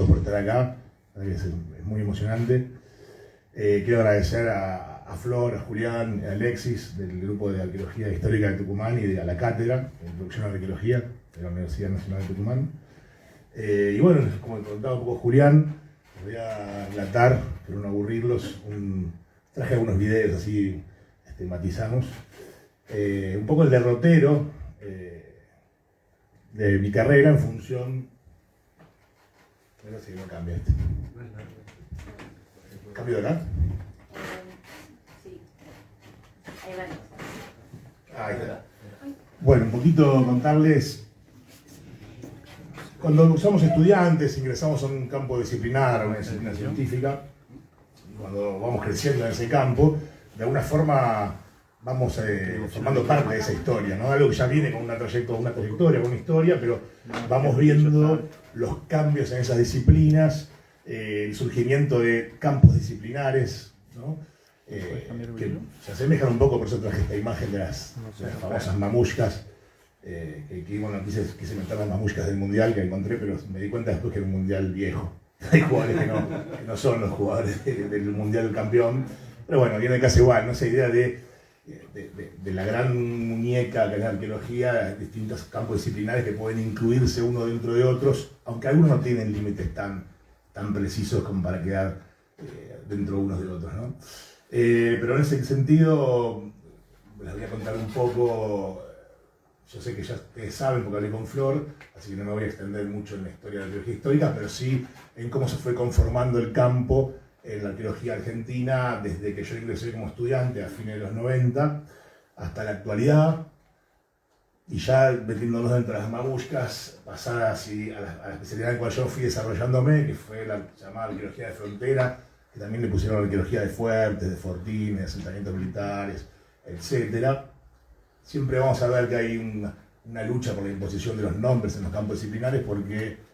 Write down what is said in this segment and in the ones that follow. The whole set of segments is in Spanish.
por estar acá, es muy emocionante. Quiero agradecer a Flor, a Julián, a Alexis del grupo de Arqueología Histórica de Tucumán y a la cátedra de Introducción a la Arqueología de la Universidad Nacional de Tucumán. Y bueno, como contaba un poco Julián, les voy a relatar, para no aburrirlos, traje algunos videos así, matizamos, un poco el derrotero de mi carrera en función. A ver si no cambia este. ¿Cambio de acá? Sí. Ahí va. Ahí está. Bueno, un poquito contarles. Cuando somos estudiantes, ingresamos a un campo disciplinar, a una disciplina científica, cuando vamos creciendo en ese campo, de alguna forma vamos formando parte de esa historia, ¿no? Algo que ya viene con una trayectoria, con una historia, pero vamos viendo los cambios en esas disciplinas, el surgimiento de campos disciplinares, ¿no? Que se asemejan un poco, por eso traje esta imagen de las famosas mamushkas, que bueno, quise meter las mamushkas del mundial que encontré, pero me di cuenta después que era un mundial viejo. Hay jugadores que no son los jugadores del mundial campeón, pero bueno, viene casi igual, ¿no? Esa idea de la gran muñeca que es la arqueología, distintos campos disciplinares que pueden incluirse uno dentro de otros, aunque algunos no tienen límites tan precisos como para quedar dentro unos de otros, ¿no? Pero en ese sentido, les voy a contar un poco. Yo sé que ya ustedes saben porque hablé con Flor, así que no me voy a extender mucho en la historia de la arqueología histórica, pero sí en cómo se fue conformando el campo en la arqueología argentina desde que yo ingresé como estudiante a fines de los 90 hasta la actualidad, y ya metiéndonos dentro de las mamushkas, pasar así a la especialidad en la cual yo fui desarrollándome, que fue la llamada arqueología de frontera, que también le pusieron arqueología de fuertes, de fortines, de asentamientos militares, etc. Siempre vamos a ver que hay una lucha por la imposición de los nombres en los campos disciplinares, porque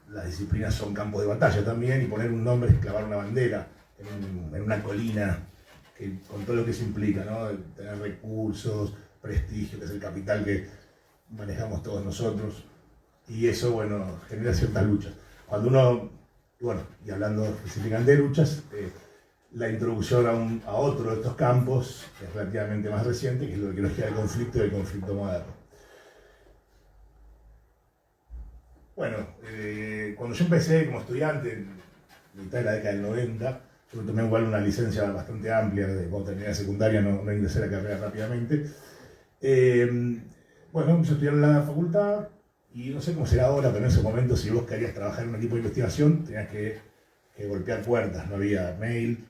las disciplinas son campos de batalla también, y poner un nombre es clavar una bandera en una colina, con todo lo que eso implica, ¿no? Tener recursos, prestigio, que es el capital que manejamos todos nosotros, y eso, bueno, genera ciertas luchas. Cuando uno, bueno, y hablando específicamente de luchas, la introducción a otro de estos campos, que es relativamente más reciente, que es la arqueología del conflicto y del conflicto moderno. Bueno, cuando yo empecé como estudiante, en mitad de la década del 90, yo tomé igual una licencia bastante amplia, cuando terminé la secundaria no ingresé a la carrera rápidamente. Bueno, empecé a estudiar en la facultad, y no sé cómo será ahora, pero en ese momento, si vos querías trabajar en un equipo de investigación, tenías que golpear puertas, no había mail.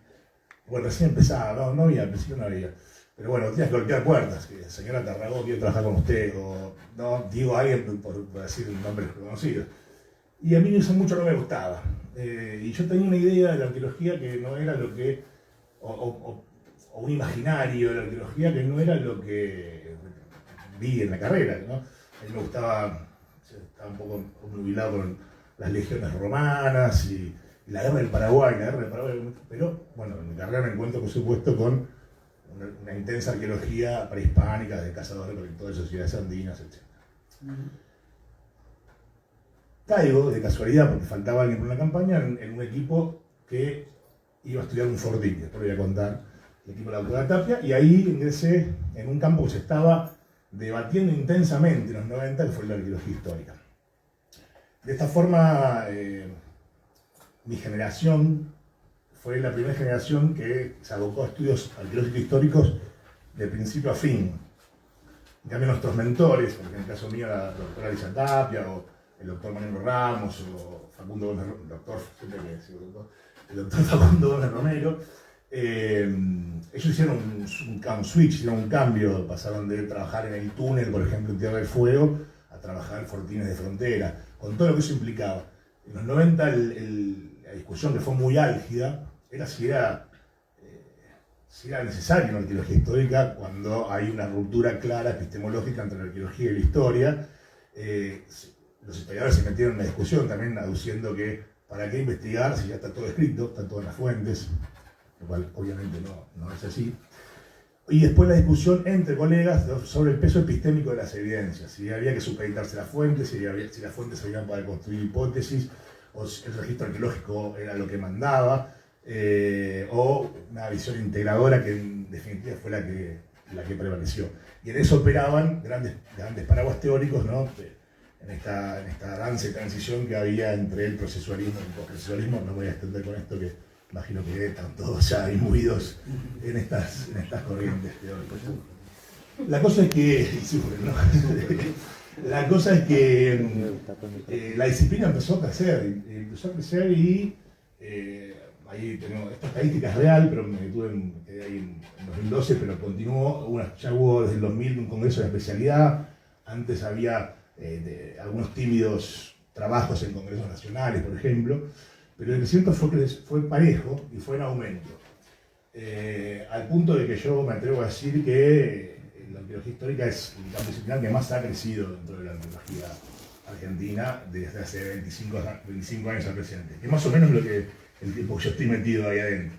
Bueno, recién empezaba, no había, al principio no había. Pero bueno, tenías que golpear puertas, que señora Tarragó, quiero trabajar con usted, o no, digo a alguien por decir nombres conocidos. Y a mí eso mucho no me gustaba. Y yo tenía una idea de la arqueología que no era lo que, o un imaginario de la arqueología que no era lo que vi en la carrera, ¿no? A mí me gustaba, estaba un poco obnubilado con las legiones romanas y la guerra del Paraguay, pero bueno, en mi carrera me encuentro, por supuesto, con una intensa arqueología prehispánica de cazadores-recolectores, sociedades andinas, etc. Caigo de casualidad, porque faltaba alguien por una campaña, en un equipo que iba a estudiar un fortín, después voy a contar, el equipo de la doctora Tapia, y ahí ingresé en un campo que se estaba debatiendo intensamente en los 90, que fue la arqueología histórica. De esta forma, mi generación fue la primera generación que se abocó a estudios arqueológicos históricos de principio a fin. En cambio, nuestros mentores, porque en el caso mío la doctora Alicia Tapia, o el doctor Manuel Ramos, o Facundo Gómez, el doctor Facundo Gómez Romero, ellos hicieron un switch, hicieron un cambio, pasaron de trabajar en el túnel, por ejemplo, en Tierra del Fuego, a trabajar en fortines de frontera, con todo lo que eso implicaba. En los 90 la discusión, que fue muy álgida, era si era necesaria una arqueología histórica cuando hay una ruptura clara epistemológica entre la arqueología y la historia. Los historiadores se metieron en la discusión también, aduciendo que ¿para qué investigar si ya está todo escrito, está todo en las fuentes? Lo cual obviamente no es así. Y después la discusión entre colegas sobre el peso epistémico de las evidencias, si había que supeditarse las fuentes, si las fuentes servían para construir hipótesis, o si el registro arqueológico era lo que mandaba, o una visión integradora que en definitiva fue la que prevaleció. Y en eso operaban grandes paraguas teóricos, ¿no? En esta danza y transición que había entre el procesualismo y el postprocesualismo. No voy a extender con esto, que imagino que están todos ya imbuidos en estas corrientes teóricas. La cosa es que... La cosa es que la disciplina empezó a crecer y ahí tenemos, esta estadística es real, pero me quedé ahí en 2012, pero continuó, ya hubo desde el 2000 un congreso de especialidad, antes había algunos tímidos trabajos en congresos nacionales, por ejemplo, pero el crecimiento fue parejo y fue en aumento, al punto de que yo me atrevo a decir que la arqueología histórica es la disciplina que más ha crecido dentro de la arqueología argentina desde hace 25 años al presente, que es más o menos el tiempo que yo estoy metido ahí adentro.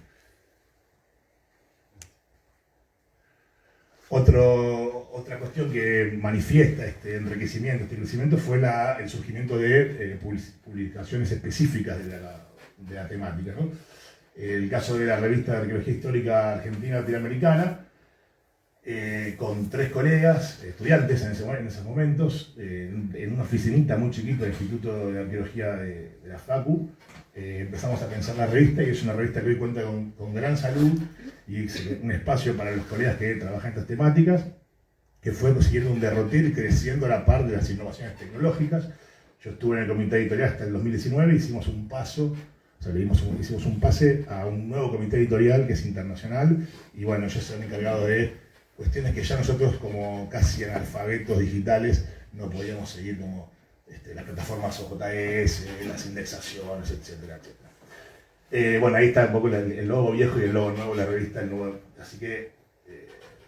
Otra cuestión que manifiesta este enriquecimiento, este crecimiento, fue el surgimiento de publicaciones específicas de la temática, ¿no? El caso de la revista de Arqueología Histórica Argentina Latinoamericana, con 3 colegas, estudiantes en esos momentos, en una oficinita muy chiquita del Instituto de Arqueología de la FACU, empezamos a pensar la revista, y es una revista que hoy cuenta con gran salud y un espacio para los colegas que trabajan en estas temáticas, que fue consiguiendo un derrotero y creciendo a la par de las innovaciones tecnológicas. Yo estuve en el comité editorial hasta el 2019, hicimos un pase a un nuevo comité editorial que es internacional, y bueno, ellos se han encargado de cuestiones que ya nosotros, como casi analfabetos digitales, no podíamos seguir, como las plataformas OJS, las indexaciones, etcétera, etcétera. Bueno, ahí está un poco el logo viejo y el logo nuevo, la revista, el nuevo. Así que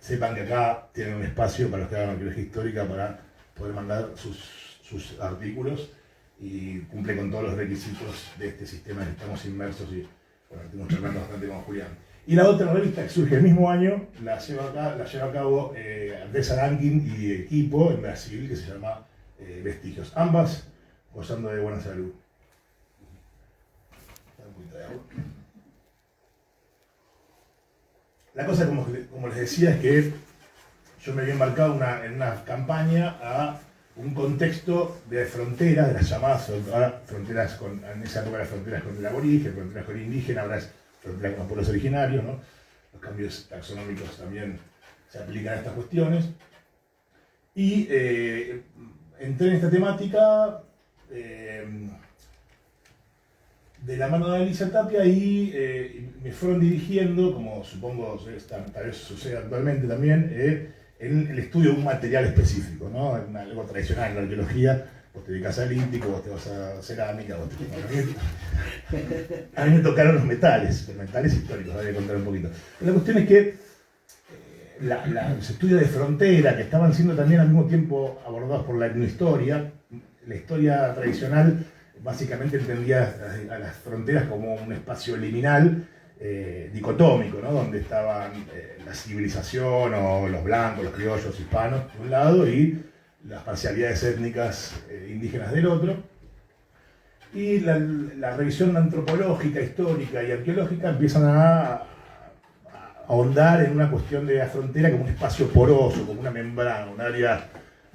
sepan que acá tienen un espacio para los que hagan arqueología histórica para poder mandar sus artículos, y cumple con todos los requisitos de este sistema en el que estamos inmersos, y bueno, estuvimos charlando bastante con Julián. Y la otra revista que surge el mismo año la lleva a cabo Andrés Aranguin y equipo en Brasil, que se llama Vestigios. Ambas gozando de buena salud. Un poquito de agua. La cosa, como les decía, es que yo me había embarcado en una campaña a un contexto de fronteras, de las llamadas fronteras en esa época las fronteras con el aborigen, fronteras con el indígena, ahora es fronteras con los pueblos originarios, ¿no? Los cambios taxonómicos también se aplican a estas cuestiones. Y entré en esta temática de la mano de Alicia Tapia, y me fueron dirigiendo, como supongo tal vez sucede actualmente también, en el estudio de un material específico, ¿no? Algo tradicional en la arqueología. Vos te dedicas al lítico, vos te vas a cerámica, vos te... A mí me tocaron los metales históricos, voy a contar un poquito. Pero la cuestión es que los estudios de frontera, que estaban siendo también al mismo tiempo abordados por la etnohistoria, la historia tradicional básicamente entendía a las fronteras como un espacio liminal, dicotómico, ¿no? Donde estaban la civilización o los blancos, los criollos, hispanos, de un lado, y las parcialidades étnicas indígenas del otro. Y la revisión antropológica, histórica y arqueológica empiezan a ahondar en una cuestión de la frontera como un espacio poroso, como una membrana, un área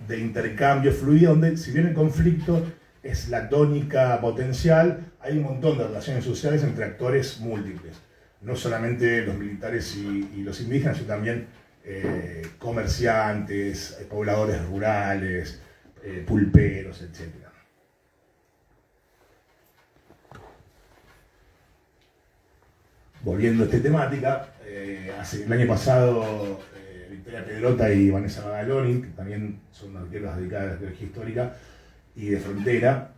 de intercambio fluido, donde, si bien el conflicto es la tónica potencial, hay un montón de relaciones sociales entre actores múltiples. No solamente los militares y los indígenas, sino también comerciantes, pobladores rurales, pulperos, etc. Volviendo a esta temática, el año pasado Victoria Pedrota y Vanessa Magaloni, que también son arqueólogas dedicadas a la arqueología histórica y de frontera,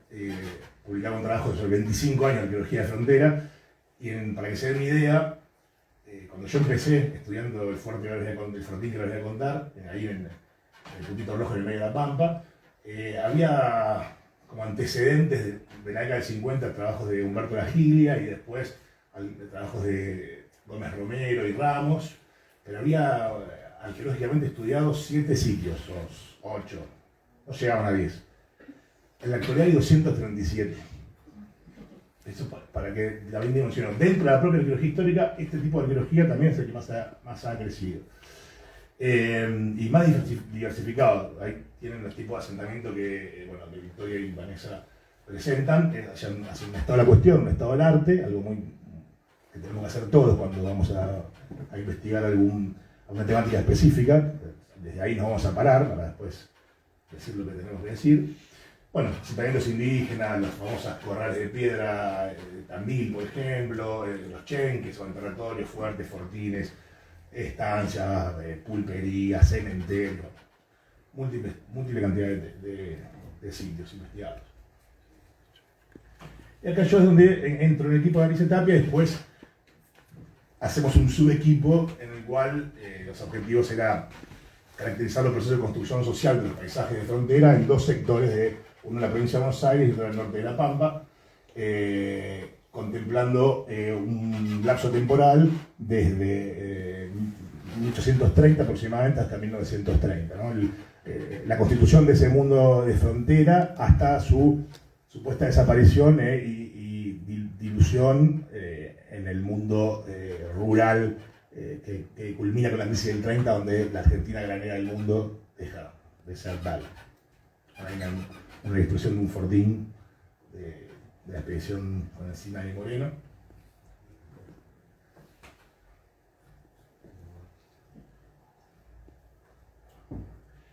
publicaron un trabajo sobre 25 años de arqueología de frontera, y para que se den una idea, cuando yo empecé estudiando el fortín que les voy a contar, ahí en el puntito rojo en el medio de la Pampa, había como antecedentes de la década del 50 trabajos de Humberto La Gilia, y después trabajos de Gómez Romero y Ramos, pero había arqueológicamente estudiados 7 sitios, o 8, no llegaban a 10. En la actualidad hay 237. Eso para que también dimensionen. Dentro de la propia arqueología histórica, este tipo de arqueología también es el que más ha crecido. Y más diversificado. Ahí tienen los tipos de asentamiento que, bueno, que Victoria y Vanessa presentan, que hayan estado la cuestión, un estado del arte, algo muy que tenemos que hacer todos cuando vamos a investigar alguna temática específica. Desde ahí nos vamos a parar para después decir lo que tenemos que decir. Bueno, asentamientos indígenas, las famosas corrales de piedra, Tandil, por ejemplo, los chen, que son territorios fuertes, fortines, estancias, pulperías, cementerios, múltiple cantidad de sitios investigados. Y acá yo es donde entro en el equipo de Alicia Tapia, después hacemos un subequipo en el cual los objetivos eran caracterizar los procesos de construcción social de los paisajes de frontera en 2 sectores, uno en la provincia de Buenos Aires y otro en el norte de La Pampa, contemplando un lapso temporal desde 1830 aproximadamente hasta 1930, ¿no? La constitución de ese mundo de frontera hasta su supuesta desaparición y dilución en el mundo rural que culmina con la crisis del 30, donde la Argentina granera del mundo deja de ser tal. Hay una destrucción de un fortín de la expedición con encima de Moreno.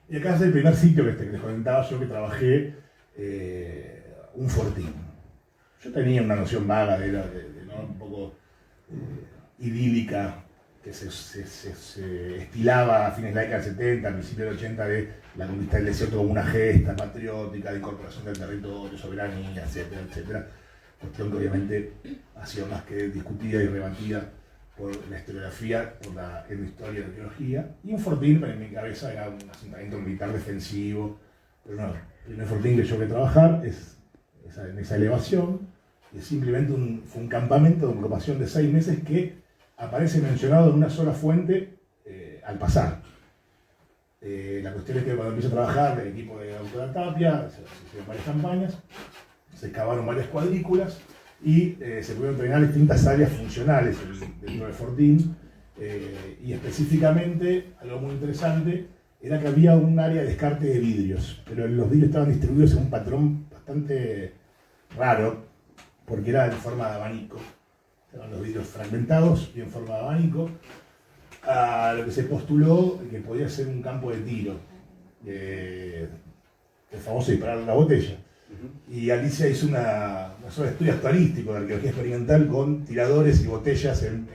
Y acá es el primer sitio que les comentaba yo que trabajé, un fortín. Yo tenía una noción vaga ¿no? Un poco idílica, que se estilaba a fines de la década del 70, al principio del 80, de la conquista del desierto como una gesta patriótica, de incorporación del territorio, soberanía, etcétera, etcétera. Cuestión que obviamente ha sido más que discutida y rebatida por la historiografía, por la etnohistoria y la arqueología. Y un fortín, en mi cabeza, era un asentamiento militar defensivo. Pero no, el primer fortín que yo voy a trabajar es en esa elevación, y es simplemente fue un campamento de ocupación de 6 meses que aparece mencionado en una sola fuente al pasar. La cuestión es que cuando empiezo a trabajar, el equipo de Autora Tapia, se hicieron varias campañas, se excavaron varias cuadrículas y se pudieron entrenar distintas áreas funcionales dentro del fortín, y específicamente, algo muy interesante, era que había un área de descarte de vidrios, pero los vidrios estaban distribuidos en un patrón bastante raro, porque era en forma de abanico. Estaban los vidrios fragmentados y en forma de abanico, a lo que se postuló que podía ser un campo de tiro, el famoso disparar la botella. Y Alicia hizo una sola estudio actualístico de arqueología experimental con tiradores y botellas en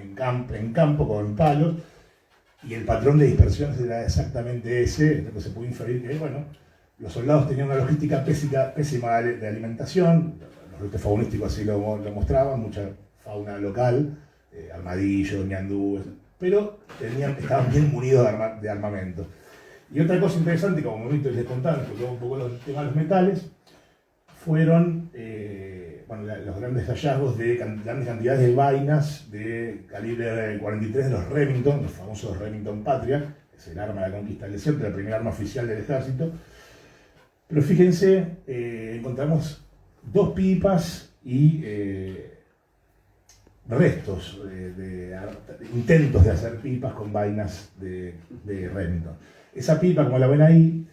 campo con palos, y el patrón de dispersión era exactamente ese, lo que se pudo inferir que, bueno, los soldados tenían una logística pésima de alimentación, los restos faunísticos así lo mostraban, mucha fauna local, armadillo, ñandú, pero estaban bien munidos de armamento. Y otra cosa interesante, como momento les contaba, que un poco los temas de los metales, fueron los grandes hallazgos de grandes cantidades de vainas de calibre 43 de los Remington, los famosos Remington Patria, que es el arma de la conquista del desierto, la primera arma oficial del ejército. Pero fíjense, encontramos 2 pipas y restos de intentos de hacer pipas con vainas de Remington. Esa pipa, como la ven ahí,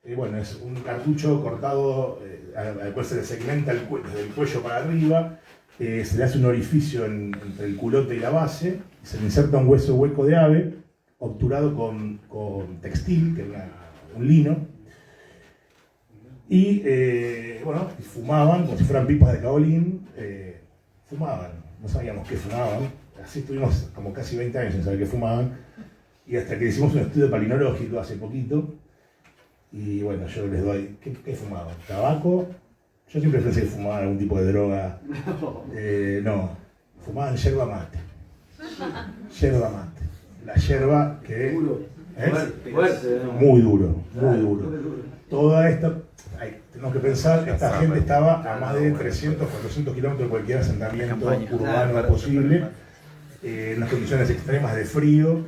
es un cartucho cortado al cual se le segmenta desde el cuello para arriba, se le hace un orificio entre el culote y la base, se le inserta un hueso hueco de ave, obturado con textil, que es un lino, y fumaban como si fueran pipas de caolín, fumaban, no sabíamos qué fumaban, así estuvimos como casi 20 años sin saber qué fumaban, y hasta que hicimos un estudio palinológico hace poquito, y bueno, yo les doy, ¿qué fumaban? ¿Tabaco? Yo siempre pensé que fumaban algún tipo de droga. No, fumaban yerba mate. Yerba mate. La yerba que... Fuerte, ¿no? Muy duro, muy duro. Toda esta... tenemos que pensar, esta gente estaba a más de 300, 400 kilómetros de cualquier asentamiento urbano posible, en unas condiciones extremas de frío,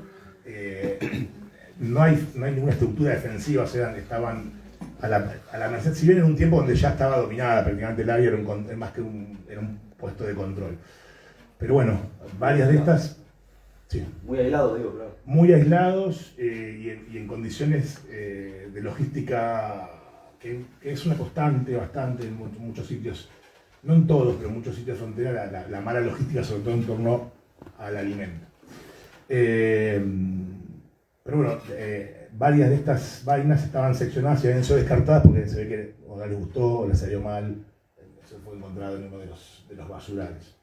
no hay ninguna estructura defensiva, o sea, estaban a la merced, si bien en un tiempo donde ya estaba dominada prácticamente el área, era más que era un puesto de control. Pero bueno, varias de estas... Sí. Muy aislados, digo, claro. Muy aislados y en condiciones de logística que es una constante bastante en muchos sitios, no en todos, pero en muchos sitios frontera, la mala logística, sobre todo en torno al alimento. Pero bueno, varias de estas vainas estaban seccionadas y habían sido descartadas porque se ve que o no les gustó o les salió mal. Eso fue encontrado en uno de los basurales.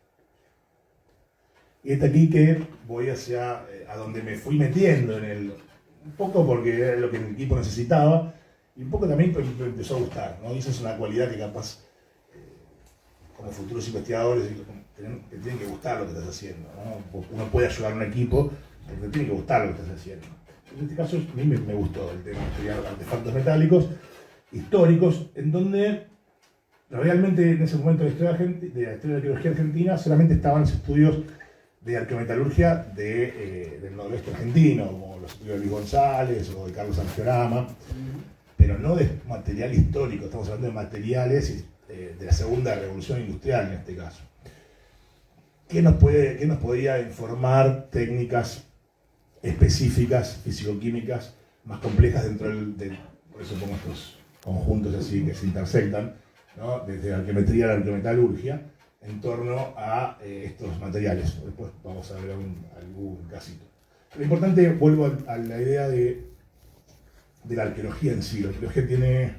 Y es aquí que voy hacia a donde me fui metiendo un poco porque era lo que el equipo necesitaba y un poco también me empezó a gustar, ¿no? Y esa es una cualidad que capaz como futuros investigadores te tiene que gustar lo que estás haciendo, ¿no? Uno puede ayudar a un equipo, pero te tiene que gustar lo que estás haciendo. En este caso a mí me gustó el tema de estudiar artefactos metálicos históricos, en donde realmente en ese momento de la historia de la arqueología argentina solamente estaban los estudios de arqueometalurgia del noroeste argentino, como los estudios de Luis González o de Carlos Angiorama, pero no de material histórico, estamos hablando de materiales de la segunda revolución industrial en este caso. ¿Qué nos podría informar técnicas específicas, físico-químicas, más complejas dentro por eso pongo estos conjuntos así que se intersectan, ¿no? Desde la arqueometría a la arqueometalurgia, en torno a estos materiales. Después vamos a ver algún casito. Lo importante, vuelvo a la idea de la arqueología en sí. La arqueología tiene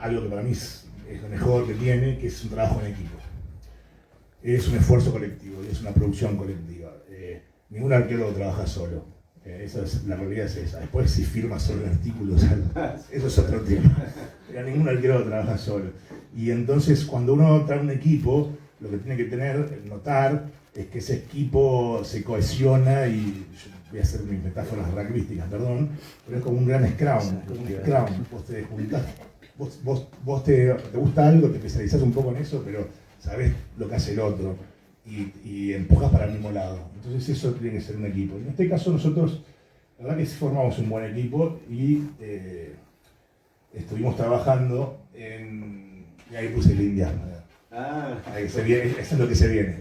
algo que para mí es lo mejor que tiene, que es un trabajo en equipo. Es un esfuerzo colectivo, es una producción colectiva. Ningún arqueólogo trabaja solo. La realidad es esa. Después si firma solo el artículo, o sea, eso es otro tema. Pero ningún arqueólogo trabaja solo. Y entonces cuando uno trae un equipo, lo que tiene que notar es que ese equipo se cohesiona y, voy a hacer mis metáforas rugbyísticas, perdón, pero es como un gran scrum, vos te juntás, vos te gusta algo, te especializás un poco en eso, pero sabés lo que hace el otro y empujás para el mismo lado. Entonces eso tiene que ser un equipo. En este caso nosotros, la verdad que formamos un buen equipo y estuvimos trabajando y ahí puse el invierno. Ahí se viene, eso es lo que se viene.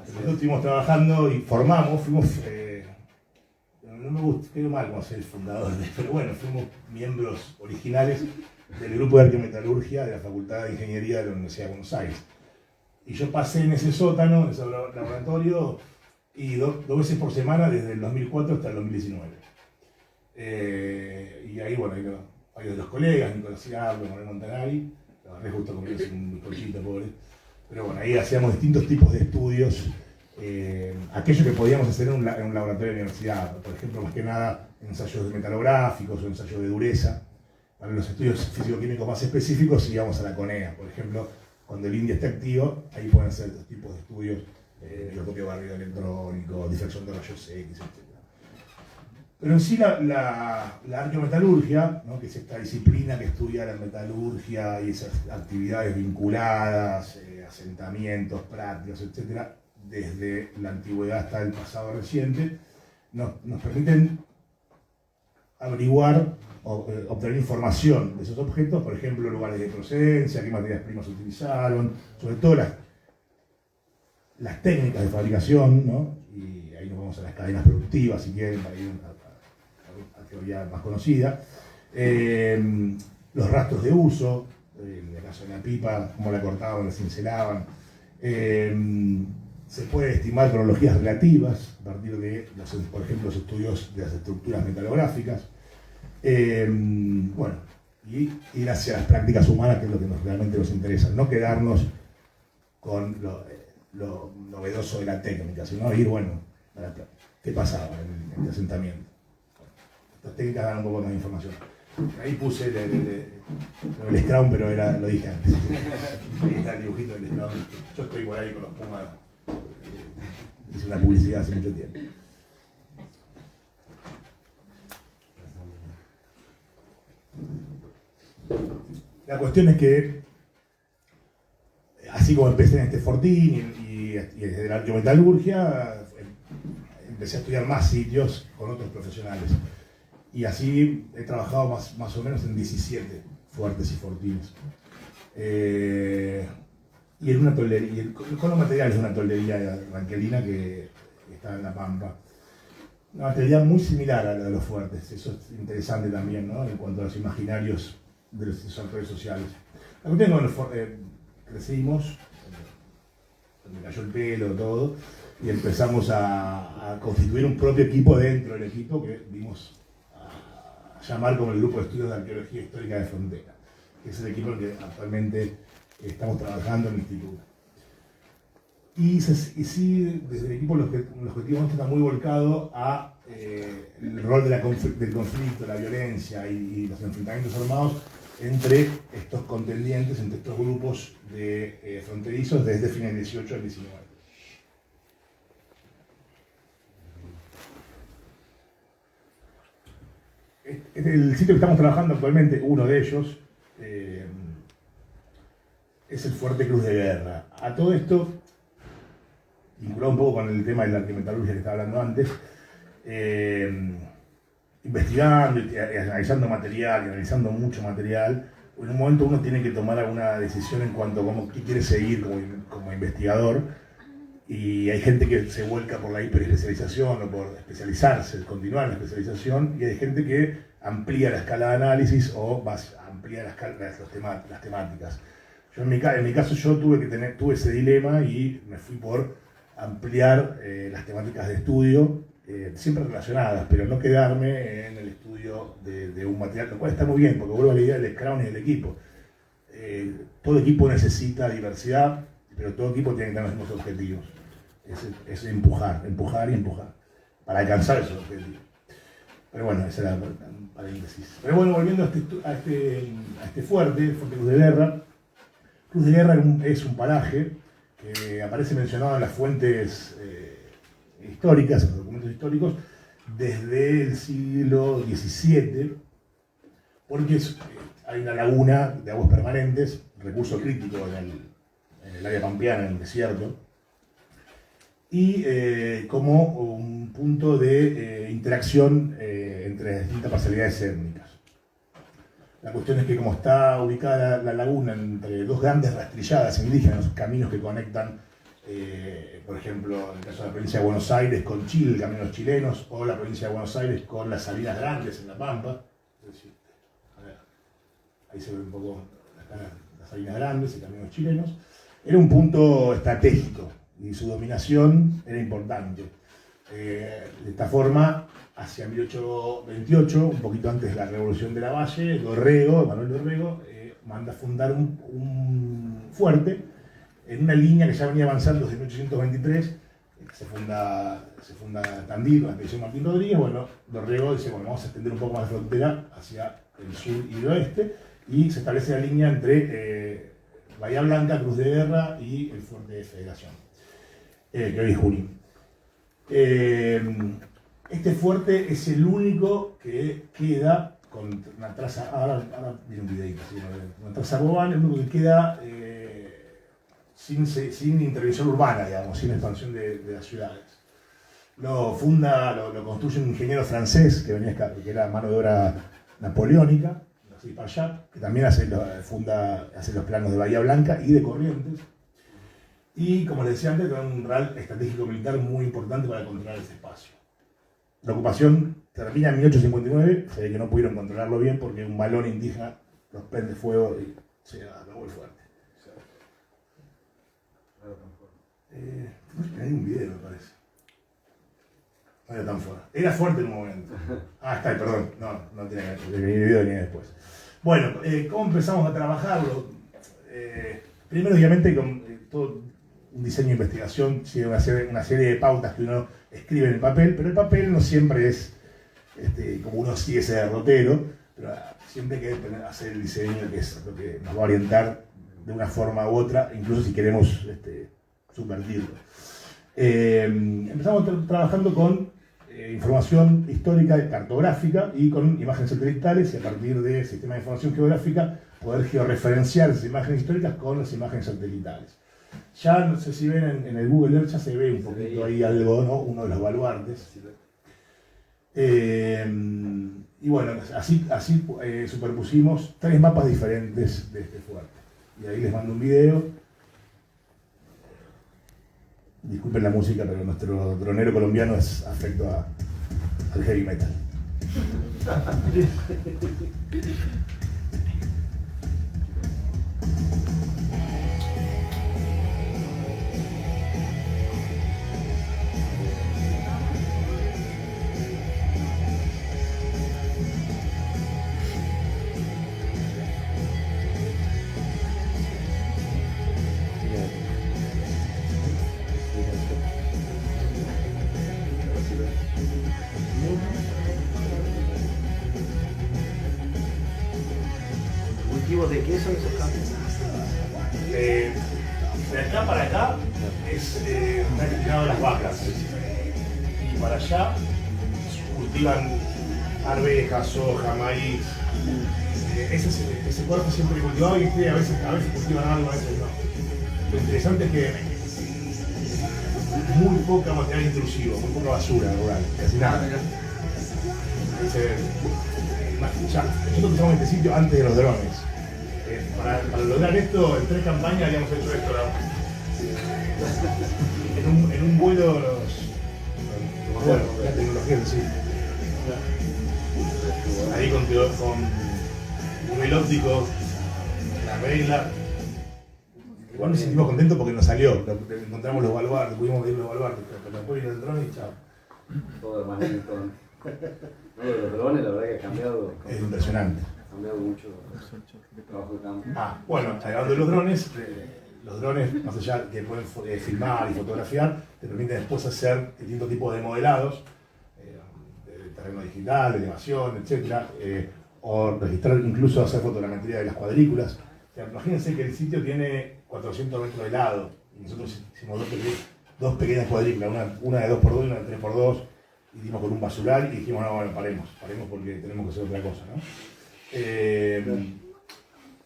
Nosotros estuvimos trabajando y fuimos, no me gusta, quedó mal como ser el fundador, pero bueno, fuimos miembros originales del grupo de arqueometalurgia de la Facultad de Ingeniería de la Universidad de Buenos Aires. Y yo pasé en ese sótano, en ese laboratorio, y dos veces por semana desde el 2004 hasta el 2019. Y ahí, bueno, varios de los colegas, Nicolás Ciarlo, Manuel Montanari, lo agarré justo conmigo, es un bizcochito pobre. Pero bueno, ahí hacíamos distintos tipos de estudios, aquello que podíamos hacer en un laboratorio de la universidad, por ejemplo, más que nada ensayos metalográficos o ensayos de dureza. Para los estudios físico-químicos más específicos íbamos a la CONEA, por ejemplo, cuando el INDI está activo, ahí pueden hacer estos tipos de estudios, microscopio barrido electrónico, difracción de rayos X, etc. Pero en sí la arqueometalurgia, ¿no? Que es esta disciplina que estudia la metalurgia y esas actividades vinculadas, asentamientos, prácticas, etc., desde la antigüedad hasta el pasado reciente, nos permiten averiguar o obtener información de esos objetos, por ejemplo, lugares de procedencia, qué materias primas se utilizaron, sobre todo las técnicas de fabricación, ¿no? Y ahí nos vamos a las cadenas productivas, si quieren, para ir a teoría más conocida. Los rastros de uso, en el caso de la pipa, cómo la cortaban, la cincelaban. Se puede estimar cronologías relativas a partir de, por ejemplo, los estudios de las estructuras metalográficas. Bueno, y ir hacia las prácticas humanas, que es lo que realmente nos interesa. No quedarnos con lo novedoso de la técnica, sino ir, bueno, ¿qué pasaba en el asentamiento? Estas técnicas dan un poco más de información. Ahí puse el Scrum, pero lo dije antes. Ahí está el dibujito del Scrum. Yo estoy por ahí con los Pumas. Hice una publicidad hace mucho tiempo. La cuestión es que, así como empecé en este fortín y desde la arqueometalurgia, empecé a estudiar más sitios con otros profesionales. Y así he trabajado más o menos en 17 fuertes y fortines. Y en una toldería, con los materiales de una toldería ranquelina que está en La Pampa. Una materialidad muy similar a la de los fuertes, eso es interesante también, ¿no? En cuanto a los imaginarios de los actores sociales. La cuestión es que crecimos, me cayó el pelo, todo, y empezamos a constituir un propio equipo dentro del equipo que dimos a llamar como el Grupo de Estudios de Arqueología Histórica de Frontera, que es el equipo en el que actualmente estamos trabajando en el instituto. Y sí, desde el equipo el objetivo está muy volcado a el rol del conflicto, la violencia y los enfrentamientos armados entre estos contendientes, entre estos grupos de fronterizos desde fines del 18 al 19. El sitio que estamos trabajando actualmente, uno de ellos, es el Fuerte Cruz de Guerra. A todo esto, vinculado un poco con el tema de la arquimetalurgia que estaba hablando antes, investigando y analizando material, y analizando mucho material, en un momento uno tiene que tomar alguna decisión en cuanto a qué quiere seguir como investigador, y hay gente que se vuelca por la hiperespecialización o por especializarse, continuar en la especialización, y hay gente que amplía la escala de análisis o amplía las temáticas. Yo en mi caso yo tuve ese dilema y me fui por ampliar las temáticas de estudio, siempre relacionadas, pero no quedarme en el estudio de un material, lo cual está muy bien, porque vuelvo a la idea del Scrum y del equipo. Todo equipo necesita diversidad, pero todo equipo tiene que tener los mismos objetivos. Es empujar, para alcanzar esos objetivos. Pero bueno, esa era un paréntesis. Pero bueno, volviendo a este fuerte, el Fuerte Cruz de Guerra. Cruz de Guerra es un paraje que aparece mencionado en las fuentes históricas, en los documentos históricos, desde el siglo XVII, porque hay una laguna de aguas permanentes, recurso crítico en el área pampeana, en el desierto, y como un punto de interacción entre distintas parcialidades étnicas. La cuestión es que como está ubicada la laguna entre dos grandes rastrilladas indígenas, caminos que conectan, por ejemplo, en el caso de la provincia de Buenos Aires con Chile, caminos chilenos, o la provincia de Buenos Aires con las Salinas Grandes en La Pampa. Es decir, ahí se ve un poco las Salinas Grandes y caminos chilenos. Era un punto estratégico y su dominación era importante. De esta forma, hacia 1828, un poquito antes de la Revolución de la Valle, Manuel Dorrego, manda fundar un fuerte en una línea que ya venía avanzando desde 1823. Se funda Tandil, la expedición Martín Rodríguez. Bueno, Dorrego dice, bueno, vamos a extender un poco más la frontera hacia el sur y el oeste, y se establece la línea entre Bahía Blanca, Cruz de Guerra y el Fuerte de Federación, que hoy es Junín. Este fuerte es el único que queda con una traza, ahora viene un videito, ¿sí? Una traza global, el único que queda sin intervención urbana, digamos, sin expansión de las ciudades. Lo construye un ingeniero francés que era mano de obra napoleónica, que también hace los planos de Bahía Blanca y de Corrientes. Y, como les decía antes, era un real estratégico militar muy importante para controlar ese espacio. La ocupación termina en 1859, se ve que no pudieron controlarlo bien porque un balón indígena los prende fuego y se acabó el fuerte. Hay un video, me parece. No era tan fuerte. Era fuerte en un momento. Está ahí, perdón. No tiene que ver. Ni video ni después. Bueno, ¿cómo empezamos a trabajarlo? Primero, obviamente, con todo un diseño de investigación, sigue una serie de pautas que uno escribe en el papel, pero el papel no siempre es como uno sigue ese derrotero, pero siempre hay que hacer el diseño, que es lo que nos va a orientar de una forma u otra, incluso si queremos subvertirlo. Empezamos trabajando con información histórica, cartográfica y con imágenes satelitales, y a partir del sistema de información geográfica poder georreferenciar esas imágenes históricas con las imágenes satelitales. Ya no sé si ven en el Google Earth, ya se ve un poquito ahí algo, ¿no? Uno de los baluartes. Y bueno, así superpusimos 3 mapas diferentes de este fuerte. Y ahí les mando un video. Disculpen la música, pero nuestro dronero colombiano es afecto al heavy metal. ¿Cultivos de qué son esos campos? De acá para acá está destinado a las vacas. Y para allá cultivan arvejas, soja, maíz. Ese cuerpo siempre cultivado y a veces cultivan algo, a veces no. Lo interesante es que muy poca material intrusivo, muy poca basura rural, casi nada. Nosotros empezamos en este sitio antes de los drones. Para lograr esto, en 3 campañas habíamos hecho esto. En un vuelo la tecnología en sí. Ahí con nivel óptico, la regla. Igual nos sentimos contentos porque nos salió. Encontramos los baluartes, pudimos ver los baluartes, pero después vino el dron y chao. Todo hermanito. No, los drones, la verdad que ha cambiado. Es impresionante. Ha cambiado mucho el trabajo de campo. Bueno, hablando de los drones, más allá que pueden filmar y fotografiar, te permiten después hacer distintos tipos de modelados, de terreno digital, de elevación, etc. O registrar, incluso hacer fotogrametría de las cuadrículas. O sea, imagínense que el sitio tiene 400 metros de lado y nosotros hicimos dos pequeñas cuadrículas, una de 2x2 y una de 3x2. Y dimos con un basural y dijimos, no, bueno, paremos porque tenemos que hacer otra cosa, ¿no?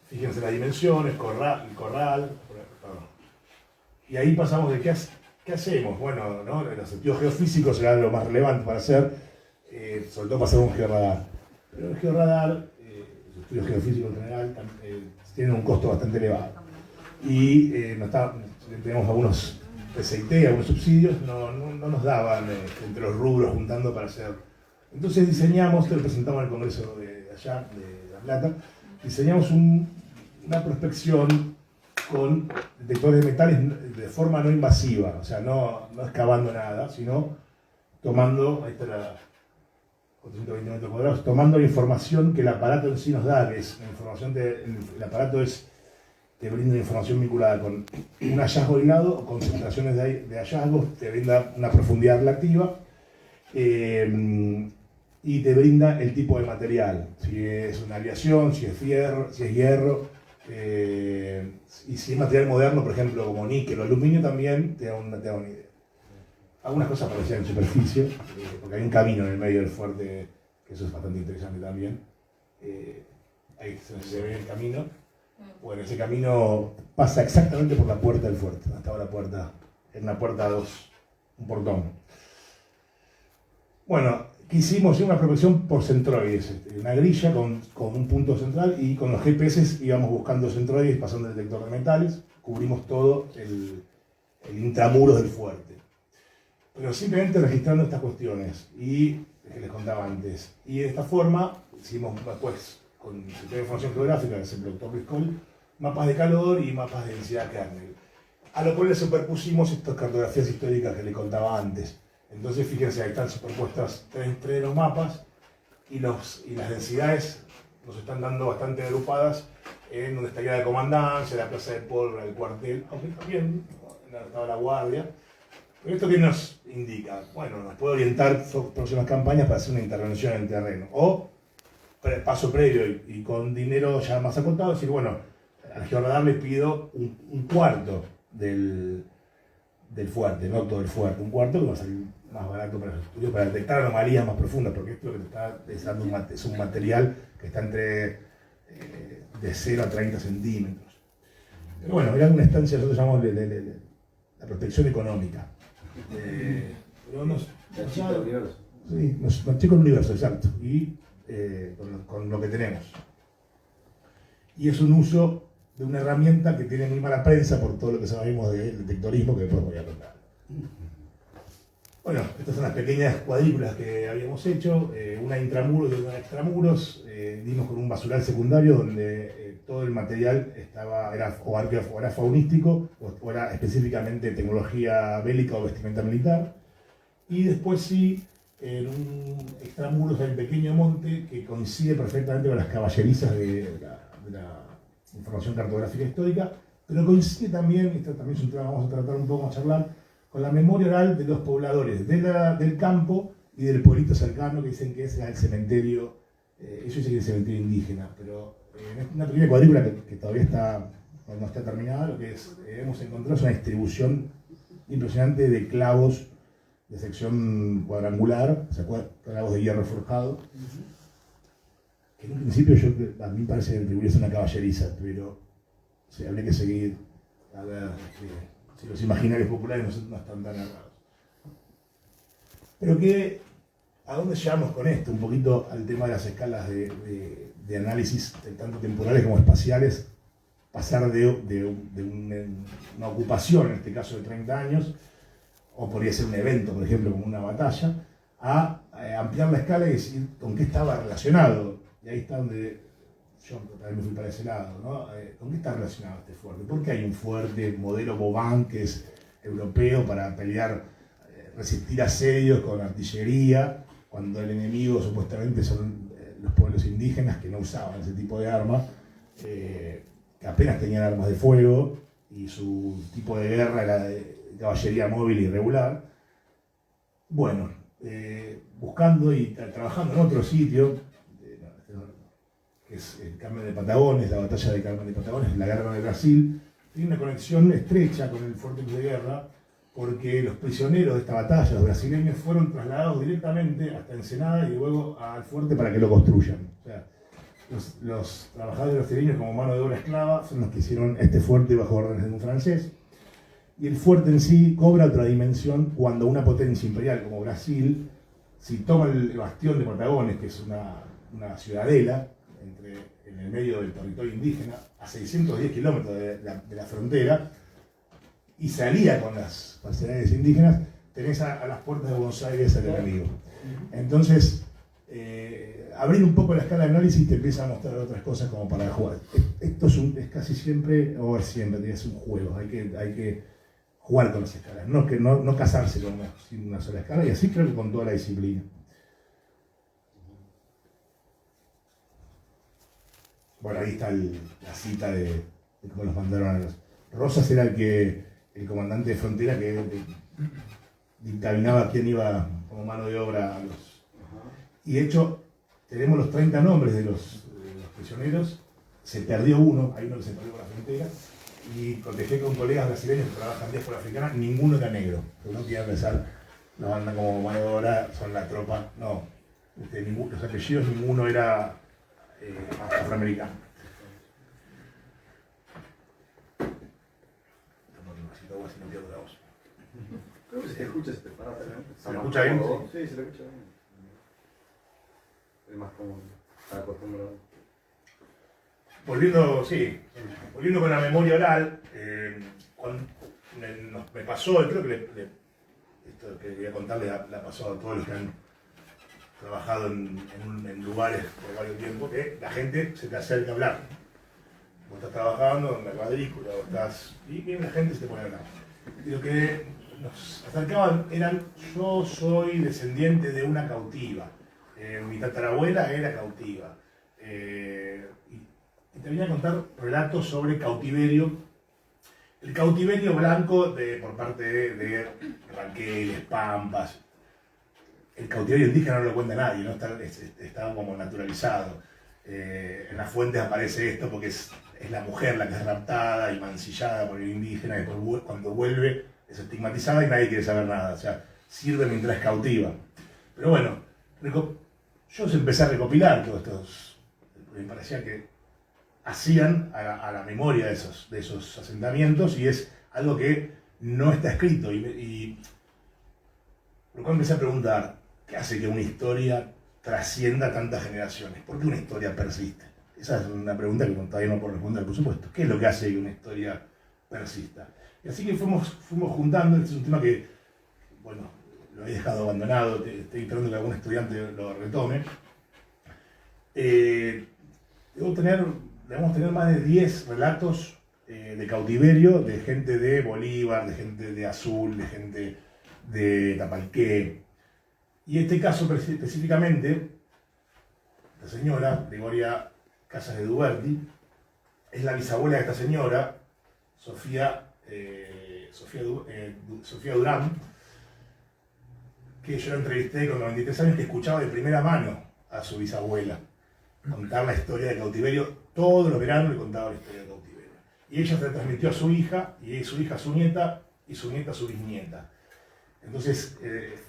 Fíjense las dimensiones, corral, perdón. Y ahí pasamos de qué hacemos. Bueno, ¿no? Los estudios geofísicos era lo más relevante para hacer, sobre todo para hacer un georradar. Pero el georradar, los estudios geofísicos en general, tienen un costo bastante elevado. Y tenemos algunos PCT, algunos subsidios, no nos daban entre los rubros juntando para hacer. Entonces diseñamos, esto lo presentamos en el Congreso de allá, de La Plata, diseñamos una prospección con detectores de metales de forma no invasiva, o sea, no excavando nada, sino tomando, ahí está la 420 metros cuadrados, tomando la información que el aparato en sí nos da, que es la información el aparato te brinda información vinculada con un hallazgo aislado o concentraciones de hallazgos, te brinda una profundidad relativa y te brinda el tipo de material, si es una aleación, si es hierro, y si es material moderno, por ejemplo, como níquel o aluminio, también te da una idea. Algunas cosas aparecían en superficie, porque hay un camino en el medio del fuerte, que eso es bastante interesante también. Ahí se ve el camino. Bueno, ese camino pasa exactamente por la puerta del fuerte. Estaba la puerta, en una puerta 2, un portón. Bueno, ¿qué hicimos? Una prospección por centroides, una grilla con un punto central y con los GPS íbamos buscando centroides pasando el detector de metales, cubrimos todo el intramuros del fuerte. Pero simplemente registrando estas cuestiones y que les contaba antes. Y de esta forma hicimos después, con el sistema de información geográfica, que es el doctor Briscoe, mapas de calor y mapas de densidad kernel. A lo cual le superpusimos estas cartografías históricas que les contaba antes. Entonces fíjense, ahí están superpuestas tres de los mapas y las densidades nos están dando bastante agrupadas en donde estaría la comandancia, la plaza de pólvora, el cuartel, aunque también estaba la guardia. Pero esto que nos indica, bueno, nos puede orientar próximas campañas para hacer una intervención en el terreno. O paso previo y con dinero ya más acotado, decir, bueno, al georradar le pido un cuarto del fuerte, no todo el fuerte, un cuarto que va a salir más barato para los estudios, para detectar anomalías más profundas, porque esto que te está dando es un material que está entre de 0 a 30 centímetros. Pero bueno, era una estancia, nosotros llamamos la protección económica. Pero nos chica el universo, exacto, y con lo que tenemos. Y es un uso de una herramienta que tiene muy mala prensa por todo lo que sabemos del detectorismo, que después voy a contar. Bueno, estas son las pequeñas cuadrículas que habíamos hecho, una intramuros y una extramuros. Dimos con un basural secundario donde todo el material era faunístico o era específicamente tecnología bélica o vestimenta militar. Y después sí, en un extramuros hay un pequeño monte que coincide perfectamente con las caballerizas de la información cartográfica histórica, pero coincide también, esto también es un tema que vamos a tratar un poco, vamos a charlar, con la memoria oral de los pobladores del campo y del pueblito cercano que dicen que es el cementerio, ellos dicen que es el cementerio indígena, pero en una pequeña cuadrícula que todavía no está terminada, lo que hemos encontrado es una distribución impresionante de clavos de sección cuadrangular, o sea, clavos de hierro forjado, que en un principio a mí me parece que atribuirse a una caballeriza, pero habría que seguir a ver si los imaginarios populares no están tan errados. Pero ¿a dónde llegamos con esto? Un poquito al tema de las escalas de análisis, tanto temporales como espaciales, pasar de una ocupación, en este caso de 30 años, o podría ser un evento, por ejemplo, como una batalla, a ampliar la escala y decir con qué estaba relacionado. Y ahí está donde yo también me fui para ese lado, ¿no? ¿Con qué está relacionado este fuerte? ¿Por qué hay un fuerte modelo Vauban, que es europeo, para pelear, resistir asedios con artillería, cuando el enemigo supuestamente son los pueblos indígenas que no usaban ese tipo de armas, que apenas tenían armas de fuego, y su tipo de guerra era de caballería móvil y irregular? Bueno, buscando y trabajando en otro sitio, que es el Carmen de Patagones, la batalla de Carmen de Patagones, la guerra de Brasil, tiene una conexión estrecha con el fuerte de guerra, porque los prisioneros de esta batalla, los brasileños, fueron trasladados directamente hasta Ensenada y luego al fuerte para que lo construyan. O sea, los trabajadores brasileños como mano de obra esclava son los que hicieron este fuerte bajo órdenes de un francés. Y el fuerte en sí cobra otra dimensión cuando una potencia imperial como Brasil, si toma el bastión de Patagones, que es una ciudadela en el medio del territorio indígena, a 610 kilómetros de la frontera, y se alía con las parcialidades indígenas, tenés a las puertas de Buenos Aires al enemigo. Entonces, abrir un poco la escala de análisis te empieza a mostrar otras cosas como para jugar. Esto es casi siempre, o siempre, es un juego, hay que jugar con las escalas, no casarse con una sola escala, y así creo que con toda la disciplina. Bueno, ahí está la cita de cómo los mandaron a los... Rosas era el comandante de frontera que dictaminaba quién iba como mano de obra a los... Y de hecho, tenemos los 30 nombres de los prisioneros, se perdió uno, hay uno que se perdió por la frontera, y contesté con colegas brasileños que trabajan en diáspora africana, ninguno era negro. Pero no quiero pensar, la banda como mano de obra son la tropa, no. Los apellidos, ninguno era afroamericano. Creo que se escucha este parate, ¿no? ¿Se lo escucha bien? Sí, se lo escucha bien. Es más cómodo, está acostumbrado. Volviendo con la memoria oral, me pasó, creo que esto que quería contarle la pasó a todos los que han trabajado en lugares por varios tiempos, que la gente se te acerca a hablar. Vos estás trabajando en la cuadrícula, y la gente se te pone a hablar. Y lo que nos acercaban yo soy descendiente de una cautiva, mi tatarabuela era cautiva, y te venía a contar relatos sobre cautiverio, el cautiverio blanco por parte de Raqueles, Pampas. El cautiverio indígena no lo cuenta nadie, ¿no? Está como naturalizado. En las fuentes aparece esto porque es la mujer la que es raptada y mancillada por el indígena, y después cuando vuelve es estigmatizada y nadie quiere saber nada. O sea, sirve mientras es cautiva. Pero bueno, yo empecé a recopilar todos estos. Me parecía que hacían a la memoria de esos asentamientos, y es algo que no está escrito. Y lo cual empecé a preguntar, ¿qué hace que una historia trascienda tantas generaciones? ¿Por qué una historia persiste? Esa es una pregunta que todavía no puedo responder, por supuesto. ¿Qué es lo que hace que una historia persista? Y así que fuimos juntando. Este es un tema que, bueno, lo he dejado abandonado, estoy esperando que algún estudiante lo retome. Debemos tener más de 10 relatos de cautiverio, de gente de Bolívar, de gente de Azul, de gente de Tapalqué. Y este caso específicamente, la señora Gregoria Casas de Duberti, es la bisabuela de esta señora, Sofía Durán, que yo la entrevisté con 93 años, que escuchaba de primera mano a su bisabuela contar la historia del cautiverio. Todos los veranos le contaba la historia del cautiverio. Y ella se la transmitió a su hija, y su hija a su nieta, y su nieta a su bisnieta. Entonces,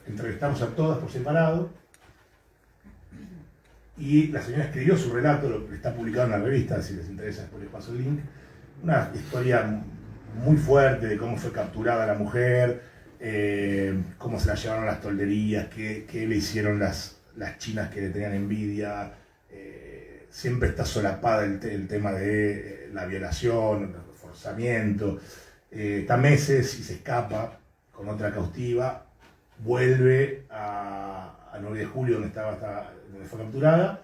entrevistamos a todas por separado, y la señora escribió su relato, lo que está publicado en la revista, si les interesa después les paso el link. Una historia muy fuerte de cómo fue capturada la mujer, cómo se la llevaron a las tolderías, qué le hicieron las chinas que le tenían envidia. Siempre está solapada el tema de la violación, el forzamiento. Está meses y se escapa con otra cautiva, vuelve a 9 de julio, donde fue capturada,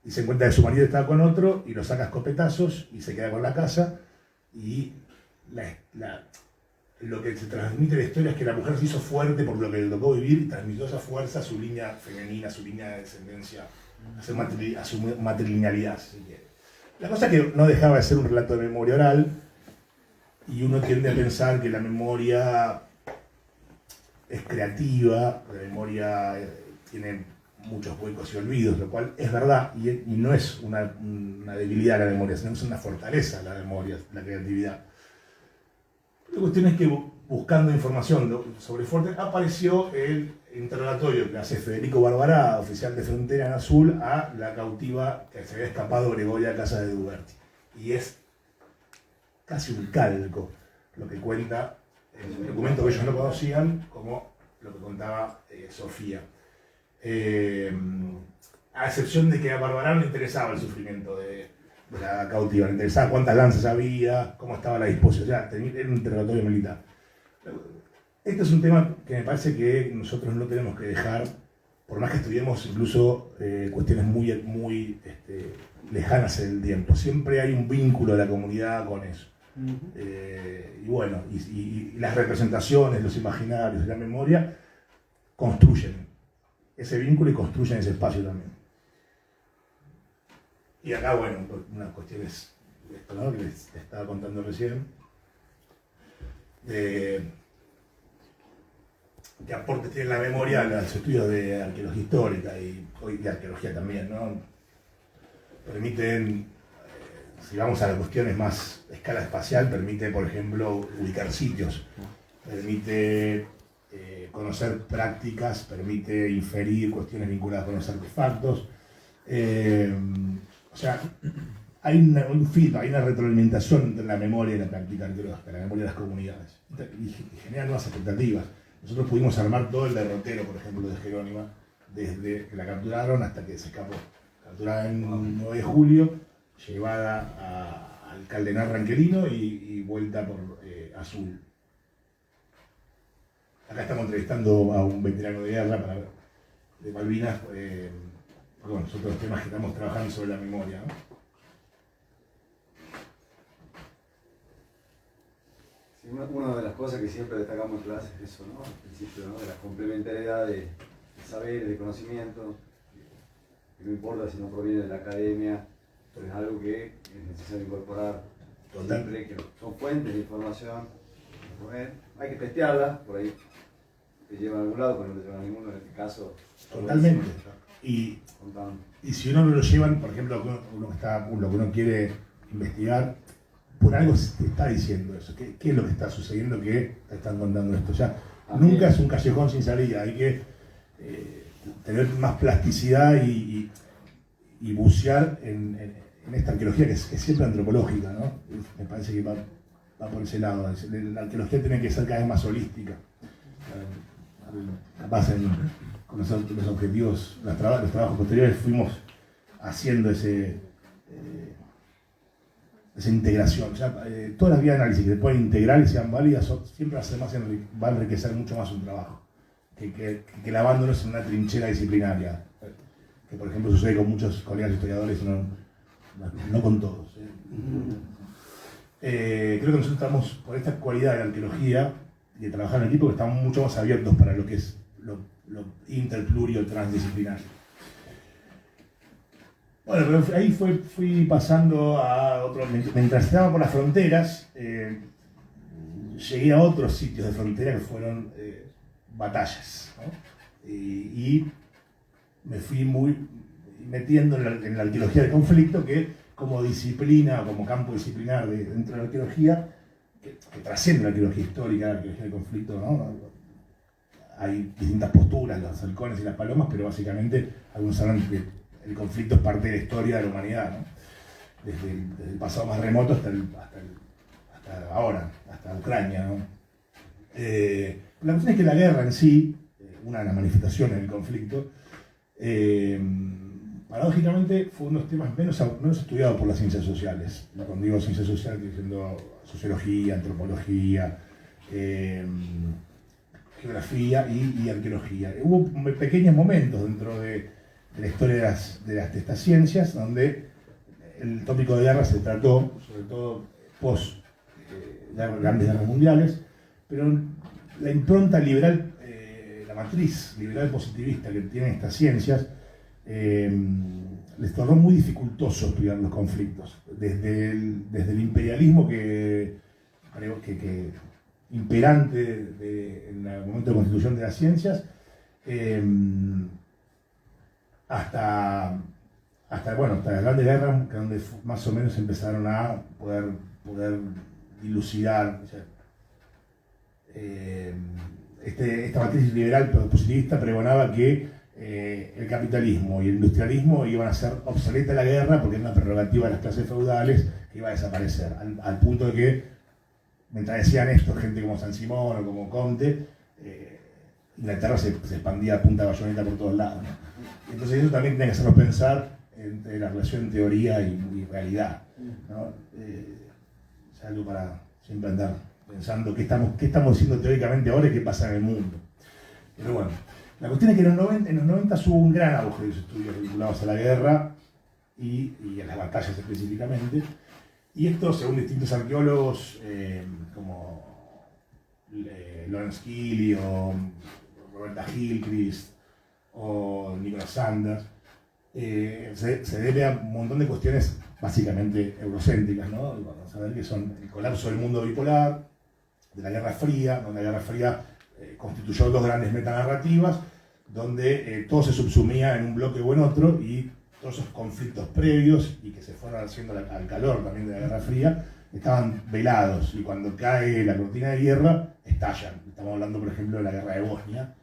y se encuentra que su marido estaba con otro, y lo saca a escopetazos y se queda con la casa. Y lo que se transmite en la historia es que la mujer se hizo fuerte por lo que le tocó vivir, y transmitió esa fuerza a su línea femenina, a su línea de descendencia, a su matrilinealidad, si se quiere. La cosa es que no dejaba de ser un relato de memoria oral, y uno tiende a pensar que la memoria es creativa, la memoria tiene muchos huecos y olvidos, lo cual es verdad, y no es una debilidad la memoria, sino es una fortaleza la memoria, la creatividad. La cuestión es que buscando información sobre Fortes apareció el interrogatorio que hace Federico Barbará, oficial de frontera en Azul, a la cautiva que se había escapado Gregoria Casas de Duberti. Y es casi un calco lo que cuenta el documento que ellos no conocían, como lo que contaba Sofía. A excepción de que a Barbará no le interesaba el sufrimiento de la cautiva, le interesaba cuántas lanzas había, cómo estaba la disposición, era un interrogatorio militar. Este es un tema que me parece que nosotros no tenemos que dejar, por más que estudiemos incluso cuestiones muy lejanas en el tiempo. Siempre hay un vínculo de la comunidad con eso. Y bueno, y las representaciones, los imaginarios, la memoria construyen ese vínculo y construyen ese espacio también. Y acá, bueno, unas cuestiones, esto, ¿no?, que les estaba contando recién, qué aportes tiene la memoria a los estudios de arqueología histórica y de arqueología también, ¿no? Permiten, si vamos a las cuestiones más a escala espacial, permite, por ejemplo, ubicar sitios, permite conocer prácticas, permite inferir cuestiones vinculadas con los artefactos. O sea, hay un feedback, hay una retroalimentación entre la memoria y la práctica arqueológica, la memoria de las comunidades, y genera nuevas expectativas. Nosotros pudimos armar todo el derrotero, por ejemplo, de Jerónima, desde que la capturaron hasta que se escapó. Capturada en 9 de julio, llevada al Caldenar Ranquelino y vuelta por Azul. Acá estamos entrevistando a un veterano de guerra de Malvinas, porque bueno, son otros temas que estamos trabajando sobre la memoria, ¿no? Sí, una de las cosas que siempre destacamos en clase es eso, ¿no? El principio, ¿no?, de la complementariedad de saber, de conocimiento, que no importa si no proviene de la academia, pero es algo que es necesario incorporar siempre, que son fuentes de información. Hay que testearlas, por ahí te llevan a algún lado, pero no te llevan a ninguno, en este caso. Totalmente. Y si uno no lo llevan, por ejemplo, lo que uno quiere investigar, por algo te está diciendo eso. ¿Qué es lo que está sucediendo que te están contando esto? Ya, nunca es un callejón sin salida, hay que tener más plasticidad y bucear en en esta arqueología que es siempre antropológica, ¿no? Me parece que va por ese lado. La arqueología tiene que ser cada vez más holística. Capaz con los objetivos, los trabajos posteriores fuimos haciendo esa integración. Todas las vías de análisis que se pueden integrar y sean válidas siempre va a enriquecer mucho más un trabajo que el abandono es en una trinchera disciplinaria, que por ejemplo sucede con muchos colegas historiadores, no con todos. Creo que nosotros estamos, por esta cualidad de la arqueología y de trabajar en equipo, que estamos mucho más abiertos para lo que es lo interplurio transdisciplinario. Bueno, pero ahí fui pasando a otro. Mientras estaba por las fronteras, llegué a otros sitios de frontera que fueron batallas, ¿no? Y me fui muy metiendo en la arqueología de conflicto, que como disciplina, como campo disciplinar dentro de la arqueología, que trasciende la arqueología histórica, la arqueología de conflicto, ¿no? Hay distintas posturas, los halcones y las palomas, pero básicamente algunos hablan que el conflicto es parte de la historia de la humanidad, ¿no? Desde el pasado más remoto hasta ahora, hasta Ucrania, ¿no? La cuestión es que la guerra en sí, una de las manifestaciones del conflicto, paradójicamente fue uno de los temas menos estudiados por las ciencias sociales. Cuando digo ciencias sociales, estoy diciendo sociología, antropología, geografía y arqueología. Hubo pequeños momentos dentro de la historia de estas ciencias donde el tópico de guerra se trató, sobre todo post grandes guerras mundiales, pero la impronta liberal, la matriz liberal positivista que tienen estas ciencias, les tornó muy dificultoso estudiar los conflictos. Desde el imperialismo que imperante en el momento de constitución de las ciencias, hasta las grandes guerras, donde más o menos empezaron a poder dilucidar. O sea, esta matriz liberal positivista pregonaba que el capitalismo y el industrialismo iban a hacer obsoleta la guerra porque era una prerrogativa de las clases feudales que iba a desaparecer, al punto de que, mientras decían esto, gente como San Simón o como Comte, Inglaterra se expandía a punta de bayoneta por todos lados, ¿no? Entonces eso también tiene que hacernos pensar entre la relación teoría y realidad, ¿no? Es algo para siempre andar pensando qué estamos diciendo teóricamente ahora y qué pasa en el mundo. Pero bueno, la cuestión es que en los 90 hubo un gran auge de los estudios vinculados a la guerra y a las batallas específicamente. Y esto, según distintos arqueólogos, como Lawrence Keely o Roberta Gilchrist o Nicholas Sanders, se debe a un montón de cuestiones básicamente eurocéntricas, ¿no? Vamos a ver que son el colapso del mundo bipolar, de la Guerra Fría, donde la Guerra Fría constituyó dos grandes metanarrativas, donde todo se subsumía en un bloque o en otro, y todos esos conflictos previos y que se fueron haciendo al calor también de la Guerra Fría estaban velados, y cuando cae la cortina de guerra estallan. Estamos hablando, por ejemplo, de la Guerra de Bosnia,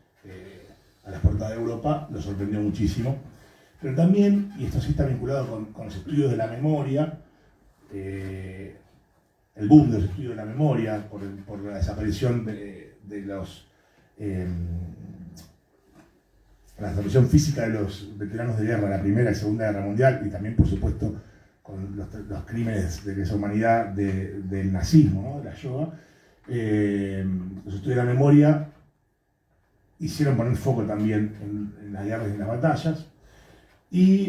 a las puertas de Europa, lo sorprendió muchísimo. Pero también, y esto sí está vinculado con los estudios de la memoria, el boom de los estudios de la memoria por la desaparición de la desaparición física de los veteranos de guerra de la Primera y Segunda Guerra Mundial, y también, por supuesto, con los crímenes de lesa humanidad del nazismo, ¿no? De la Shoah. Los estudios de la memoria hicieron poner foco también en las guerras y en las batallas, y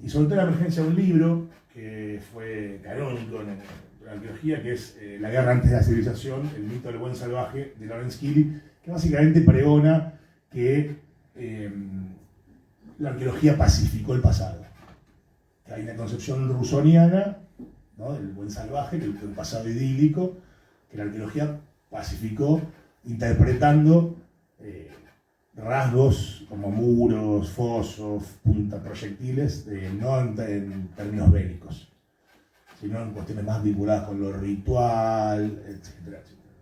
sobre todo la emergencia de un libro que fue canónico en la arqueología, que es La guerra antes de la civilización, el mito del buen salvaje, de Lawrence Keely, que básicamente pregona que la arqueología pacificó el pasado. Que hay una concepción rusoniana, ¿no?, del buen salvaje, del pasado idílico, que la arqueología pacificó interpretando rasgos como muros, fosos, proyectiles, no en términos bélicos, sino en cuestiones más vinculadas con lo ritual, etc.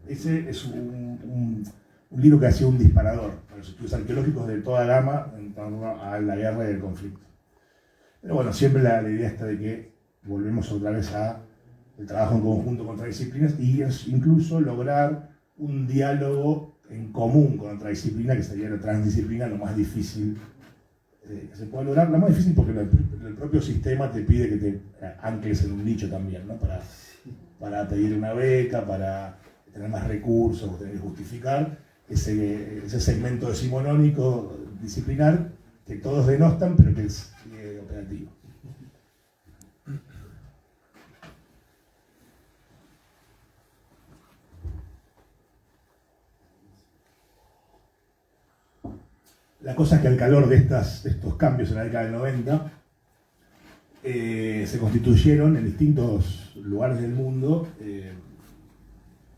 Ese es un libro que ha sido un disparador para los estudios arqueológicos de toda gama en torno a la guerra y el conflicto. Pero bueno, siempre la idea está de que volvemos otra vez a el trabajo en conjunto contra disciplinas y es incluso lograr un diálogo en común con otra disciplina, que sería la transdisciplina, lo más difícil que se pueda lograr. Lo más difícil porque el propio sistema te pide que te ancles en un nicho también, ¿no? Para pedir una beca, para tener más recursos, tener que justificar ese segmento decimonónico disciplinar que todos denostan, pero que es operativo. La cosa es que al calor de estos cambios en la década del 90, se constituyeron en distintos lugares del mundo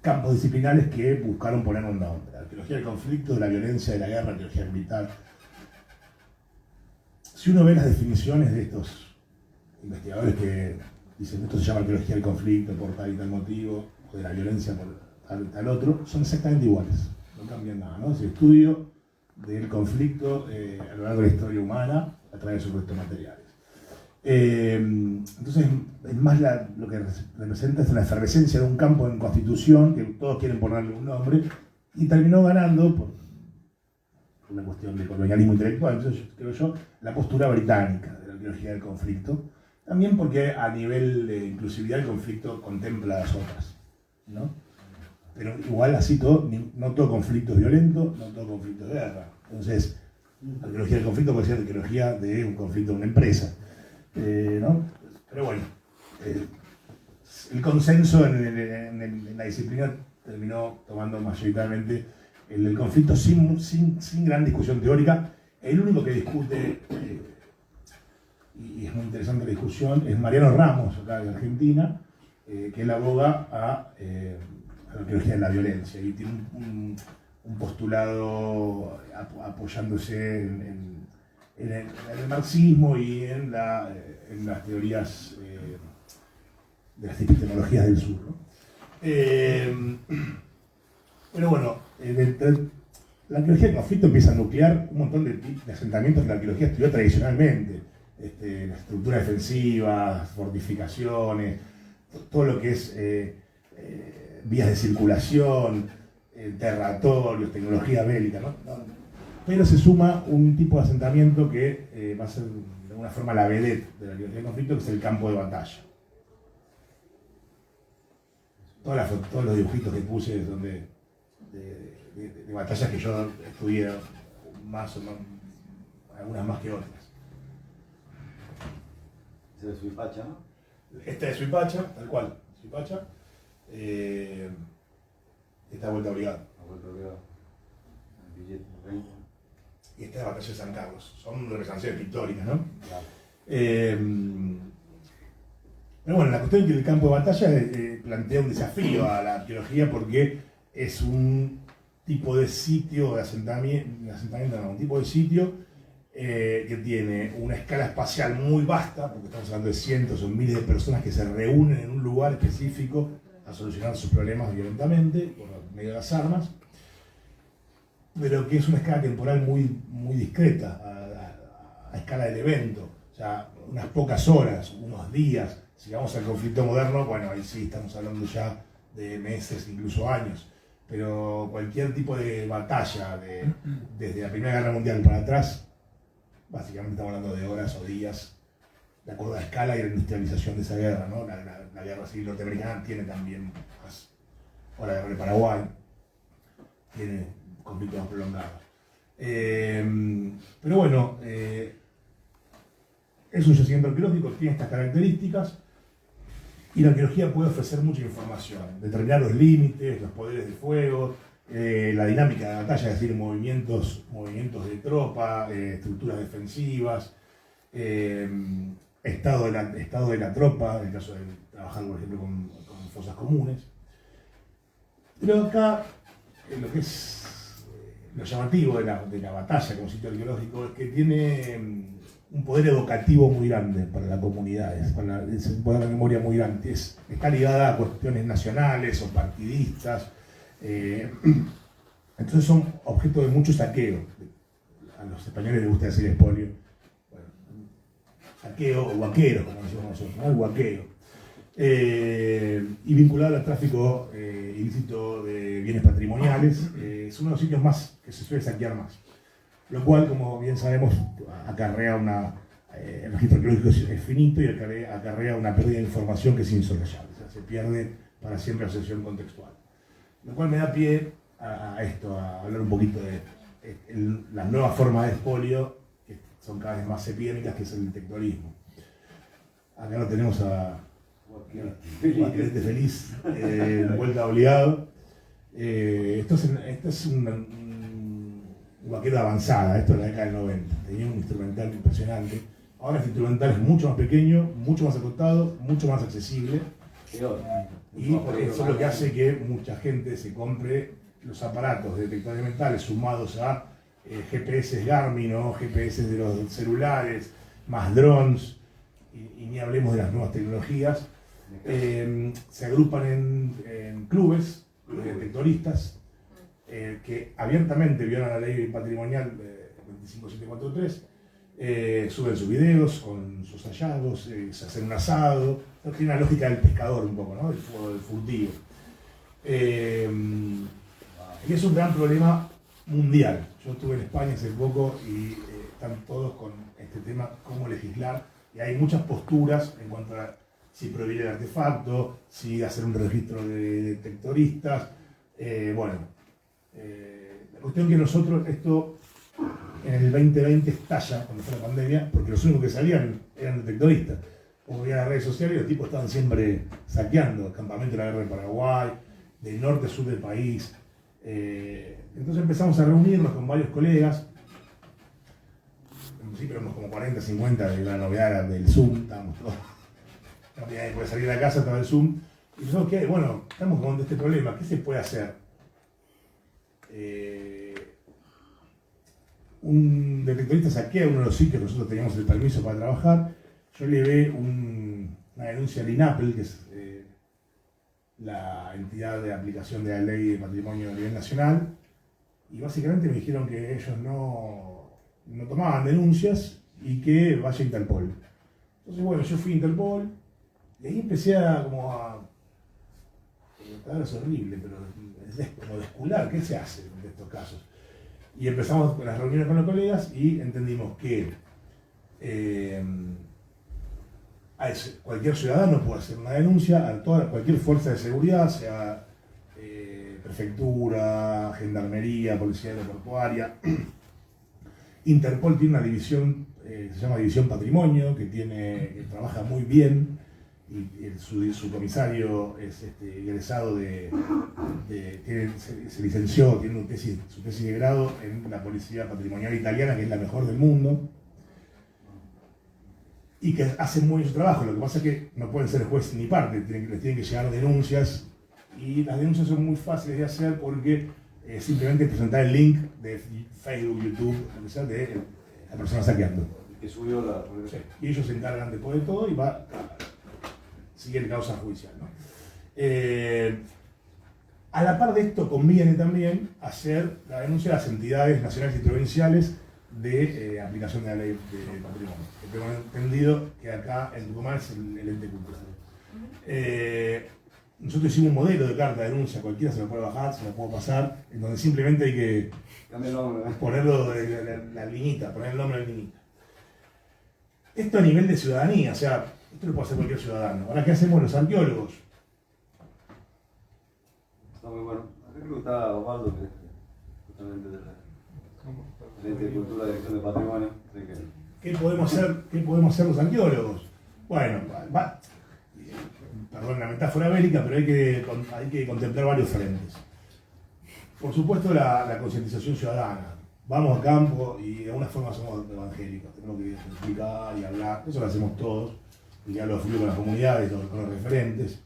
campos disciplinares que buscaron poner un nombre. La arqueología del conflicto, de la violencia, de la guerra, arqueología militar. Si uno ve las definiciones de estos investigadores que dicen esto se llama arqueología del conflicto por tal y tal motivo, o de la violencia por tal y tal otro, son exactamente iguales, no cambian nada, ¿no? Es el estudio del conflicto a lo largo de la historia humana a través de sus restos materiales. Entonces, es más lo que representa es la efervescencia de un campo en constitución, que todos quieren ponerle un nombre, y terminó ganando, por una cuestión de colonialismo intelectual, entonces, creo yo, la postura británica de la arqueología del conflicto, también porque a nivel de inclusividad el conflicto contempla las otras, ¿no? Pero igual así todo, no todo conflicto es violento, no todo conflicto es guerra. Entonces, la arqueología del conflicto puede ser la arqueología de un conflicto de una empresa, ¿no? Pero bueno, el consenso en la disciplina terminó tomando mayoritariamente el del conflicto sin gran discusión teórica. El único que discute, y es muy interesante la discusión, es Mariano Ramos, acá de Argentina, que él aboga a la arqueología de la violencia y tiene un postulado apoyándose en el marxismo y en las teorías de las epistemologías del sur, ¿no? Pero bueno, la arqueología del conflicto empieza a nuclear un montón de asentamientos que la arqueología estudió tradicionalmente, la estructura defensiva, fortificaciones, todo lo que es vías de circulación, territorios, tecnología bélica, ¿no? Pero se suma un tipo de asentamiento que va a ser de alguna forma la vedette de la arqueología del conflicto, que es el campo de batalla. Todos los dibujitos que puse de batallas que yo estudié, más o menos, algunas más que otras. Ese es Suipacha, ¿no? Esta es Suipacha, tal cual, Suipacha. Esta vuelta obligada. La vuelta obligada. El billete 20. Y esta es la batalla de San Carlos. Son representaciones pictóricas, ¿no? Claro. Pero bueno, la cuestión es que el campo de batalla plantea un desafío a la arqueología porque es un tipo de sitio, de asentamiento, no, un tipo de sitio que tiene una escala espacial muy vasta, porque estamos hablando de cientos o miles de personas que se reúnen en un lugar específico a solucionar sus problemas violentamente por medio de las armas, pero que es una escala temporal muy discreta a escala del evento, o sea, unas pocas horas, unos días. Si vamos al conflicto moderno, bueno, ahí sí estamos hablando ya de meses, incluso años, pero cualquier tipo de batalla, desde la Primera Guerra Mundial para atrás, básicamente estamos hablando de horas o días, de acuerdo a la escala y la industrialización de esa guerra, ¿no? La guerra civil norteamericana tiene también más, o la guerra de Paraguay, tiene conflictos más prolongados. Pero bueno, es un yacimiento arqueológico, tiene estas características, y la arqueología puede ofrecer mucha información, determinar los límites, los poderes del fuego, la dinámica de la batalla, es decir, movimientos de tropa, estructuras defensivas, estado de la tropa, en el caso de trabajar, por ejemplo, con fosas comunes. Pero acá, lo que es lo llamativo de la batalla como sitio arqueológico es que tiene un poder educativo muy grande para las comunidades, es un poder de memoria muy grande. Está ligada a cuestiones nacionales o partidistas, entonces son objeto de mucho saqueo. A los españoles les gusta decir expolio. Bueno, saqueo o huaqueros, como decimos nosotros, ¿no? El huaqueo. Y vinculado al tráfico ilícito de bienes patrimoniales, es uno de los sitios más que se suele saquear más. Lo cual, como bien sabemos, acarrea el registro arqueológico es finito y acarrea una pérdida de información que es insoslayable. O sea, se pierde para siempre la asociación contextual. Lo cual me da pie a esto, a hablar un poquito de las nuevas formas de expolio, que son cada vez más epidémicas, que es el detectorismo. Acá lo tenemos a Guaquerete Feliz, vuelta obligado. Esto es un guaquero avanzada, esto es la década del 90. Tenía un instrumental impresionante. Ahora este instrumental es mucho más pequeño, mucho más acotado, mucho más accesible. Y eso es lo que hace que mucha gente se compre los aparatos de detectores mentales sumados a GPS Garmin o GPS de los celulares, más drones, y ni hablemos de las nuevas tecnologías. Se agrupan en clubes de detectoristas que abiertamente violan la ley patrimonial 25743, suben sus videos con sus hallazgos, se hacen un asado. Tiene una lógica del pescador un poco, ¿no? Del furtivo. Y es un gran problema mundial. Yo estuve en España hace poco y están todos con este tema, cómo legislar, y hay muchas posturas en cuanto a si prohibir el artefacto, si hacer un registro de detectoristas. La cuestión que nosotros, esto en el 2020 estalla, cuando fue la pandemia, porque los únicos que salían eran detectoristas. Como veían las redes sociales, los tipos estaban siempre saqueando el campamento de la guerra de Paraguay, del norte a sur del país. Entonces empezamos a reunirnos con varios colegas. En principio éramos como 40, 50, de la novedad del Zoom, estábamos todos. No tenía que poder salir de la casa, estaba el Zoom. Y pensamos que, bueno, estamos con este problema, ¿qué se puede hacer? Un detectorista saquea uno de los sitios que nosotros teníamos el permiso para trabajar. Yo llevé una denuncia al INAPEL, que es la entidad de aplicación de la ley de patrimonio a nivel nacional, y básicamente me dijeron que ellos no tomaban denuncias y que vaya a Interpol. Entonces, bueno, yo fui a Interpol y ahí empecé a es horrible, pero es como descular, ¿qué se hace en estos casos? Y empezamos con las reuniones con los colegas y entendimos que cualquier ciudadano puede hacer una denuncia a cualquier fuerza de seguridad, sea prefectura, gendarmería, policía aeroportuaria. Interpol tiene una división, se llama División Patrimonio, que trabaja muy bien, y su comisario es egresado se licenció, tiene su tesis de grado en la Policía Patrimonial Italiana, que es la mejor del mundo, y que hacen muy bien su trabajo. Lo que pasa es que no pueden ser juez ni parte, les tienen que llegar denuncias, y las denuncias son muy fáciles de hacer porque simplemente presentar el link de Facebook, YouTube, lo que sea, de la persona saqueando. Que subió la... Sí. Y ellos se encargan después de todo y va a seguir causa judicial, ¿no? A la par de esto conviene también hacer la denuncia a las entidades nacionales y provinciales de aplicación de la ley de patrimonio. Tengo entendido que acá en Tucumán es el ente cultural. Nosotros hicimos un modelo de carta de denuncia, cualquiera se lo puede bajar, se lo puedo pasar, en donde simplemente hay que ponerlo la liñita, poner el nombre en la liñita. Esto a nivel de ciudadanía, o sea, esto lo puede hacer cualquier ciudadano. Ahora, ¿qué hacemos los arqueólogos? Está muy bueno. Acá creo que está Osvaldo, que justamente de la Ente de Cultura, Dirección de Patrimonio. ¿Qué podemos hacer los arqueólogos? Bueno, perdón la metáfora bélica, pero hay que contemplar varios frentes. Por supuesto, la concientización ciudadana. Vamos a campo y de alguna forma somos evangélicos, tenemos que explicar y hablar, eso lo hacemos todos, y ya lo fluyo con las comunidades, con los referentes.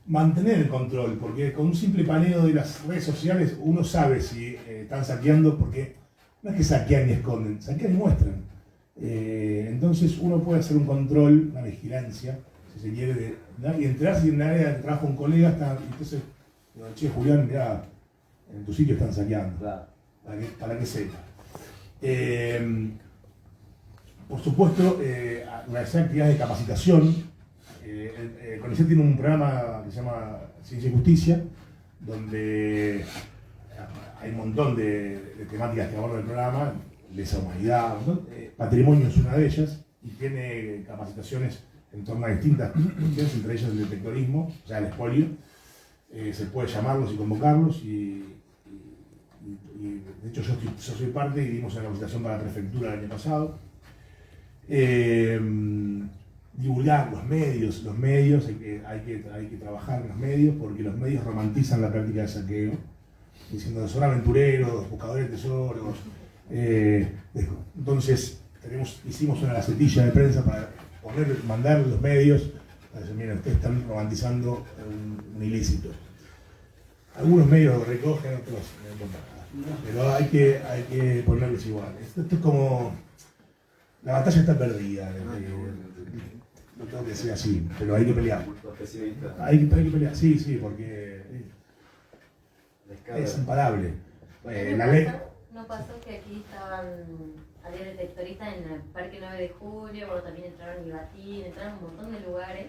Mantener el control, porque con un simple paneo de las redes sociales uno sabe si están saqueando, porque no es que saquean y esconden, saquean y muestran. Entonces uno puede hacer un control, una vigilancia, si se quiere, y entrar si en el área de trabajo un colega está, entonces, che, Julián, mirá, en tu sitio están saqueando. Claro. Para que sepa. por supuesto, realizar actividades de capacitación. El CONICET tiene un programa que se llama Ciencia y Justicia, donde hay un montón de temáticas que aborda el programa, lesa humanidad, ¿no? Patrimonio es una de ellas, y tiene capacitaciones en torno a distintas cuestiones, entre ellas el detectorismo, o sea, el expolio. Se puede llamarlos y convocarlos, y de hecho yo soy parte y dimos una capacitación para la prefectura el año pasado. Divulgar los medios, hay que trabajar en los medios, porque los medios romantizan la práctica del saqueo, diciendo que son aventureros, buscadores de tesoros. Entonces hicimos una gacetilla de prensa para mandar los medios para decir, miren, ustedes están romantizando un ilícito. Algunos medios lo recogen, otros no, pero hay que ponerlos igual. Esto es como, la batalla está perdida. No tengo que decir así, pero hay que pelear. Hay que pelear, sí, porque es imparable. La ley. ¿No pasó que aquí había detectoristas en el Parque 9 de Julio, bueno, también entraron en Ibatín, entraron un montón de lugares,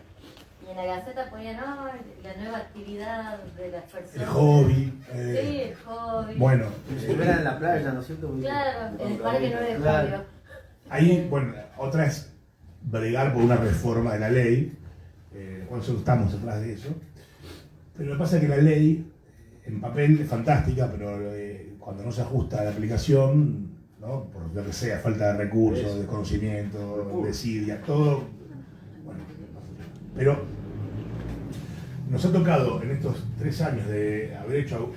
y en la Gaceta ponían, la nueva actividad de las personas. El hobby. Sí, el hobby. Bueno. Si fuera en la playa, ¿no es cierto? Claro, en el Parque 9 de Julio. Ahí, bueno, otra es bregar por una reforma de la ley. Nosotros estamos atrás de eso. Pero lo que pasa es que la ley, en papel, es fantástica, pero cuando no se ajusta a la aplicación, ¿no? Por lo que sea, falta de recursos, desconocimiento, desidia, todo. Bueno, pero nos ha tocado en estos 3 años de haber hecho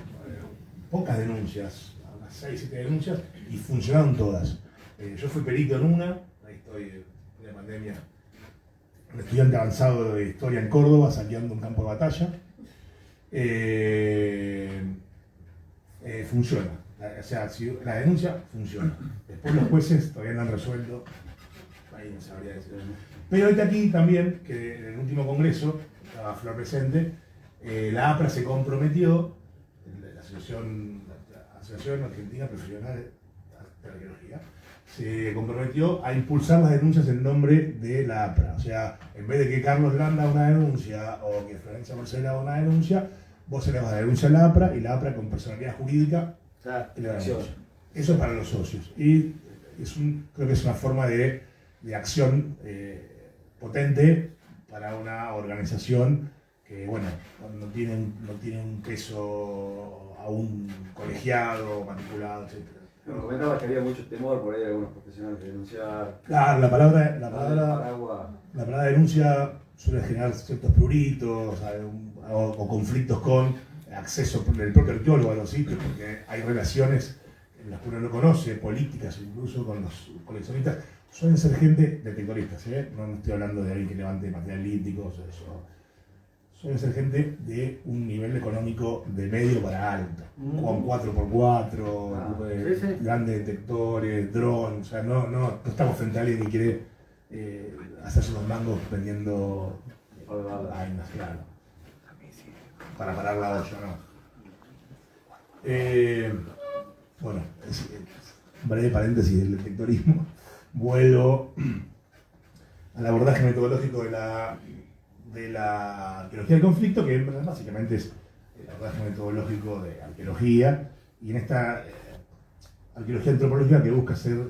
pocas denuncias, unas 6, 7 denuncias, y funcionaron todas. Yo fui perito en una, ahí estoy en la pandemia, un estudiante avanzado de historia en Córdoba, saqueando un campo de batalla. Funciona, o sea, si la denuncia funciona. Después los jueces todavía no han resuelto, ahí no sabría decir. Pero ahorita aquí también, que en el último congreso, estaba Flor presente, la APRA se comprometió, la Asociación Argentina Profesional de Arqueología, se comprometió a impulsar las denuncias en nombre de la APRA. O sea, en vez de que Carlos Landa haga una denuncia o que Florencia Marcela haga una denuncia, vos elevas la denuncia a la APRA y la APRA con personalidad jurídica eleva la denuncia. Eso es para los socios. Y creo que es una forma de acción potente para una organización que, bueno, no tiene un peso aún colegiado, matriculado, etc. Me comentabas que había mucho temor por ahí de algunos profesionales de denunciar. Claro, la palabra denuncia suele generar ciertos pruritos o conflictos con acceso del propio arqueólogo a los sitios, porque hay relaciones en las que uno no conoce, políticas incluso con los coleccionistas. Suelen ser gente detectoristas, no estoy hablando de alguien que levante material lítico, suelen ser gente de un nivel económico de medio para alto, con 4x4, grandes detectores, drones. O sea, no estamos frente a alguien que quiere hacerse unos mangos vendiendo vainas, claro, para parar la olla, ¿no? Bueno, breve paréntesis del detectorismo. Vuelvo al abordaje metodológico de la arqueología del conflicto, que básicamente es el abordaje metodológico de arqueología, y en esta arqueología antropológica que busca ser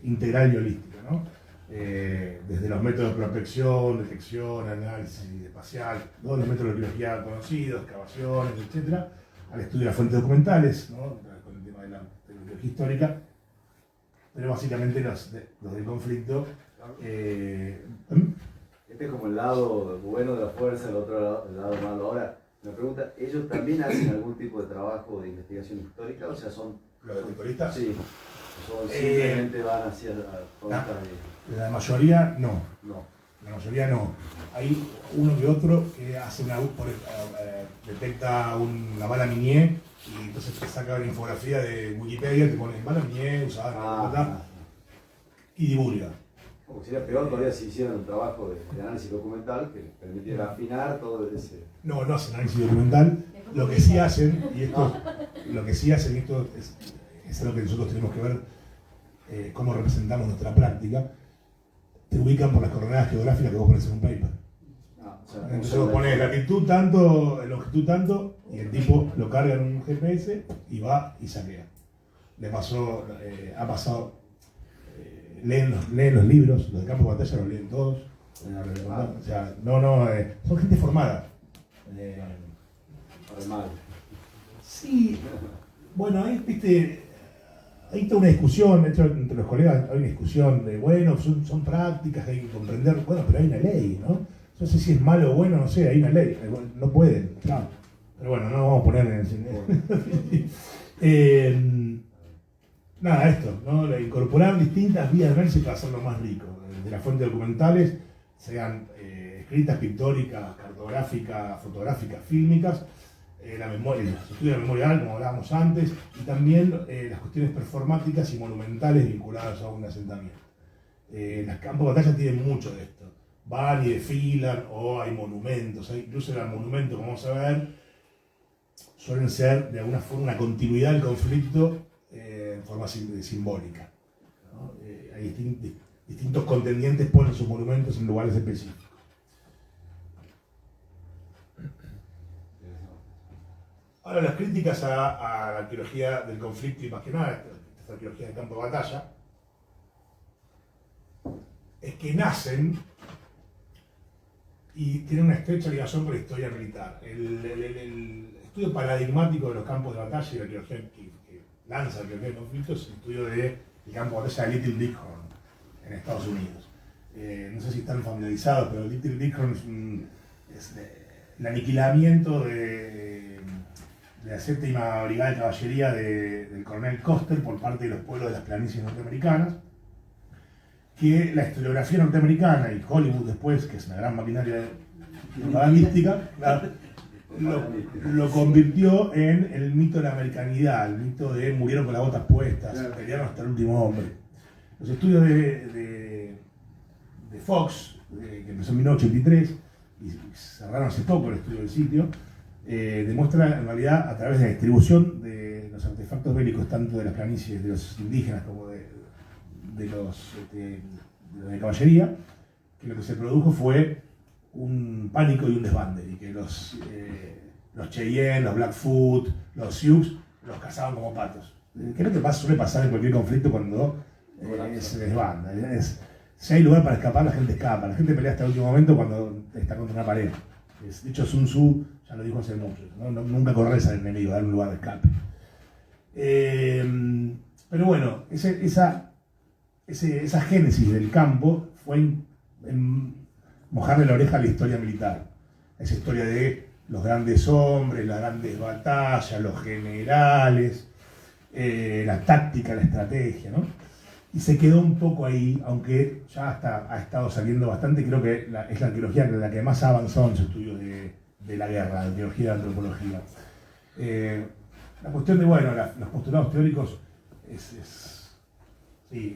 integral y holística, ¿no? Desde los métodos de prospección, detección, análisis espacial, todos los métodos de arqueología conocidos, excavaciones, etc., al estudio de las fuentes documentales, ¿no? Con el tema de la arqueología histórica, pero básicamente los del conflicto. Este es como el lado bueno de la fuerza, el otro lado, el lado malo. Ahora, me pregunta, ¿ellos también hacen algún tipo de trabajo de investigación histórica? O sea, ¿son ¿Los detectoristas? Sí. ¿O simplemente van hacia la mayoría no. No. La mayoría no. Hay uno que otro que hace detecta una bala Minié y entonces te saca una infografía de Wikipedia, te pone bala Minié, usada, y divulga. Como sería peor todavía si hicieran un trabajo de análisis documental que permitiera afinar todo ese... No hacen análisis documental. Lo que sí hacen, y esto es algo que nosotros tenemos que ver cómo representamos nuestra práctica, te ubican por las coordenadas geográficas que vos pones en un paper. O sea, Entonces vos pones latitud tanto, longitud tanto, y el tipo lo carga en un GPS y va y saquea. Le pasó, ha pasado, leen los libros, los de campo de batalla los leen todos. O sea, son gente formada. Para el mal. Sí, bueno, ahí, viste, hay toda una discusión, de hecho, entre los colegas hay una discusión de, bueno, son prácticas, hay que comprender, bueno, pero hay una ley, ¿no? Yo no sé si es malo o bueno, no sé, hay una ley, no pueden, claro. Pero bueno, no nos vamos a poner en el nada, esto, ¿no? Incorporar distintas vías de análisis para hacerlo más rico. De las fuentes documentales, sean escritas, pictóricas, cartográficas, fotográficas, fílmicas, la memoria, el estudio de la memoria oral, como hablábamos antes, y también las cuestiones performáticas y monumentales vinculadas a un asentamiento. Los campos de batalla tienen mucho de esto. Van y desfilan, o hay monumentos, incluso los monumentos, como vamos a ver, suelen ser de alguna forma una continuidad del conflicto en forma simbólica, ¿no? Hay distintos contendientes ponen sus monumentos en lugares específicos. Ahora, las críticas a la arqueología del conflicto y más que nada esta arqueología del campo de batalla es que nacen y tienen una estrecha ligación con la historia militar. El estudio paradigmático de los campos de batalla y la arqueología que lanza la arqueología del conflicto es el estudio del campo de batalla de Little Bighorn en Estados Unidos. No sé si están familiarizados, pero Little Bighorn es el aniquilamiento de la 7ª Brigada de Caballería del coronel Custer por parte de los pueblos de las planicies norteamericanas, que la historiografía norteamericana y Hollywood después, que es una gran maquinaria propagandística, lo convirtió en el mito de la americanidad, el mito de murieron con las botas puestas, pelearon hasta el último hombre. Los estudios de Fox, que empezó en 1983, y cerraron hace poco el estudio del sitio, demuestra en realidad a través de la distribución de los artefactos bélicos, tanto de las planicies de los indígenas como de los de caballería, que lo que se produjo fue un pánico y un desbande, y que los Cheyenne, los Blackfoot, los Sioux los cazaban como patos. ¿Qué es lo que suele pasar en cualquier conflicto cuando se desbanda? Si hay lugar para escapar, la gente escapa, la gente pelea hasta el último momento cuando está contra una pared. De hecho, Sun Tzu ya lo dijo hace mucho, ¿no? Nunca corres al enemigo, dar un lugar de escape. Pero bueno, esa génesis del campo fue en mojarle la oreja a la historia militar. Esa historia de los grandes hombres, las grandes batallas, los generales, la táctica, la estrategia, ¿no? Y se quedó un poco ahí, aunque ya ha estado saliendo bastante. Creo que es la arqueología la que más ha avanzado en su estudio de la guerra, la arqueología y la antropología. La cuestión de, bueno, los postulados teóricos es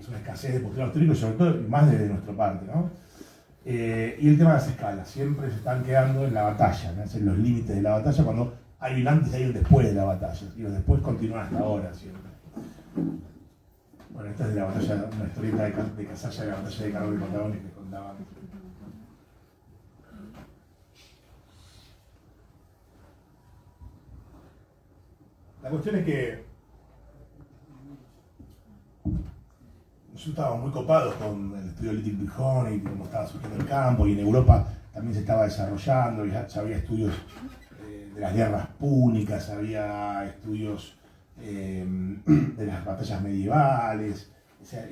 una escasez de postulados teóricos, sobre todo más desde nuestra parte, ¿no? Y el tema de las escalas, siempre se están quedando en la batalla, ¿no? En los límites de la batalla, cuando hay un antes y hay un después de la batalla, y los después continúan hasta ahora siempre. Bueno, esta es de la batalla, una historieta de Casalla, de la batalla de Carol y Patagones que les contaba antes. La cuestión es que nosotros estábamos muy copados con el estudio de Little Bighorn y cómo estaba surgiendo el campo, y en Europa también se estaba desarrollando, ya había estudios de las guerras púnicas, había estudios de las batallas medievales. O sea,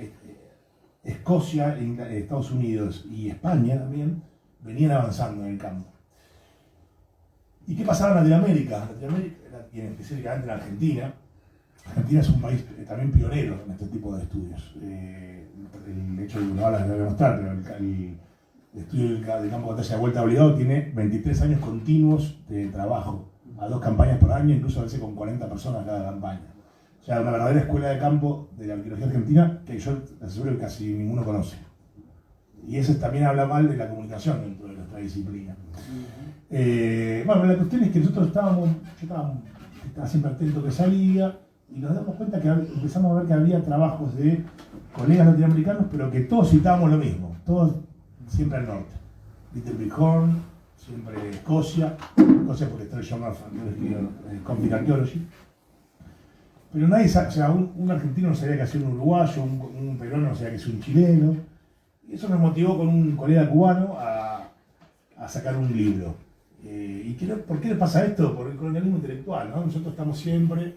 Escocia, Estados Unidos y España también venían avanzando en el campo. ¿Y qué pasaba en Latinoamérica? Y específicamente en Argentina. Argentina es un país también pionero en este tipo de estudios. El hecho de que no les voy a mostrar, pero el estudio del campo de batalla de vuelta obligado tiene 23 años continuos de trabajo, a 2 campañas por año, incluso a veces con 40 personas cada campaña. O sea, una verdadera escuela de campo de la arqueología argentina que yo les aseguro que casi ninguno conoce. Y eso también habla mal de la comunicación dentro de nuestra disciplina. Bueno, la cuestión es que nosotros yo estaba siempre atento que salía, y nos damos cuenta que empezamos a ver que había trabajos de colegas latinoamericanos, pero que todos citábamos lo mismo. todos siempre al norte. Little Bighorn, siempre Escocia porque está el Journal of Conflict Archaeology. Pero nadie sabe, o sea, un argentino no sabía que hacía un uruguayo, un peruano no sabía que es un chileno. Y eso nos motivó con un colega cubano a sacar un libro. ¿Por qué le pasa esto? Por el colonialismo intelectual, ¿no? Nosotros estamos siempre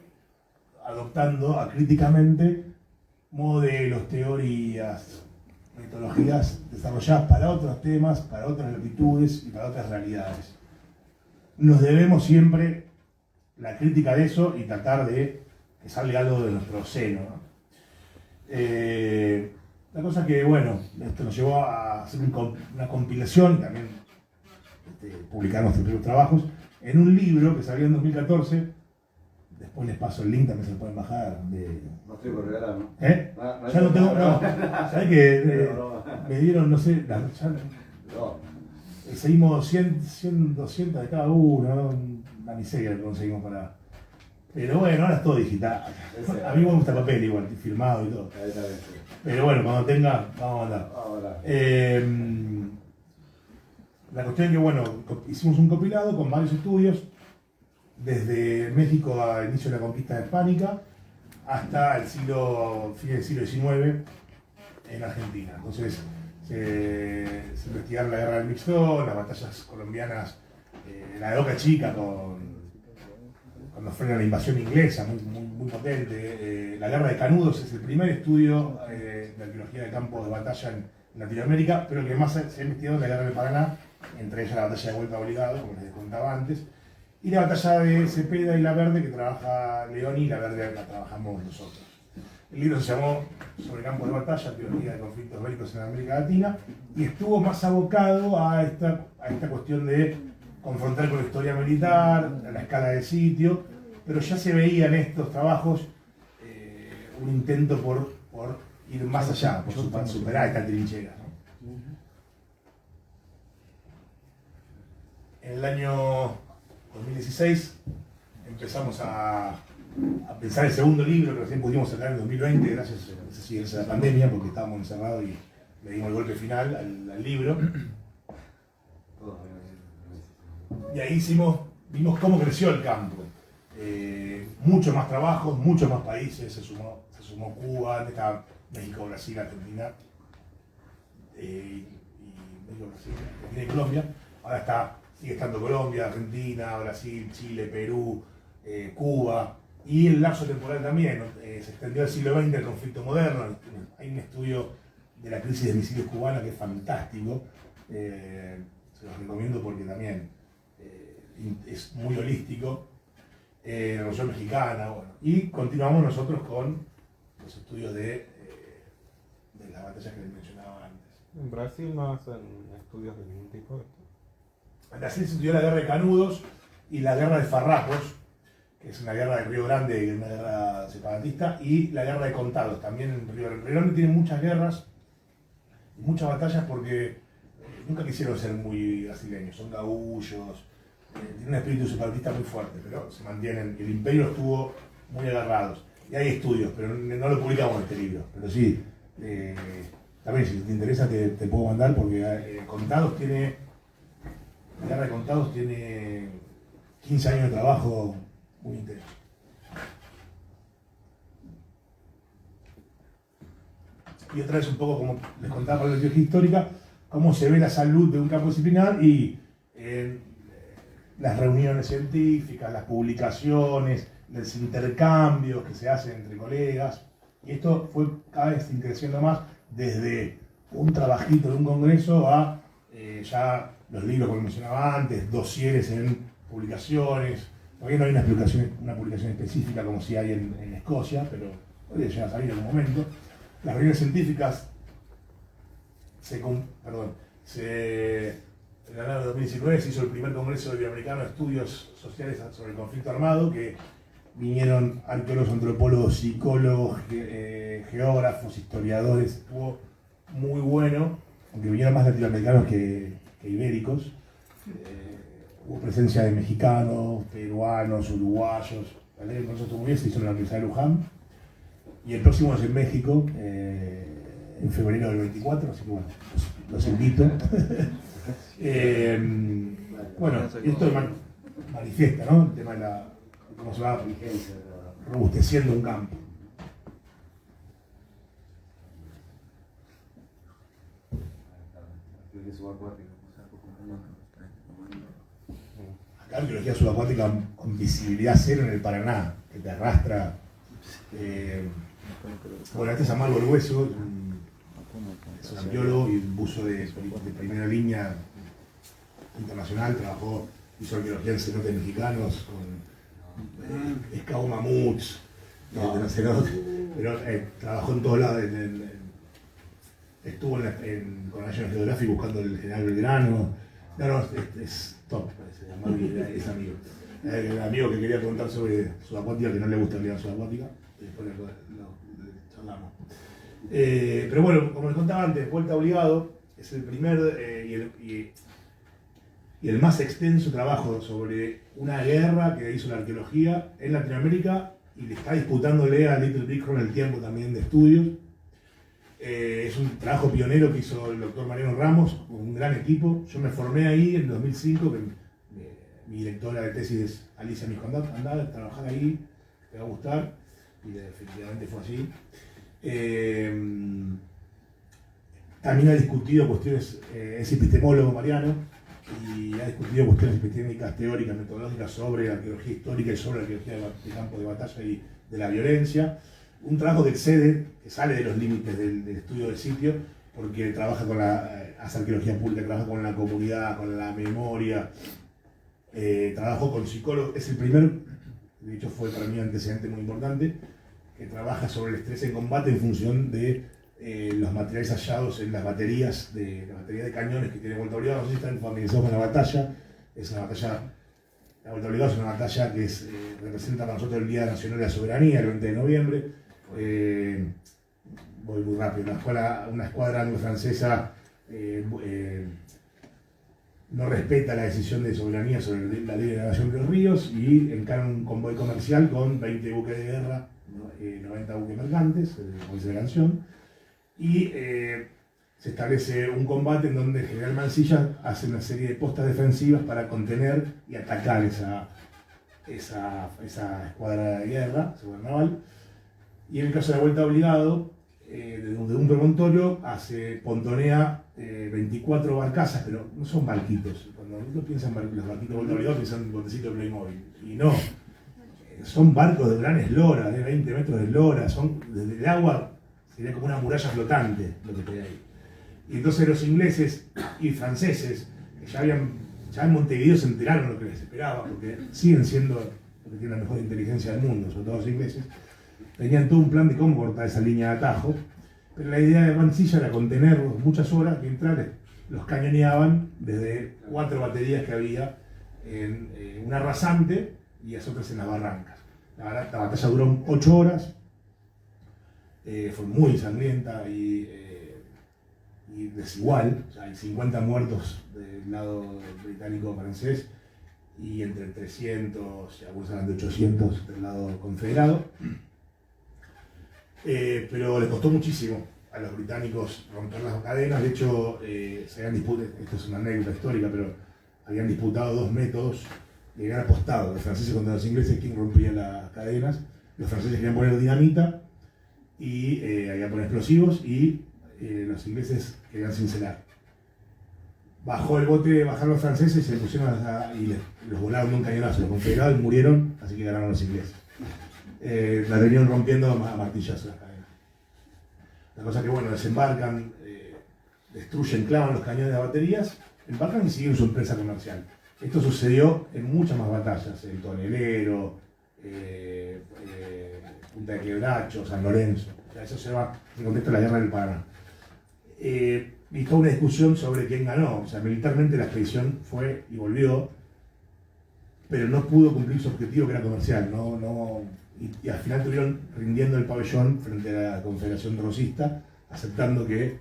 adoptando acríticamente modelos, teorías, metodologías desarrolladas para otros temas, para otras latitudes y para otras realidades. Nos debemos siempre la crítica de eso y tratar de que salga algo de nuestro seno, ¿no? La cosa que, bueno, esto nos llevó a hacer una compilación, también publicar nuestros primeros trabajos, en un libro que salió en 2014. Después les paso el link, también se lo pueden bajar. No estoy por regalar, ¿no? Ya no tengo, no. ¿Sabes que me dieron, no sé, seguimos 100, 200 de cada uno, ¿no? Una miseria que conseguimos para... Pero bueno, ahora es todo digital. A mí me gusta el papel igual, firmado y todo. Pero bueno, cuando tenga, vamos a mandar. La cuestión es que, bueno, hicimos un compilado con varios estudios, desde México al inicio de la conquista hispánica hasta el fin del siglo XIX en Argentina. Entonces, se investigaron la guerra del Mixtó, las batallas colombianas, la de Boca Chica cuando fue la invasión inglesa, muy potente. La guerra de Canudos es el primer estudio de arqueología de campos de batalla en Latinoamérica, pero el que más se ha investigado es la guerra del Paraná, entre ellas la batalla de Vuelta Obligado, como les contaba antes, y la batalla de Cepeda y La Verde, que trabaja León, y La Verde la trabajamos nosotros. El libro se llamó Sobre campos de batalla, arqueología de conflictos bélicos en América Latina, y estuvo más abocado a esta cuestión de confrontar con la historia militar, a la escala de sitio, pero ya se veía en estos trabajos un intento por ir más allá, por superar esta trinchera, ¿no? En el año 2016 empezamos a pensar el segundo libro que recién pudimos sacar en 2020, gracias a la pandemia, porque estábamos encerrados y le dimos el golpe final al libro. Y ahí vimos cómo creció el campo. Muchos más trabajos, muchos más países, se sumó Cuba, antes estaba México, Brasil, Argentina, Argentina y Colombia. Ahora sigue estando Colombia, Argentina, Brasil, Chile, Perú, Cuba, y el lapso temporal también, ¿no? Se extendió al siglo XX, el conflicto moderno. Hay un estudio de la crisis de misiles cubana que es fantástico, se los recomiendo porque también es muy holístico. La Revolución Mexicana, bueno. Y continuamos nosotros con los estudios de las batallas que les mencionaba antes. ¿En Brasil no hacen estudios de ningún tipo de esto? En Brasil se estudió la guerra de Canudos y la guerra de Farrapos, que es una guerra de Río Grande, que es una guerra separatista, y la guerra de Contados, también en Río Grande. Río Grande tiene muchas guerras y muchas batallas porque nunca quisieron ser muy brasileños, son gaullos. Tiene un espíritu separatista muy fuerte, pero se mantienen. El imperio estuvo muy agarrados. Y hay estudios, pero no lo publicamos en este libro. Pero sí, también si te interesa te puedo mandar, porque la guerra de Contados tiene 15 años de trabajo muy intenso. Y otra vez un poco como les contaba con la teoría histórica, cómo se ve la salud de un campo disciplinar y las reuniones científicas, las publicaciones, los intercambios que se hacen entre colegas. Y esto fue cada vez creciendo más, desde un trabajito de un congreso a ya los libros que mencionaba antes, dosieres en publicaciones. Todavía no hay una publicación específica como si hay en Escocia, pero podría llegar a salir en algún momento. Las reuniones científicas en el año 2019 se hizo el primer Congreso Iberoamericano de Estudios Sociales sobre el Conflicto Armado, que vinieron arqueólogos, antropólogos, psicólogos, geógrafos, historiadores. Estuvo muy bueno, aunque vinieron más latinoamericanos que ibéricos. Hubo presencia de mexicanos, peruanos, uruguayos. Entonces estuvo muy bien, se hizo en la Universidad de Luján. Y el próximo es en México, en febrero del 24, así que bueno, los invito. Bueno, esto manifiesta, ¿no? El tema de cómo se va robusteciendo un campo. Acá arqueología subacuática con visibilidad cero en el Paraná, que te arrastra. Bueno, este es Amargo el Hueso, es un arqueólogo y un buzo de primera línea internacional, hizo arqueología en cenotes mexicanos, excavó mamuts, de los cenotes, pero trabajó en todos lados, estuvo con National Geographic buscando el general Belgrano. No, es top, es amigo. El amigo que quería preguntar sobre subacuática, que no le gusta la subacuática, después lo charlamos. Pero bueno, como les contaba antes, Vuelta Obligado es el primer y el más extenso trabajo sobre una guerra que hizo la arqueología en Latinoamérica y le está disputándole a Little Bighorn el tiempo también de estudios. Es un trabajo pionero que hizo el doctor Mariano Ramos con un gran equipo. Yo me formé ahí en 2005, que mi directora de tesis es Alicia Miscondat. Andá a trabajar ahí, te va a gustar, y efectivamente fue así. También ha discutido cuestiones, es epistemólogo Mariano, y ha discutido cuestiones epistémicas, teóricas, metodológicas sobre la arqueología histórica y sobre la arqueología de campo de batalla y de la violencia. Un trabajo que excede, que sale de los límites del estudio del sitio, porque trabaja hace arqueología pública, trabaja con la comunidad, con la memoria, trabajó con psicólogos, es el primer, de hecho fue para mí un antecedente muy importante, que trabaja sobre el estrés en combate en función de los materiales hallados en las baterías de cañones que tiene Vuelta Obligado. No sé si están familiarizados con la batalla, la Vuelta Obligado es una batalla que representa para nosotros el Día Nacional de la Soberanía, el 20 de noviembre. Voy muy rápido. Una escuadra anglo-francesa no respeta la decisión de soberanía sobre la ley de navegación de los ríos y encara un convoy comercial con 20 buques de guerra, 90 buques mercantes, como dice la canción, y se establece un combate en donde el general Mansilla hace una serie de postas defensivas para contener y atacar esa escuadra de guerra naval. Y en el caso de la Vuelta Obligado, de un promontorio pontonea 24 barcazas, pero no son barquitos. Cuando uno piensa en los barquitos de Vuelta Obligado, piensan en botecitos de Playmobil. Y no, son barcos de gran eslora, de 20 metros de eslora, desde el agua sería como una muralla flotante lo que queda ahí. Y entonces los ingleses y franceses, que ya en Montevideo se enteraron de lo que les esperaba, porque siguen siendo los que tienen la mejor inteligencia del mundo, sobre todo los ingleses, tenían todo un plan de cómo cortar esa línea de atajo, pero la idea de Mansilla era contenerlos muchas horas mientras los cañoneaban desde 4 baterías que había en una rasante y las otras en las barrancas. La batalla duró 8 horas, fue muy sangrienta y desigual. O sea, hay 50 muertos del lado británico-francés y entre 300 y algunos hablan de 800 del lado confederado. Pero les costó muchísimo a los británicos romper las cadenas. De hecho, esto es una anécdota histórica, pero habían disputado 2 métodos de llegar apostado, los franceses contra los ingleses, quién rompía las cadenas. Los franceses querían poner dinamita y habían poner explosivos, y los ingleses querían cincelar. Bajó el bote, bajaron los franceses y se pusieron y los volaron de un cañonazo. Los confederados murieron, así que ganaron los ingleses. La venían rompiendo a martillazos las cadenas. La cosa que, bueno, desembarcan, destruyen, clavan los cañones de baterías, embarcan y siguen su empresa comercial. Esto sucedió en muchas más batallas, el Tonelero, Punta de Quebracho, San Lorenzo. O sea, eso se va en el contexto de la guerra del Paraná. Y toda una discusión sobre quién ganó. O sea, militarmente la expedición fue y volvió, pero no pudo cumplir su objetivo, que era comercial. Y al final estuvieron rindiendo el pabellón frente a la Confederación Rosista, aceptando que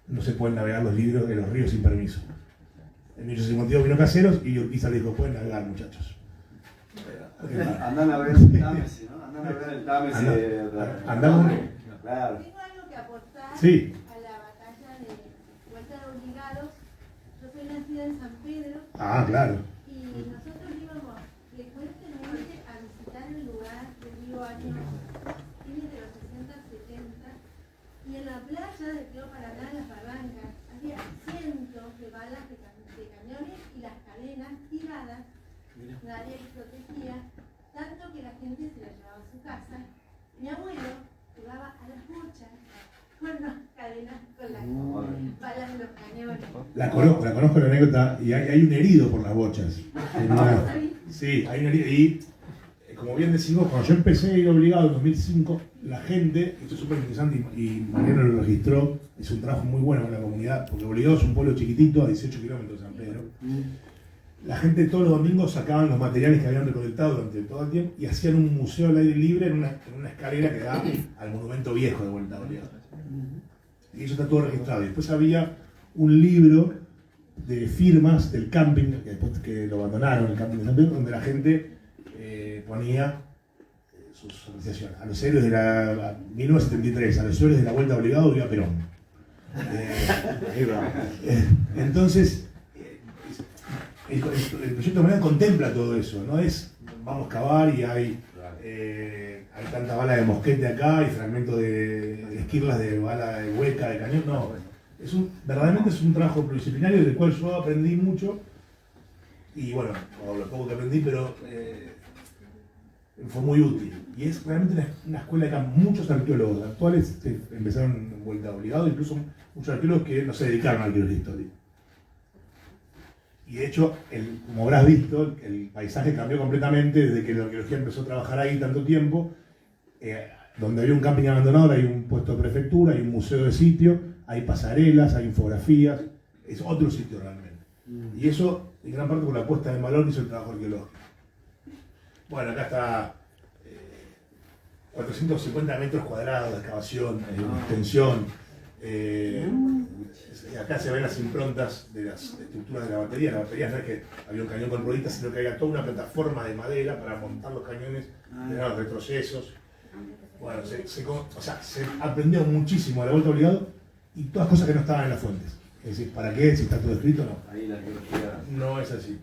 no se pueden navegar los ríos sin permiso. En 1852 vino Caseros y Urquiza le dijo: pueden navegar, muchachos. Andan a ver el Támesis, ¿no? Andan a ver el Támesis. Andamos. Claro. Tengo algo que aportar. Sí. a la batalla de Vuelta de Obligados. Yo soy nacida en San Pedro Ah, claro. y nosotros íbamos frecuentemente a visitar el lugar, te digo, años fines de los 60, 70, y en la playa de Río Paraná, en las barrancas, había cientos de balas de cañones y las cadenas tiradas, nadie les protegía, tanto que la gente se las llevaba a su casa. Mi abuelo jugaba a las bochas con las cadenas, con las balas de los cañones. La conozco la anécdota y hay un herido por las bochas. Sí, hay un herido. Y como bien decimos, cuando yo empecé a ir obligado en 2005, la gente, esto es súper interesante y Mariano lo registró, es un trabajo muy bueno con la comunidad, porque Obligado es un pueblo chiquitito a 18 kilómetros de San Pedro. La gente todos los domingos sacaban los materiales que habían recolectado durante todo el tiempo y hacían un museo al aire libre en una escalera que da al monumento viejo de Vuelta a Obligado. Y eso está todo registrado. Y después había un libro de firmas del camping, que después que lo abandonaron, el camping de San Pedro, donde la gente ponía sus apreciaciones. A los héroes de la 1973, a los héroes de la Vuelta Obligado, viva Perón. Entonces, el proyecto Manera contempla todo eso, no es vamos a cavar y hay tanta bala de mosquete acá y fragmentos de esquirlas de bala de hueca, de cañón, no. Verdaderamente es un trabajo pluridisciplinario del cual yo aprendí mucho y bueno, o lo poco que aprendí, pero fue muy útil. Y es realmente una escuela que muchos arqueólogos actuales empezaron en Vuelta Obligado, incluso muchos arqueólogos que no se dedicaron a arqueología histórica. Y de hecho, como habrás visto, el paisaje cambió completamente desde que la arqueología empezó a trabajar ahí tanto tiempo. Donde había un camping abandonado hay un puesto de prefectura, hay un museo de sitio, hay pasarelas, hay infografías. Es otro sitio realmente. Y eso, en gran parte por la puesta en valor que hizo el trabajo arqueológico. Bueno, acá está 450 metros cuadrados de excavación, extensión. Acá se ven las improntas de las estructuras de la batería. La batería no es que había un cañón con rueditas, sino que había toda una plataforma de madera para montar los cañones, los retrocesos. Bueno, se aprendió muchísimo a la Vuelta Obligado y todas cosas que no estaban en las fuentes. Es decir, ¿para qué? Si está todo escrito, no. Ahí la arqueología. No es así.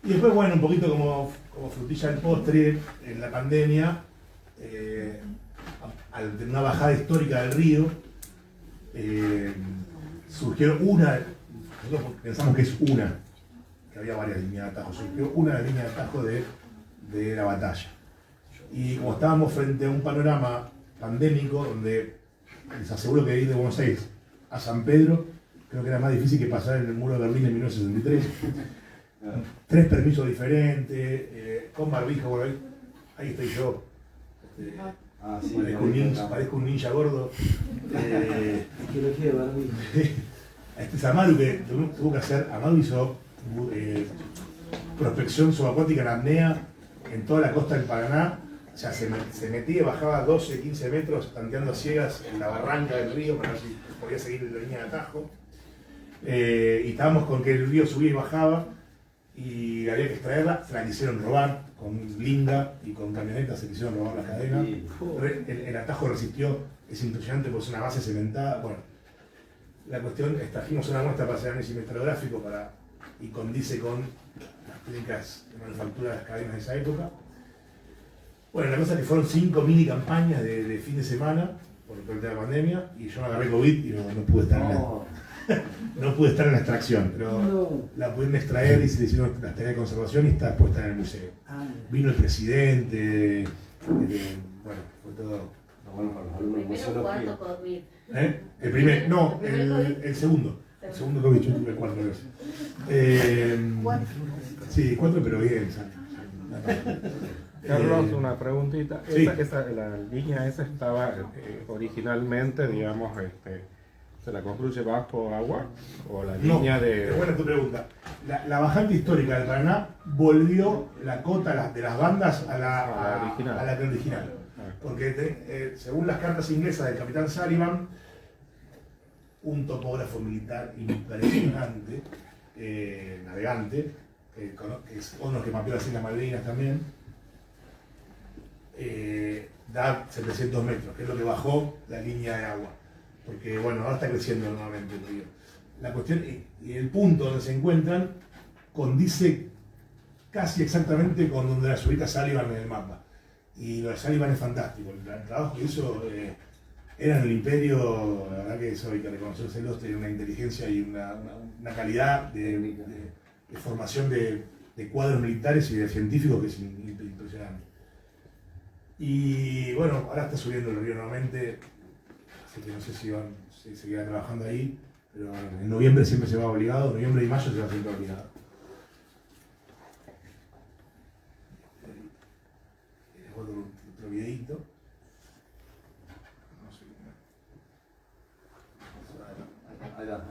Y después, bueno, un poquito como frutilla del postre, en la pandemia, al tener una bajada histórica del río, surgió nosotros pensamos que es que había varias líneas de atajo, surgió una de línea de atajo de la batalla. Y como estábamos frente a un panorama pandémico, donde les aseguro que ir de Buenos Aires a San Pedro, creo que era más difícil que pasar en el muro de Berlín en 1963. 3 permisos diferentes, con barbijo, por ahí estoy yo. Sí, parezco un ninja gordo. Arqueología de barbijo. Este es Amadu que tuvo que hacer. Amadu hizo prospección subacuática en apnea en toda la costa del Paraná. O sea, se metía y bajaba 12, 15 metros tanteando ciegas en la barranca del río para ver si podía seguir la línea de atajo. Y estábamos con que el río subía y bajaba y había que extraerla. Se la quisieron robar con linga y con camionetas, se quisieron robar la cadena. El atajo resistió, es impresionante porque es una base cementada. Bueno, la cuestión es trajimos una muestra para hacer análisis metalográfico y condice con las técnicas de manufactura de las cadenas de esa época. Bueno, la cosa es que fueron 5 mini campañas de fin de semana por el tema de la pandemia y yo me agarré COVID y no pude estar no pude estar en la extracción, pero la pudieron extraer y se le hicieron las tareas de conservación y está puesta en el museo. Vino el presidente, bueno, fue todo. Bueno, para los alumnos Primero cuarto COVID. El primer, no, el segundo. El segundo COVID, yo tuve el cuarto vez. Sí, 4, pero bien, Carlos, una preguntita. Sí. La línea esa estaba originalmente, digamos, ¿se la construye bajo agua? ¿O la línea de...? Es buena tu pregunta. La bajante histórica del Paraná volvió la cota de las bandas a la original. Porque según las cartas inglesas del capitán Sullivan, un topógrafo militar impresionante, navegante, que es uno que mapeó las Islas Malvinas también, da 700 metros, que es lo que bajó la línea de agua. porque bueno, ahora está creciendo nuevamente el río. La cuestión, y el punto donde se encuentran condice casi exactamente con donde las ubica Sullivan en el mapa. Y lo de Sullivan es fantástico, el trabajo que hizo era en el imperio, la verdad que eso hay que reconocérselo, tiene una inteligencia y una calidad de formación de cuadros militares y de científicos que es impresionante. Y bueno, ahora está subiendo el río nuevamente, así que no sé si se queda trabajando ahí, pero en noviembre siempre se va obligado, noviembre y mayo se va siempre obligado. Otro videito. No sé. Ahí va.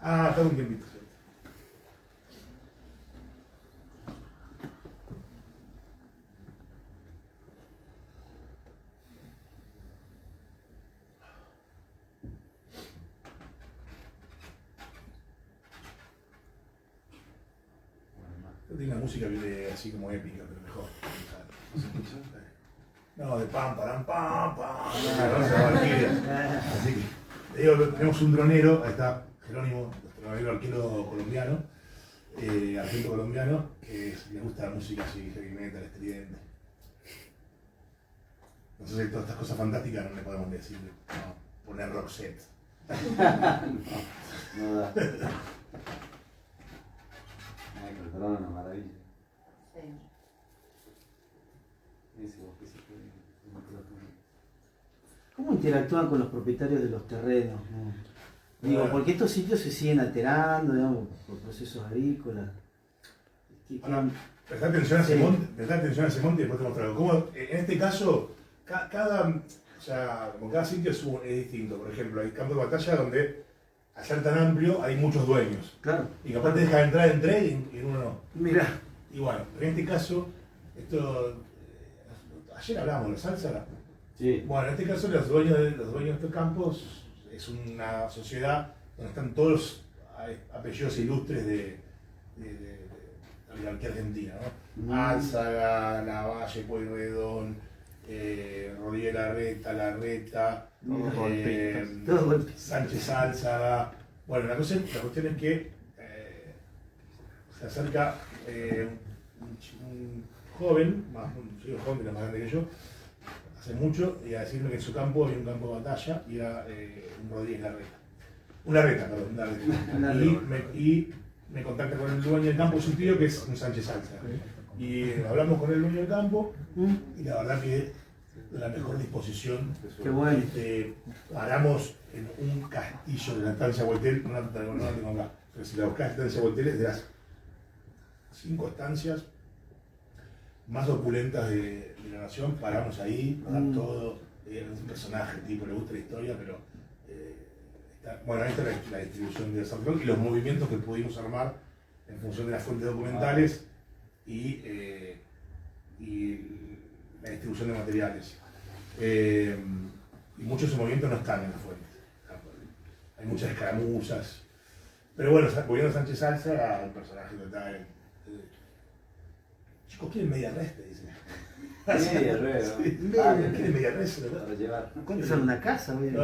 Ah, está un tiempito. Tiene una música así como épica, pero mejor. ¿No se escucha? No, de pam, param, pam, pam. No, se va Así que, digo, tenemos un dronero, ahí está Jerónimo, nuestro dronero arquero colombiano, argento colombiano, que le gusta la música así, heavy metal, estridente. Entonces, todas estas cosas fantásticas no le podemos decir, no, poner rock set. No da. Ay, pero perdón, una maravilla. Sí. Ese bosque se puede. ¿Cómo interactúan con los propietarios de los terrenos? ¿No? Digo, porque estos sitios se siguen alterando, digamos, por procesos agrícolas. Prestá atención a ese monte y después te mostrarlo. Como en este caso, como cada sitio es distinto. Por ejemplo, hay campos de batalla donde, al ser tan amplio, hay muchos dueños. Claro. Y capaz te dejan entrar en tres y en uno no. Mirá. Y bueno, en este caso, ayer hablamos de la salsa. Sí. Bueno, en este caso los dueños de estos campos es una sociedad donde están todos los apellidos ilustres de la oligarquía argentina, ¿no? Álzaga, Lavalle, Pueyrredón, Rodríguez Larreta, Sánchez Álzaga. Bueno, la cuestión es que se acerca un joven, un joven que era más grande que yo, hace mucho, y a decirme que en su campo había un campo de batalla y era un Rodríguez Larreta. Un Larreta. Y me contacta con el dueño del campo, su tío, que es un Sánchez Salsa. Y hablamos con el dueño del campo, y la verdad que la mejor disposición. Qué bueno. Paramos en un castillo de la estancia Voltel, no la tengo acá, pero si la buscás, la estancia Voltel es de las 5 estancias más opulentas de la nación. Paramos ahí, todo, es un personaje, tipo, le gusta la historia, pero bueno, ahí está la distribución de San Roque y los movimientos que pudimos armar en función de las fuentes documentales y la distribución de materiales. Y muchos de esos movimientos no están en las fuentes. Hay muchas escaramuzas. Pero bueno, volviendo a Sánchez Salsa, era un personaje total. Chicos, ¿quieren media res? Te dicen. Media res, ¿no? ¿Quieren media res? Para llevar. ¿Cuánto son una casa? No, tienen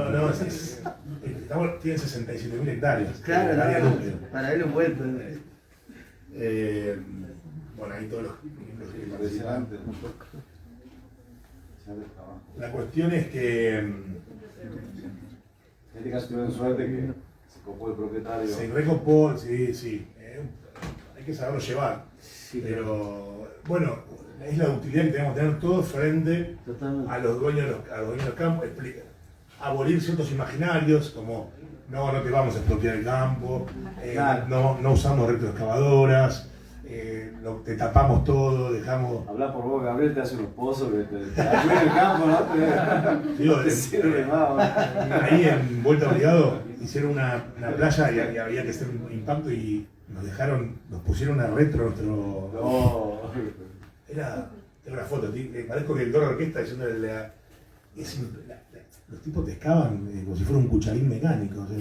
67.000 hectáreas. Claro, el área núcleo. Para él un vuelto. Bueno, ahí todos los que participan. Impresionante. La cuestión es que En este caso tuvieron suerte que se copó el propietario. se recopó, sí. Hay que saberlo llevar. Sí, Pero bueno, es la utilidad que tenemos que tener todos frente totalmente. a los dueños de los campos. Abolir ciertos imaginarios, como no te vamos a expropiar el campo, Claro. no usamos retroexcavadoras. Te tapamos todo, dejamos. Habla por vos, Gabriel, te hace unos pozos que te ayuda el campo, ¿no? Digo, Te sirve más. ahí en Vuelta Obligado hicieron una playa y había que hacer un impacto y nos pusieron una retro a nuestro. No. Tengo una foto, parezco que el director de orquesta diciéndole los tipos te excavan como si fuera un cucharín mecánico. No, sí.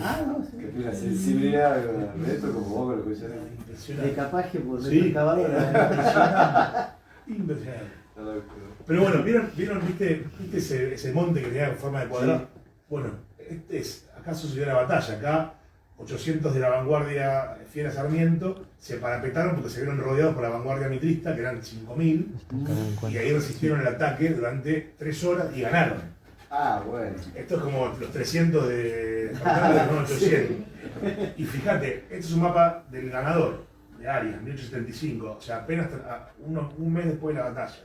Que tiene una sensibilidad de esto como vos que lo escuchás. De Impresionante. capaje por Sí. retroexcavadora. Impresionante. Está loco. Pero bueno, ¿viste ese monte que tenía forma de cuadrado? Sí. Bueno, acá sucedió la batalla, acá 800 de la vanguardia fiel a Sarmiento se parapetaron porque se vieron rodeados por la vanguardia mitrista, que eran 5000, y ahí resistieron el ataque durante 3 horas y ganaron. Ah, bueno. Esto es como los 300 de no, 800. Y fíjate, este es un mapa del ganador de Arias, 1875, o sea, apenas un mes después de la batalla.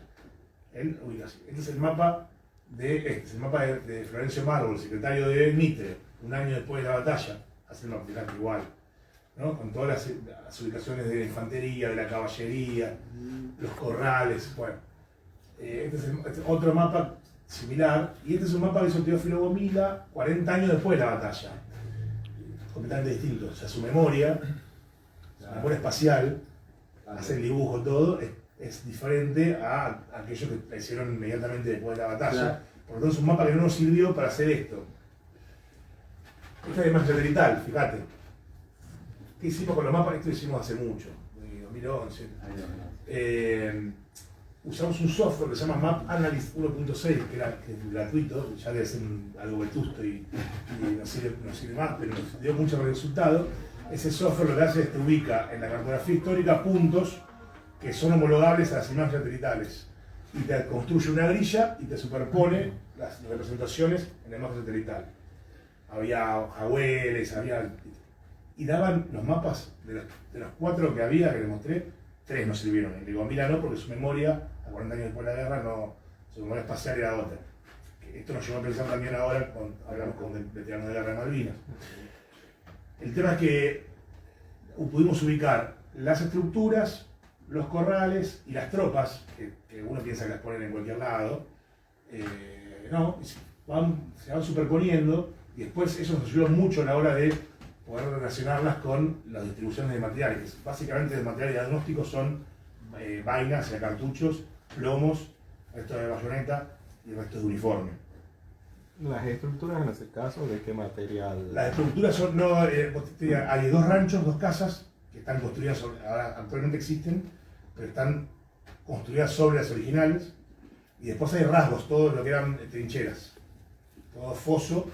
Él ubica así. Este es el mapa de Florencio Mármol, secretario de Mitre, un año después de la batalla. Hace el mapa igual, ¿no? Con todas las ubicaciones de la infantería, de la caballería, los corrales. Bueno, este es otro mapa similar, y este es un mapa que hizo Teófilo Gomila 40 años después de la batalla. Completamente distinto. O sea, su memoria espacial, hace el dibujo, todo, es diferente a aquello que la hicieron inmediatamente después de la batalla. Claro. Por lo tanto, es un mapa que no nos sirvió para hacer esto. Esta es imagen satelital, fíjate. ¿Qué hicimos con los mapas? Esto lo hicimos hace mucho, en 2011. Usamos un software que se llama Map Analyst 1.6, que es gratuito, ya debe ser algo vetusto y no sirve más, pero nos dio mucho resultado. Ese software lo que hace es te ubica en la cartografía histórica puntos que son homologables a las imágenes satelitales y te construye una grilla y te superpone las representaciones en la imagen satelital. Había jagueles, y daban los mapas de los 4 que había, que les mostré, 3 no sirvieron. El de Gomila no, porque su memoria, a 40 años después de la guerra, su memoria espacial era otra. Esto nos llevó a pensar también ahora, cuando hablamos con veteranos de guerra de Malvinas. El tema es que pudimos ubicar las estructuras, los corrales y las tropas, que uno piensa que las ponen en cualquier lado, no, se van superponiendo, y después eso nos ayudó mucho a la hora de poder relacionarlas con las distribuciones de materiales. Básicamente de materiales diagnósticos son vainas, cartuchos, plomos, resto de bayoneta y resto de uniforme. ¿Las estructuras en ese caso de qué material? Las estructuras son, hay 2 ranchos, 2 casas que están construidas ahora actualmente existen, pero están construidas sobre las originales, y después hay rasgos, todo lo que eran trincheras. Todo foso.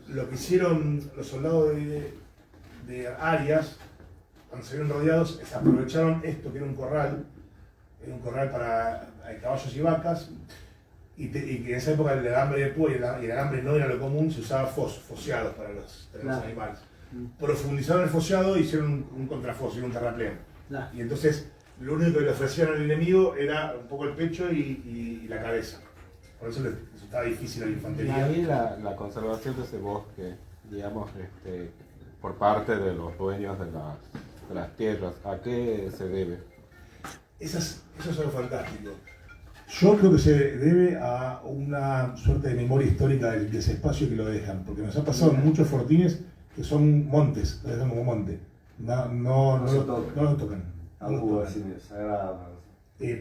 Lo que hicieron los soldados de Arias, cuando se vieron rodeados, es aprovecharon esto que era un corral para caballos y vacas, y que en esa época el alambre de púa y el alambre no era lo común, se usaba foseados para los animales. Profundizaron el foseado y hicieron un contrafoso, un terraplén. Y entonces lo único que le ofrecían al enemigo era un poco el pecho y la cabeza. Por eso les resultaba difícil a la infantería. Y ahí la conservación de ese bosque, digamos, por parte de los dueños de las tierras, ¿a qué se debe? Eso es algo fantástico. Yo creo que se debe a una suerte de memoria histórica de ese espacio que lo dejan, porque nos ha pasado en muchos fortines que son montes, lo dejan como monte. No lo tocan.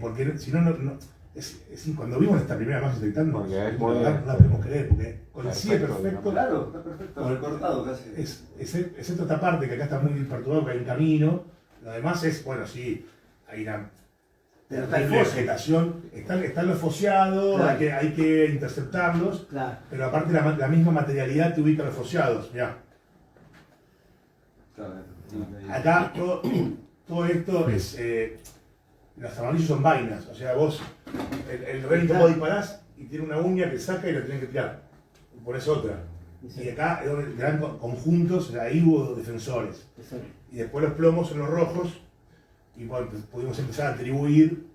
Porque si no, cuando vimos esta primera imagen satelital, no la podemos creer, porque coincide perfecto. Claro, está perfecto, recortado casi. Excepto esta parte que acá está muy perturbado, que hay un camino. Lo demás es, bueno, sí, hay una vegetación, están los foseados, claro. hay que interceptarlos, claro. Pero aparte la misma materialidad te ubica los foseados. Mirá. Claro. Acá todo esto es. Los amarillos son vainas, o sea, vos, el Remington vos disparás y tiene una uña que saca y la tenés que tirar. Pones otra. Y acá eran conjuntos, ahí hubo defensores. Y después los plomos son los rojos, y bueno, pudimos empezar a atribuir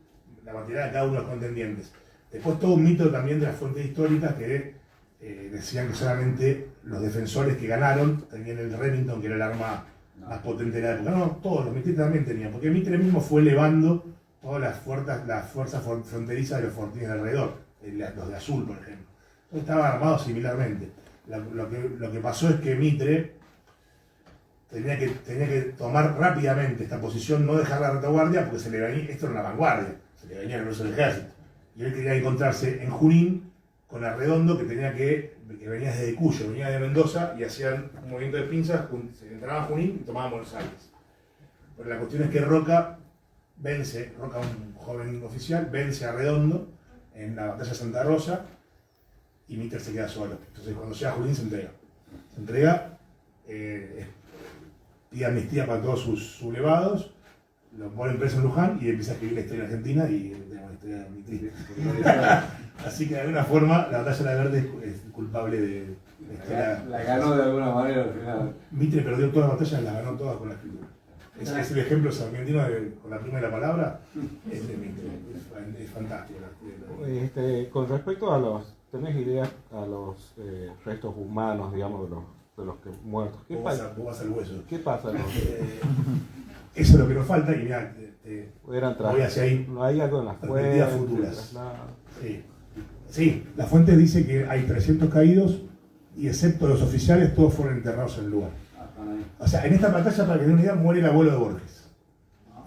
la materialidad de cada uno de los contendientes. Después todo un mito también de las fuentes históricas que decían que solamente los defensores que ganaron tenían el Remington, que era el arma más potente de la época. No, todos los Mitre también tenían, porque Mitre mismo fue elevando todas las fuerzas fronterizas de los fortines de alrededor, los de azul, por ejemplo. Entonces estaban armados similarmente. Lo que pasó es que Mitre tenía que tomar rápidamente esta posición, no dejar la retaguardia, porque se le venía, esto era una vanguardia, se le venía el grueso del ejército. Y él quería encontrarse en Junín con Arredondo, que venía desde Cuyo, venía de Mendoza, y hacían un movimiento de pinzas, se entraban a Junín y tomaban Buenos Aires. Pero la cuestión es que Roca, un joven oficial, vence a Arredondo en la batalla de Santa Rosa, y Mitre se queda solo. Entonces cuando llega a Junín se entrega. Se entrega, pide amnistía para todos sus sublevados, lo ponen preso en Luján y empieza a escribir la historia argentina y la historia muy triste. Así que de alguna forma la batalla de la Verde es culpable de la historia. La ganó de alguna manera al final. Mitre perdió todas las batallas, las ganó todas con la escritura. Es el ejemplo sarmientino con la primera palabra, es de Mitre, es fantástico. Con respecto a los, ¿tenés idea a los restos humanos, digamos, de los que muertos? Vos vas al hueso. ¿Qué pasa? Eso es lo que nos falta y mira, voy hacia ahí. No hay algo en las Perspectivas fuentes. futuras. Sí, la fuente dice que hay 300 caídos y excepto los oficiales todos fueron enterrados en el lugar. O sea, en esta batalla, para que den una idea, muere el abuelo de Borges.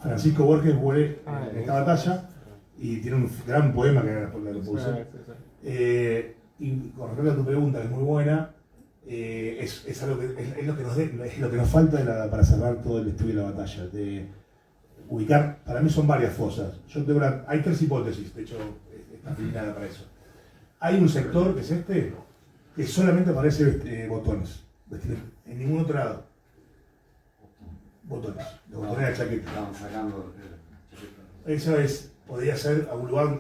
Francisco Borges muere en esta batalla y tiene un gran poema que lo puse. Y con respecto a tu pregunta, que es muy buena, es algo que, es lo que nos falta para cerrar todo el estudio de la batalla. De ubicar, para mí son varias fosas. Hay 3 hipótesis, de hecho, está afiliada para eso. Hay un sector, que es este, que solamente aparece botones. En ningún otro lado. Botones. Los botones de la chaqueta. Estaban sacando. Eso podría ser a un lugar.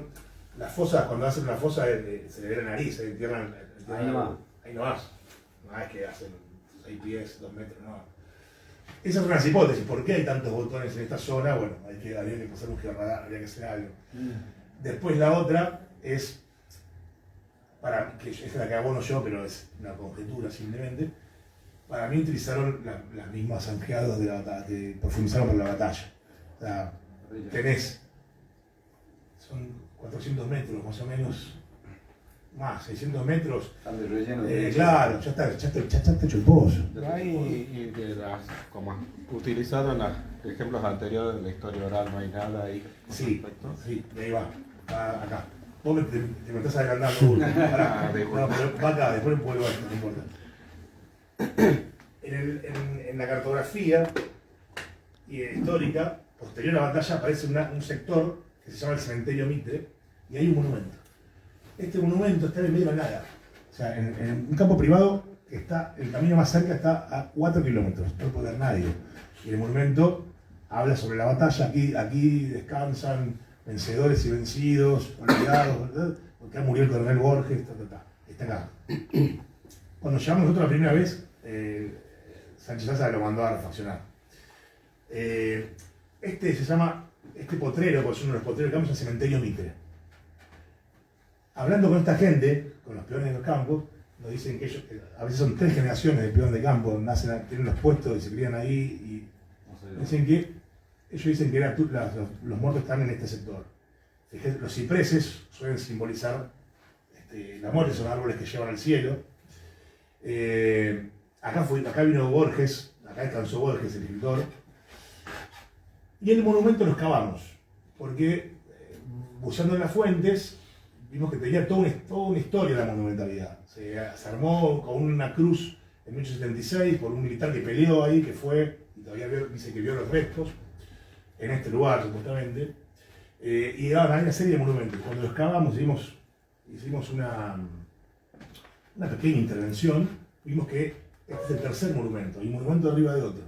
Las fosas, cuando hacen una fosa, se le ve la nariz, se entierran. Ahí nomás. Ahí nomás. No es que hacen 6 pies, 2 metros, no. Esas son las hipótesis. ¿Por qué hay tantos botones en esta zona? Bueno, habría que pasar un georradar, habría que hacer algo. Después la otra es, que es la que abono yo, pero es una conjetura simplemente. Para mí utilizaron las mismas zanjeados de la batalla, que profundizaron por la batalla. O sea, son 400 metros más o menos, más, 600 metros. Están de relleno. Claro, ya está hecho el pozo. Y de como utilizado en los ejemplos anteriores de la historia oral, no hay nada ahí. Sí, de ahí va, acá. Vos te me estás adelantando. No, pero va acá, después me vuelvo a esto, no importa. En la cartografía histórica, posterior a la batalla, aparece un sector que se llama el cementerio Mitre y hay un monumento. Este monumento está en medio de la nada. O sea, en un campo privado, el camino más cerca está a 4 kilómetros, no puede ver nadie. Y el monumento habla sobre la batalla, aquí descansan vencedores y vencidos, olvidados, ¿verdad? Porque murió el coronel Borges, está acá. Cuando llegamos nosotros la primera vez, Sánchez Asa lo mandó a refaccionar. Este potrero, porque es uno de los potreros que vamos al cementerio Mitre. Hablando con esta gente, con los peones de los campos, nos dicen que ellos, a veces son 3 generaciones de peones de campo, tienen los puestos y se crían ahí, y dicen que ellos dicen que los muertos están en este sector. Los cipreses suelen simbolizar la muerte, son árboles que llevan al cielo. Acá vino Borges, acá descansó Borges, el escritor. Y en el monumento lo excavamos, porque buceando en las fuentes, vimos que tenía toda una historia la monumentalidad. Se armó con una cruz en 1876 por un militar que peleó ahí, que fue, y todavía dice que vio los restos, en este lugar supuestamente. Y hay una serie de monumentos. Cuando lo excavamos hicimos una pequeña intervención, vimos que este es el tercer monumento, y un monumento arriba de otro.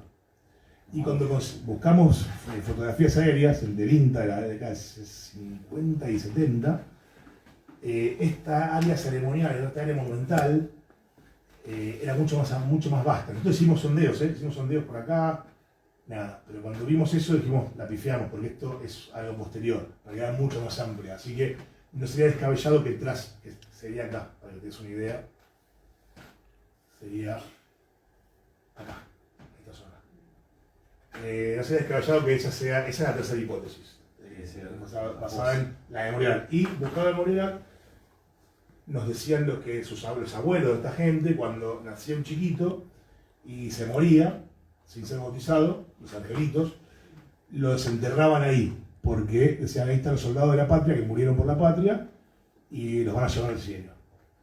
Y cuando buscamos fotografías aéreas, el del INTA de la década de 50 y 70, esta área ceremonial, esta área monumental, era mucho más vasta. Entonces hicimos sondeos por acá, nada. Pero cuando vimos eso dijimos, la pifiamos, porque esto es algo posterior, para quedar mucho más amplia. Así que no sería descabellado que sería acá, para que te des una idea. Sería acá, esta zona. No sería descabellado que esa es la tercera hipótesis, basada en la memorial. Y buscando la memorial, nos decían los abuelos de esta gente, cuando nacía un chiquito y se moría, sin ser bautizado, los angelitos, lo desenterraban ahí, porque decían, ahí están los soldados de la patria que murieron por la patria y los van a llevar al cielo.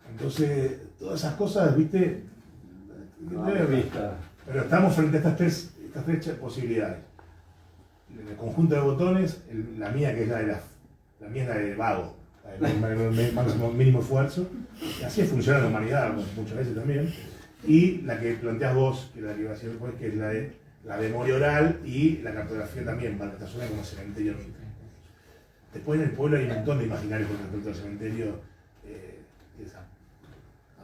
Entonces, todas esas cosas, ¿viste? Pero estamos frente a estas tres posibilidades. En el conjunto de botones, la mía que es la mía es la de vago, la de máximo mínimo esfuerzo. Y así funciona la humanidad muchas veces también. y la que planteás vos, que es la que iba a decir después, que es la memoria oral y la cartografía también, para esta zona como cementerio. Después en el pueblo hay un montón de imaginarios con respecto al cementerio,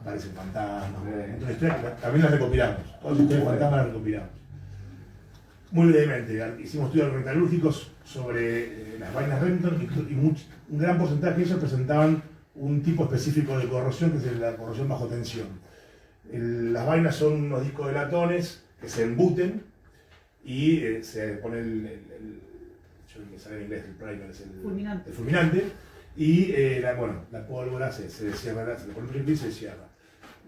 aparecen fantasmas, un montón de historias, también las recopilamos, todas las historias de fantasmas las recopilamos. Muy brevemente, hicimos estudios metalúrgicos sobre las vainas Remington y un gran porcentaje de ellas presentaban un tipo específico de corrosión, que es la corrosión bajo tensión. Las vainas son unos discos de latones que se embuten y se pone yo me sale en inglés, el primer es el fulminante, y la pólvora se descierra, se le pone un y se cierra.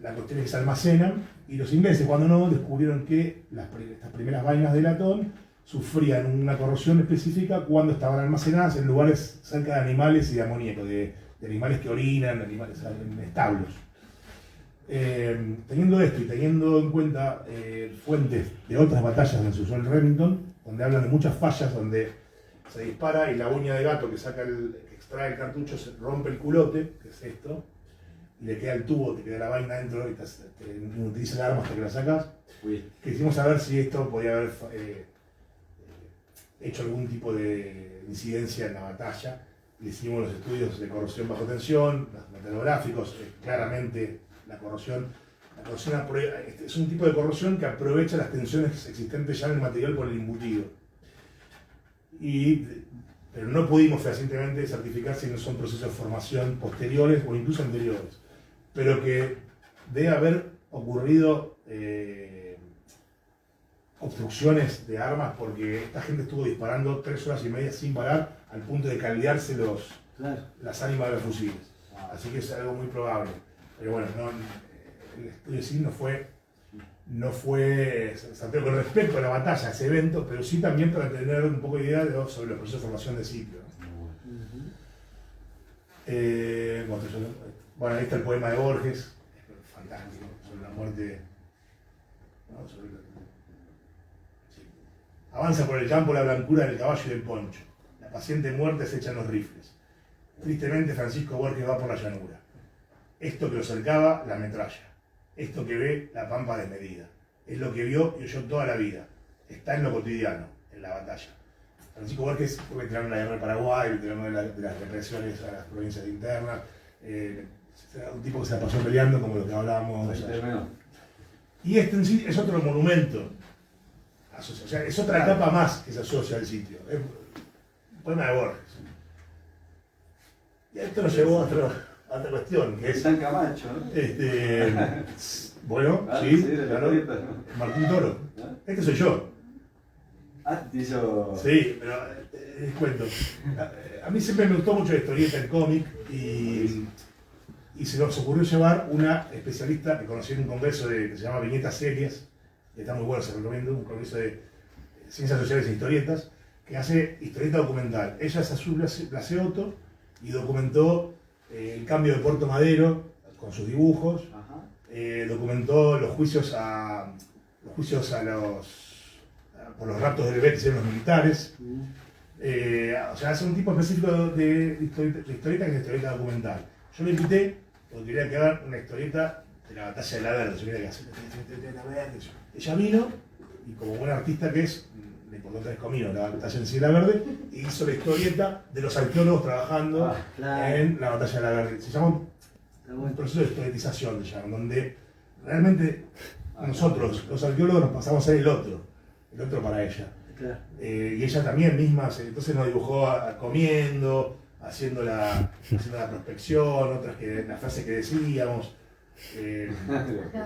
La cuestión es que se almacenan, y los ingleses, cuando no, descubrieron que estas primeras vainas de latón sufrían una corrosión específica cuando estaban almacenadas en lugares cerca de animales y de amoníaco, de animales que orinan, animales en establos. Teniendo esto y teniendo en cuenta fuentes de otras batallas donde se usó el Remington, donde hablan de muchas fallas donde se dispara y la uña de gato que extrae el cartucho se rompe el culote, que es esto, y le queda el tubo, te queda la vaina dentro y no utiliza el arma hasta que la sacas. Quisimos saber si esto podía haber hecho algún tipo de incidencia en la batalla. Le hicimos los estudios de corrosión bajo tensión, los metalográficos, claramente la corrosión es un tipo de corrosión que aprovecha las tensiones existentes ya en el material por el embutido. Pero no pudimos fehacientemente certificar si no son procesos de formación posteriores o incluso anteriores. Pero que debe haber ocurrido obstrucciones de armas porque esta gente estuvo disparando 3 horas y media sin parar al punto de caldearse las ánimas de los fusiles. Así que es algo muy probable. Pero bueno, el estudio sí no fue certero con respecto a la batalla, a ese evento, pero sí también para tener un poco de idea sobre los procesos de formación de sitio. Bueno, ahí está el poema de Borges, fantástico, sobre la muerte. ¿No? Sí. Avanza por el campo la blancura del caballo y del poncho. La paciente muerte se echan los rifles. Tristemente Francisco Borges va por la llanura. Esto que lo cercaba, la metralla. Esto que ve, la pampa desmedida. Es lo que vio y oyó toda la vida. Está en lo cotidiano, en la batalla. Francisco Borges fue veterano de la guerra de Paraguay, veterano de las represiones a las provincias internas. Un tipo que se la pasó peleando, como lo que hablábamos. Y este en sí es otro monumento. O sea, es otra etapa más que se asocia al sitio. Es un poema de Borges. Y esto nos llevó a otra cuestión. Que es San Camacho, ¿no? Bueno, sí, claro. Martín Toro. Este soy yo. Sí, pero les cuento. A mí siempre me gustó mucho la historieta, el cómic, y se nos ocurrió llevar una especialista que conocí en un congreso que se llama Viñetas Serias, que está muy bueno, se recomiendo, un congreso de ciencias sociales e historietas, que hace historieta documental. Ella es Azul Blaseotto y documentó el cambio de Puerto Madero con sus dibujos, documentó los juicios por los raptos de bebés que hicieron los militares. O sea, hace un tipo específico de historieta que es historieta documental. Yo le invité porque quería que haga una historieta de la batalla de la Verde. Yo quería que haga de la Verde. Ella vino y como buen artista que es, le importó 3 cominos la batalla en sí de la Verde y hizo la historieta de los arqueólogos trabajando en la batalla de la Verde. Se llama un proceso de historietización, donde realmente nosotros, los arqueólogos, nos pasamos a ser el otro para ella. Y ella también misma, entonces nos dibujó comiendo, haciendo la prospección, otras que las frases que decíamos.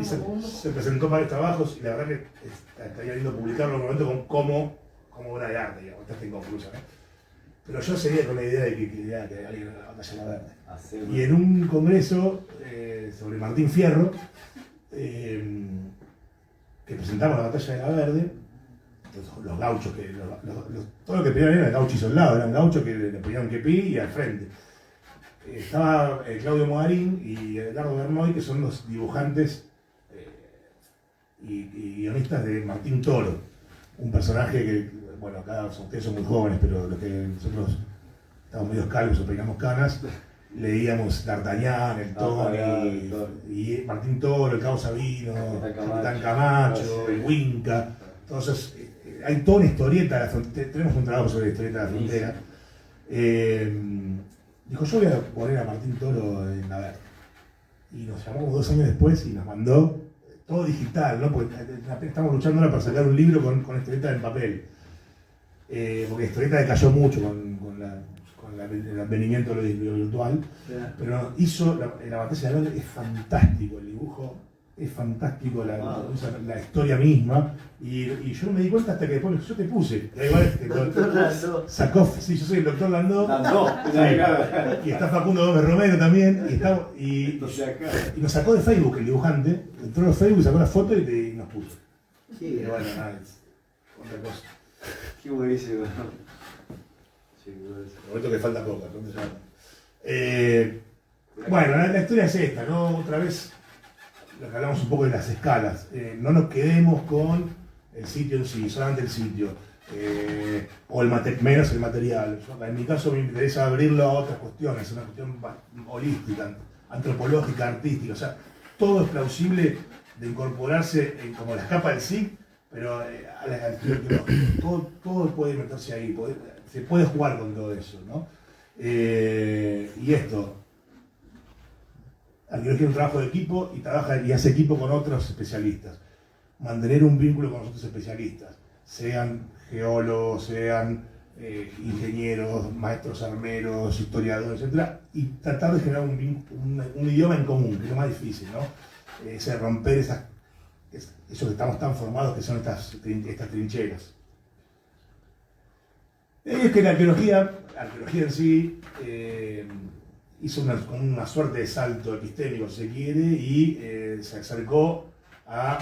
Y se presentó varios trabajos y la verdad que estaría lindo publicarlo en un momento como obra de arte, digamos, está inconclusa, ¿no? Pero yo seguía con la idea de que alguien la batalla de la Verde. Y en un congreso sobre Martín Fierro, que presentamos la batalla de la Verde, los gauchos, todo lo que peleaban eran gauchos y soldados, eran gauchos que le ponían kepí y al frente. Estaba Claudio Mogarín y Edgardo Bernoy, que son los dibujantes y guionistas de Martín Toro, un personaje que, bueno, acá ustedes son muy jóvenes, pero los que nosotros estamos medio calvos o peinamos canas, leíamos D'Artagnan, el Tony, y Martín Toro, el Cabo Sabino, Capitán Camacho, el Winca. Entonces, hay toda una historieta de la frontera. Tenemos un trabajo sobre la historieta de la frontera. Dijo, yo voy a poner a Martín Toro en la Ver. Y nos llamó 2 años después y nos mandó todo digital, ¿no? Porque estamos luchando ahora para sacar un libro con historieta en papel. Porque la historieta decayó mucho con el advenimiento de lo virtual. Pero hizo la batalla de la Ver, es fantástico el dibujo, es fantástico la historia misma. Y yo no me di cuenta hasta que después yo te puse. Da igual, sacó, sí, yo soy el doctor Landó. Y está Facundo Gómez Romero también. Y nos sacó de Facebook el dibujante. Entró en Facebook, sacó la foto y nos puso. Sí, pero bueno, nada, es otra cosa. Qué buenísimo. Momento que falta poco, entonces bueno, la historia es esta, ¿no? Otra vez lo que hablamos un poco de las escalas. No nos quedemos con el sitio en sí, solamente el sitio, o menos el material. En mi caso me interesa abrirlo a otras cuestiones, una cuestión holística, antropológica, artística. O sea, todo es plausible de incorporarse como las capas del SIC, pero a la arqueológica. Todo puede meterse ahí, se puede jugar con todo eso, ¿no? Y esto, arqueología es un trabajo de equipo y hace equipo con otros especialistas. Mantener un vínculo con los otros especialistas, sean geólogos, sean ingenieros, maestros armeros, historiadores, etc. Y tratar de generar un idioma en común, que es lo más difícil, ¿no? Romper eso que estamos tan formados, que son estas trincheras. Es que la arqueología en sí hizo una suerte de salto epistémico, si se quiere, y se acercó a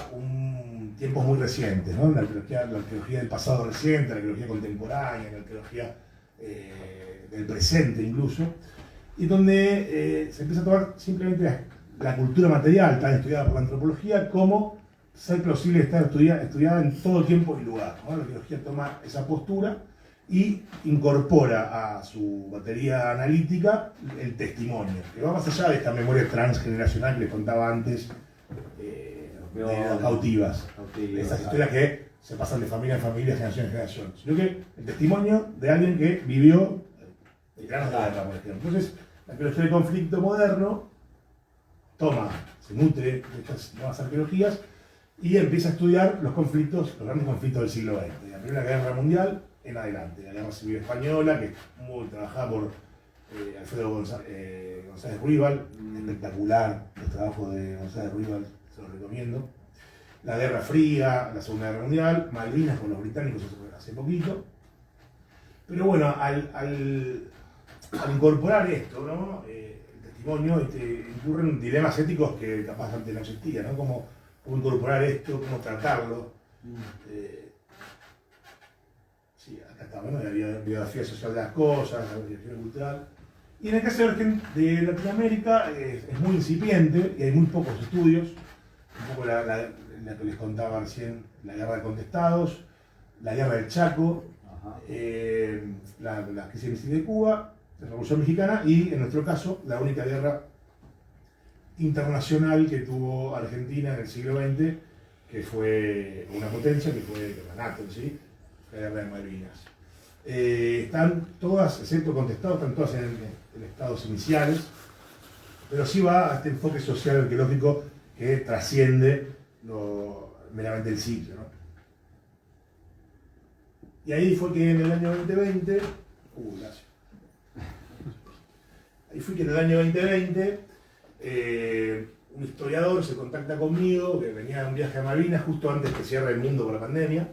tiempos muy recientes, ¿no? La arqueología del pasado reciente, la arqueología contemporánea, la arqueología del presente incluso, y donde se empieza a tomar simplemente la cultura material, tan estudiada por la antropología, como ser plausible estar estudiada en todo tiempo y lugar, ¿no? La arqueología toma esa postura y incorpora a su batería analítica el testimonio, que va más allá de esta memoria transgeneracional que les contaba antes, de las cautivas, esas historias que se pasan de familia en familia, generación en generación, sino que el testimonio de alguien que vivió veteranos de guerra, por ejemplo. Entonces, la arqueología del conflicto moderno se nutre de estas nuevas arqueologías y empieza a estudiar los grandes conflictos del siglo XX, de la Primera Guerra Mundial en adelante, la Guerra Civil Española, que es muy trabajada por Alfredo González Ruibal, espectacular los trabajos de González Ruibal, se los recomiendo. La Guerra Fría, la Segunda Guerra Mundial, Malvinas con los británicos hace poquito. Pero bueno, al incorporar esto, ¿no? El testimonio, incurren dilemas éticos que capaz antes no existían, ¿no? Cómo incorporar esto, cómo tratarlo. Sí, acá está, ¿no? La biografía social de las cosas, la biografía cultural. Y en el caso de Latinoamérica es muy incipiente y hay muy pocos estudios. Un poco la que les contaba recién, la guerra de contestados, la guerra del Chaco, la crisis de Cuba, la Revolución Mexicana y, en nuestro caso, la única guerra internacional que tuvo Argentina en el siglo XX, que fue una potencia, que fue la NATO, ¿sí? La guerra de Malvinas. Están todas, excepto contestados, están todas en estados iniciales, pero sí va a este enfoque social arqueológico que trasciende meramente el sitio, ¿no? Y ahí fue que en el año 2020, gracias. Ahí fue que en el año 2020 un historiador se contacta conmigo, que venía de un viaje a Malvinas justo antes que cierre el mundo por la pandemia.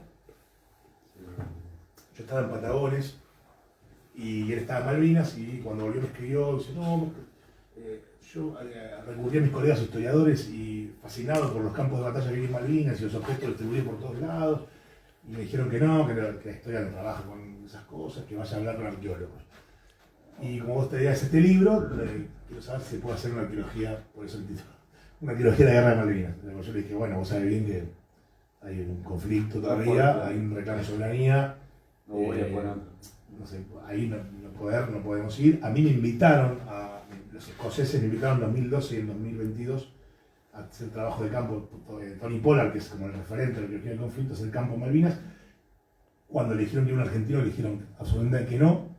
Yo estaba en Patagones y él estaba en Malvinas y cuando volvió me escribió, dice, no, yo recurrí a mis colegas historiadores y fascinado por los campos de batalla que hay en Malvinas y los objetos distribuidos por todos lados, y me dijeron que no, que la historia no trabaja con esas cosas, que vaya a hablar con arqueólogos. Y como vos te digas este libro, quiero saber si se puede hacer una arqueología, por eso el título, una arqueología de la guerra de Malvinas. Yo le dije, bueno, vos sabés bien que hay un conflicto todavía, hay un reclamo de soberanía. No sé, ahí no podemos ir. A mí me invitaron, los escoceses me invitaron en 2012 y en 2022 a hacer trabajo de campo. Tony Pollard, que es como el referente de la arqueología del conflicto, es el campo en Malvinas. Cuando eligieron que un argentino, le dijeron absolutamente que no.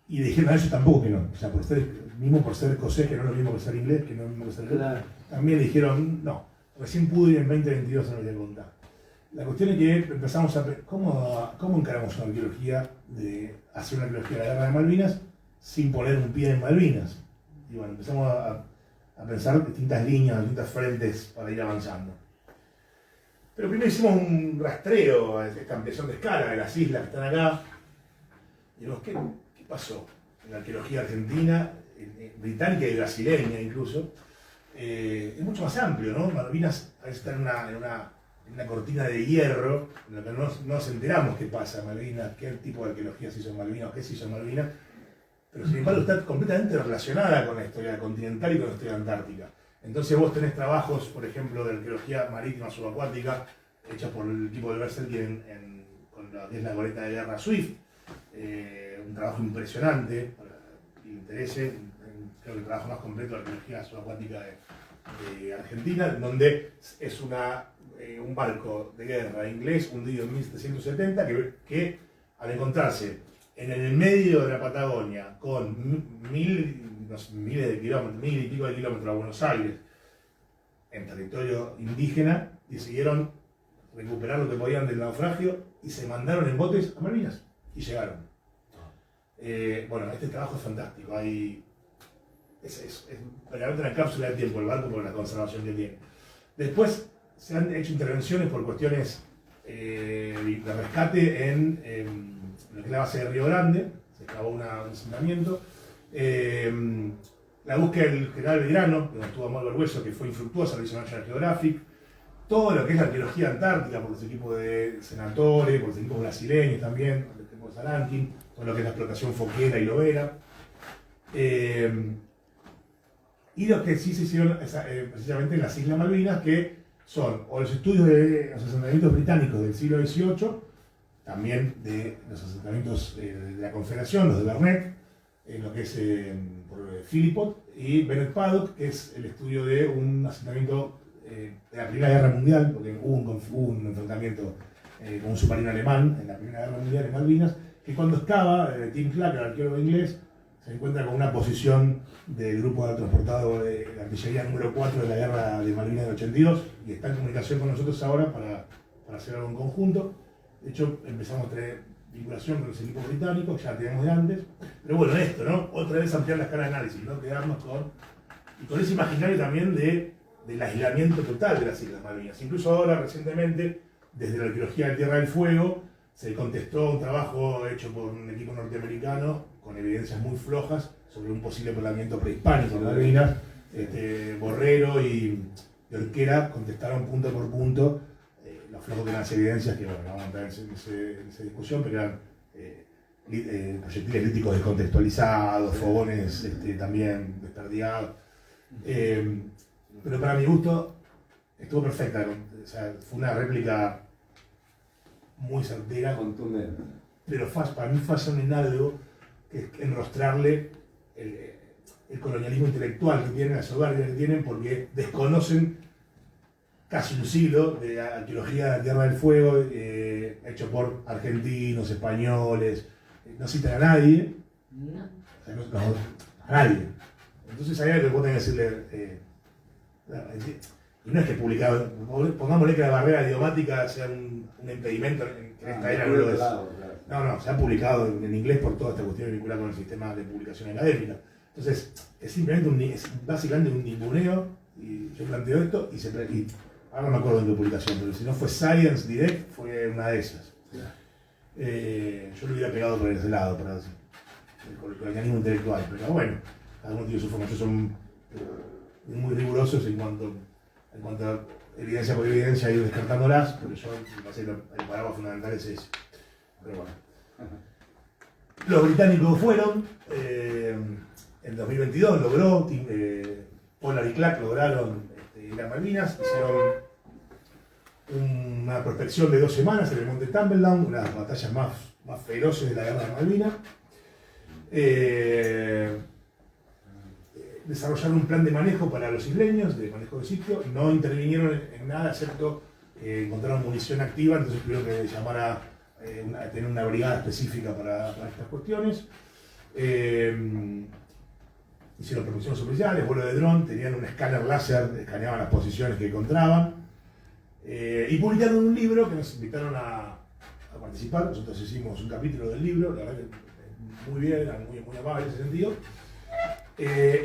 Y le dijeron a ellos tampoco que no. O sea, mismo por ser escocés, que no es lo mismo que ser inglés, que no es lo mismo que ser inglés, Claro. también le dijeron no. Recién pudo ir en 2022 a la contar. La cuestión es que empezamos a ver cómo encaramos una arqueología de hacer una arqueología de la guerra de Malvinas sin poner un pie en Malvinas. Y bueno, empezamos a pensar distintas líneas, distintas frentes para ir avanzando. Pero primero hicimos un rastreo, esta ampliación de escala de las islas que están acá. Y dijimos, ¿qué pasó en la arqueología argentina, británica y brasileña incluso? Es mucho más amplio, ¿no? Malvinas está en una cortina de hierro, en la que no nos enteramos qué pasa en Malvinas, qué tipo de arqueología se hizo en Malvinas, o qué se hizo en Malvinas, pero sin embargo está completamente relacionada con la historia continental y con la historia antártica. Entonces vos tenés trabajos, por ejemplo, de arqueología marítima subacuática, hechos por el equipo de Berserk con lo que es la goleta de guerra Swift, un trabajo impresionante, para que le interese, creo que el trabajo más completo de arqueología subacuática de Argentina, donde es un barco de guerra inglés hundido en 1770 que al encontrarse en el medio de la Patagonia con miles de kilómetros, 1000 y pico de kilómetros a Buenos Aires, en territorio indígena, decidieron recuperar lo que podían del naufragio y se mandaron en botes a Malvinas y llegaron. Bueno, este trabajo es fantástico. Es realmente una cápsula de tiempo el barco por la conservación que tiene. Después se han hecho intervenciones por cuestiones de rescate en lo que es la base de Río Grande, se excavó un asentamiento. La búsqueda del general Belgrano, donde estuvo Amado Arguello, que fue infructuosa, lo hizo National Geographic. Todo lo que es la arqueología antártica, por los equipos de Senatore, por los equipos brasileños también, por el equipo de Sarankin, todo lo que es la explotación foquera y lobera. Y lo que sí se hicieron precisamente en las Islas Malvinas, que son o los estudios de los asentamientos británicos del siglo XVIII, también de los asentamientos de la Confederación, los de Bernet, lo que es por Philipot, y Bennett Paddock, que es el estudio de un asentamiento de la Primera Guerra Mundial, porque hubo un enfrentamiento con un submarino alemán en la Primera Guerra Mundial en Malvinas, que cuando excava, Tim Clark, el arqueólogo inglés, se encuentra con una posición del grupo de transportado de la artillería número 4 de la guerra de Malvinas del 82 y está en comunicación con nosotros ahora para hacer algo en conjunto. De hecho, empezamos a tener vinculación con los equipos británicos, ya la teníamos de antes. Pero bueno, esto, ¿no? Otra vez ampliar la escala de análisis, ¿no? Quedarnos con ese imaginario también del aislamiento total de las Islas Malvinas. Incluso ahora, recientemente, desde la arqueología de Tierra del Fuego, se contestó un trabajo hecho por un equipo norteamericano con evidencias muy flojas sobre un posible poblamiento prehispánico en Malvinas. Borrero y Orquera contestaron punto por punto lo flojo que eran las evidencias, que bueno, no vamos a entrar en esa discusión, pero eran proyectiles líticos descontextualizados, fogones también desperdigados. Pero para mi gusto estuvo perfecta, o sea, fue una réplica muy certera, Contundente. pero para mí fallan en algo, que es enrostrarle el colonialismo intelectual que tienen, la soberbia que tienen, porque desconocen casi un siglo de arqueología de Tierra del Fuego, hecho por argentinos, españoles, no citan a nadie, o sea, a nadie. Entonces hay algo que vos tenés que decirle, y no es que publicado, pongámosle que la barrera idiomática sea un impedimento en esta era, no lo es. No, se ha publicado en inglés por toda esta cuestión vinculada con el sistema de publicación académica. Entonces, es simplemente básicamente un ninguneo, y yo planteo esto, y ahora no me acuerdo de qué publicación, pero si no fue Science Direct, fue una de esas. Yo lo hubiera pegado por ese lado, para decir, con el colonialismo intelectual, pero bueno, cada uno tiene su formación, son muy rigurosos en cuanto a evidencia por evidencia, ir descartándolas, pero yo me parece que el parágrafo fundamental es ese. Pero bueno. Los británicos fueron, en 2022 logró, Pollard y Clark lograron ir a Malvinas, hicieron una prospección de 2 semanas en el monte Tumbledown, una de las batallas más feroces de la guerra de Malvinas. desarrollaron un plan de manejo para los isleños, de manejo de sitio, no intervinieron en nada excepto encontraron munición activa, entonces tuvieron que llamar a tener una brigada específica para estas cuestiones. Hicieron permisiones oficiales, vuelo de dron, tenían un escáner láser, escaneaban las posiciones que encontraban. Y publicaron un libro que nos invitaron a participar. Nosotros hicimos un capítulo del libro, la verdad que muy bien, eran muy amables en ese sentido.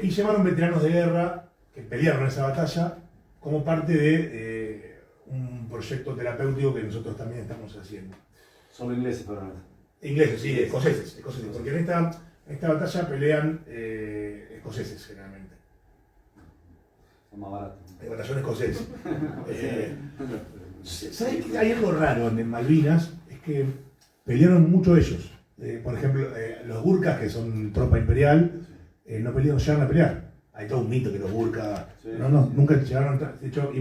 Y llevaron veteranos de guerra que pelearon en esa batalla como parte de un proyecto terapéutico que nosotros también estamos haciendo. Solo ingleses, pero Ingleses, sí, escoceses, porque en esta batalla pelean escoceses generalmente. son más baratos. El batallón escocés. ¿Sabes que hay algo raro en Malvinas? Es que pelearon mucho ellos. Por ejemplo, los Gurkhas, que son tropa imperial, no llegaron a pelear. Hay todo un mito que los Gurkhas nunca llegaron. De hecho, los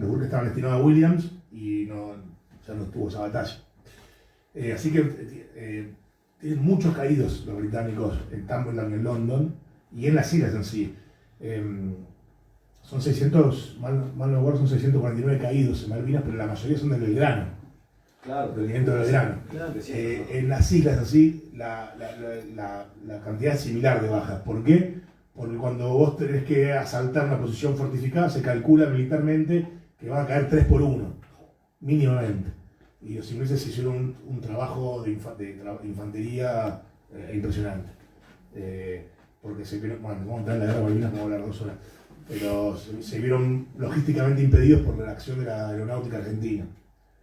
Gurkhas estaban destinados a Williams y ya no estuvo esa batalla. Así que tienen muchos caídos los británicos en Cumberland y en London y en las islas en sí. Son 600, mal no recuerdo, son 649 caídos en Malvinas, pero la mayoría son del Belgrano. Claro, Del movimiento del Belgrano. Claro. En las islas así, la cantidad es similar de bajas. ¿Por qué? Porque cuando vos tenés que asaltar una posición fortificada, se calcula militarmente que van a caer 3 por 1, mínimamente. Y los ingleses hicieron un trabajo de infantería impresionante. Porque vamos a entrar en la guerra de Malvinas, vamos a hablar 2 horas. Pero se vieron logísticamente impedidos por la acción de la aeronáutica argentina.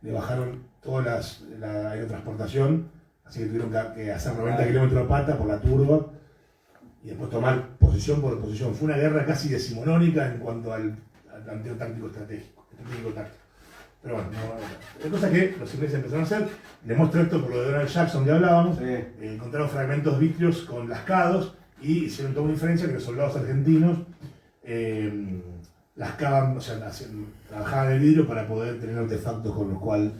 Le bajaron toda la aerotransportación, así que tuvieron que hacer 90 kilómetros a pata por la turba y después tomar posición por posición. Fue una guerra casi decimonónica en cuanto al planteo táctico estratégico. Pero bueno, hay cosas que los ingleses empezaron a hacer. Les muestro esto por lo de Donald Jackson que hablábamos. Encontraron fragmentos vítreos con lascados y hicieron toda una diferencia que los soldados argentinos lascaban, o sea, trabajaban el vidrio para poder tener artefactos con los cuales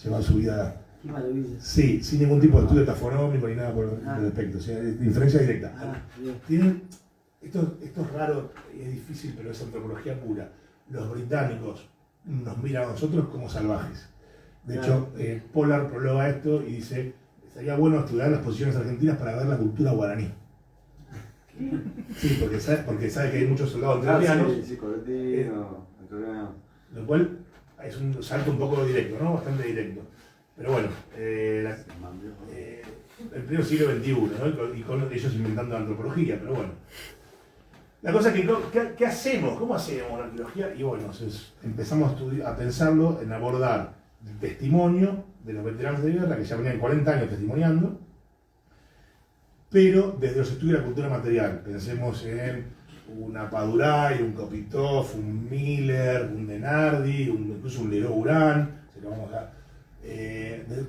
llevar su vida. Qué maravilla. Sí, sin ningún tipo de estudio tafonómico ni nada por el respecto. O sea, diferencia directa. Esto es raro y es difícil, pero es antropología pura. Los británicos nos miran a nosotros como salvajes. De hecho, Pollard prologa esto y dice: estaría bueno estudiar las posiciones argentinas para ver la cultura guaraní. Sí, porque sabe que hay muchos soldados entrerrianos. Sí, correntino, entrerriano. Lo cual es un salto un poco directo, ¿no? Bastante directo. Pero bueno, el pleno siglo XXI, ¿no? Y con ellos inventando antropología, pero bueno. La cosa es que, ¿qué hacemos? ¿Cómo hacemos la arqueología? Y bueno, empezamos a pensarlo en abordar el testimonio de los veteranos de guerra, que ya venían 40 años testimoniando, pero desde los estudios de la cultura material. Pensemos en un Apaduray, un Kopitov, un Miller, un Denardi, incluso un Leroy Urán,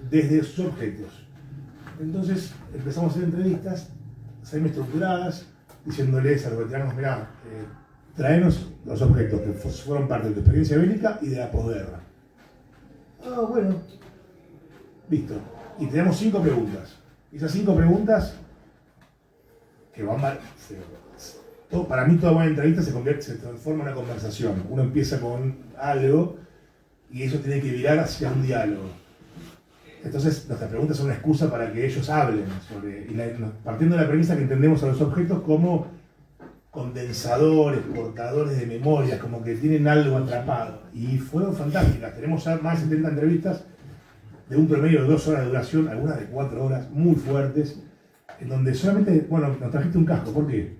desde sus objetos. Entonces empezamos a hacer entrevistas semi-estructuradas, diciéndoles a los veteranos: mirá, traenos los objetos que fueron parte de tu experiencia bélica y de la posguerra. Bueno, listo. Y tenemos 5 preguntas. Y esas 5 preguntas que para mí toda buena entrevista se transforma en una conversación. Uno empieza con algo y eso tiene que virar hacia un diálogo. Entonces nuestras preguntas son una excusa para que ellos hablen partiendo de la premisa que entendemos a los objetos como condensadores, portadores de memorias, como que tienen algo atrapado. Y fueron fantásticas. Tenemos ya más de 70 entrevistas de un promedio de 2 horas de duración, algunas de 4 horas, muy fuertes, en donde solamente, nos trajiste un casco. ¿Por qué?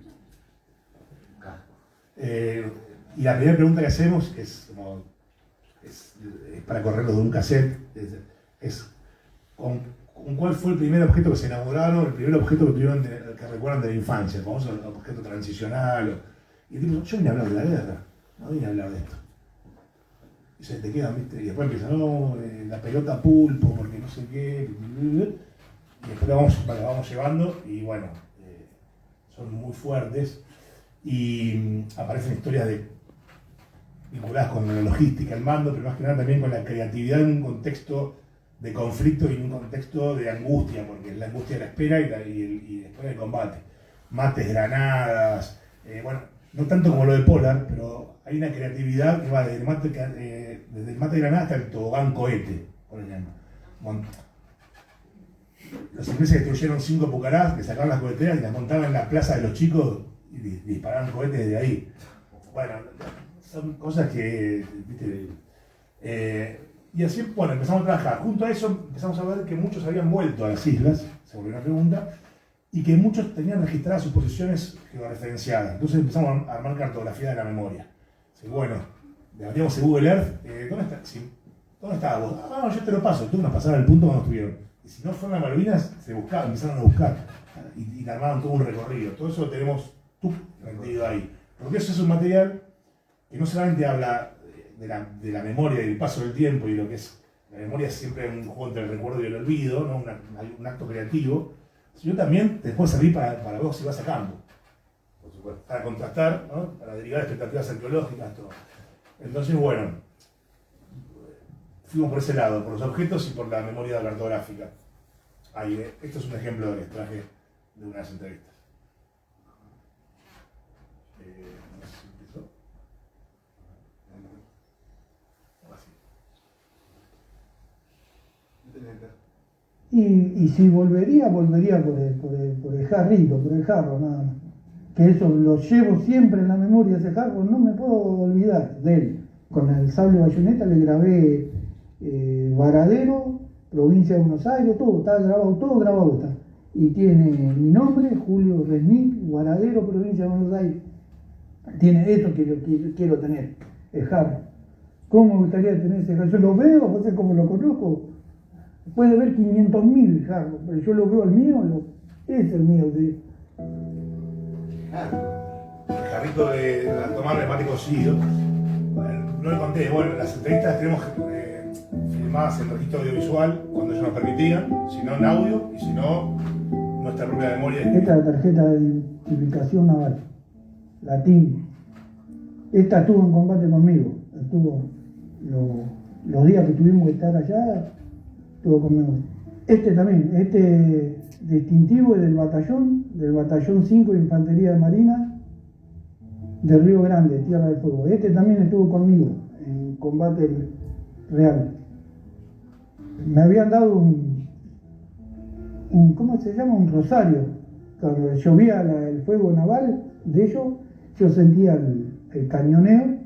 Y la primera pregunta que hacemos es para correrlos de un cassette, ¿con cuál fue el primer objeto que se enamoraron, el primer objeto que tuvieron que recuerdan de la infancia? El famoso objeto transicional. Y el tipo: yo vine a hablar de la guerra, no vine a hablar de esto. Y se te quedan, ¿viste? Y después empiezan: la pelota pulpo, porque no sé qué. Y después la vamos llevando, y bueno, son muy fuertes. Y aparecen historias vinculadas con la logística, el mando, pero más que nada también con la creatividad en un contexto de conflicto y en un contexto de angustia, porque es la angustia de la espera y después del combate. Mates, granadas, Bueno, no tanto como lo de Polar, pero hay una creatividad que va desde el mate de granada hasta el tobogán cohete, por ejemplo. Los ingleses destruyeron 5 pucarás, que sacaban las coheteras y las montaban en la plaza de los chicos y disparaban cohetes desde ahí. Bueno, son cosas que, ¿viste? Y así, bueno, empezamos a trabajar. Junto a eso empezamos a ver que muchos habían vuelto a las islas, se volvió una pregunta, y que muchos tenían registradas sus posiciones georreferenciadas. Entonces empezamos a armar cartografía de la memoria. Sí, bueno, le abríamos el Google Earth, ¿dónde está? Sí, ¿dónde estaba vos? Ah, yo te lo paso, tú nos pasaron el punto cuando estuvieron. Y si no fueron a Malvinas, se buscaban, empezaron a buscar. Y armaron todo un recorrido. Todo eso lo tenemos metido ahí. Porque eso es un material que no solamente habla de la memoria y del paso del tiempo y lo que es. La memoria es siempre un juego entre el recuerdo y el olvido, ¿no? Un acto creativo, sino también te puede servir para vos si vas a campo. Por supuesto. Para contrastar, ¿no? Para derivar expectativas arqueológicas, todo. Entonces, bueno, fuimos por ese lado, por los objetos y por la memoria cartográfica. Ahí, esto es un ejemplo que les traje de unas entrevistas. No sé si empezó. Y si volvería por el jarrito, por el jarro nada más. Que eso lo llevo siempre en la memoria, ese jarro, no me puedo olvidar de él. Con el sable bayoneta le grabé Varadero, provincia de Buenos Aires, todo grabado está. Y tiene mi nombre, Julio Resnick, Varadero, provincia de Buenos Aires. Tiene eso que yo quiero tener, el jarro. ¿Cómo me gustaría tener ese jarro? Yo lo veo, no sé cómo lo conozco. Puede haber 500.000 jarros, pero yo lo veo al mío, es el mío. ¿Sí? El jarrito de tomar neumático cocido. No le conté, bueno, las entrevistas tenemos filmadas en registro audiovisual cuando ellos nos permitían, si no en audio y si no nuestra propia memoria. Esta es la tarjeta de identificación naval, la TIN. Esta estuvo en combate conmigo, estuvo los días que tuvimos que estar allá, estuvo conmigo. Este también, este distintivo es del batallón 5 de Infantería de Marina de Río Grande, Tierra del Fuego. Este también estuvo conmigo en combate real. Me habían dado un ¿cómo se llama? Un rosario. Cuando llovía el fuego naval de ellos, yo sentía el cañoneo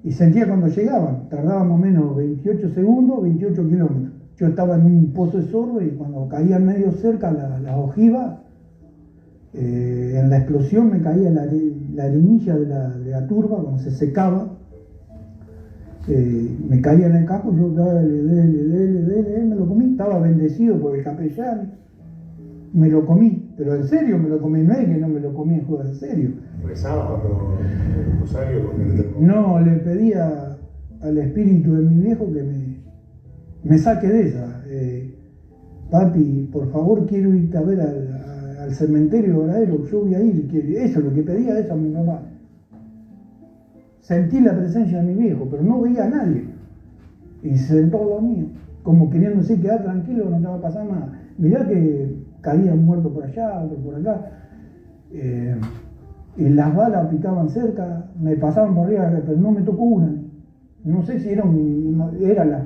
y sentía cuando llegaban. Tardaba más o menos 28 segundos, 28 kilómetros. Yo estaba en un pozo de zorro y cuando caía medio cerca la ojiva, en la explosión me caía la arenilla de la turba cuando se secaba. Me caía en el campo, yo dele, me lo comí. Estaba bendecido por el capellán, me lo comí, pero en serio me lo comí, no es que no me lo comí en juego, en serio. ¿Rezaba cuando el rosario? No, le pedía al espíritu de mi viejo que me saque de esa. Papi, por favor, quiero irte a ver al cementerio verdadero, yo voy a ir. Eso es lo que pedía eso a mi mamá. Sentí la presencia de mi viejo, pero no veía a nadie. Y se sentó lo mío, como queriéndose quedar tranquilo, no te va a pasar nada. Mirá que caían muertos por allá, otros por acá. Y las balas picaban cerca, me pasaban por arriba, pero no me tocó una. No sé si era la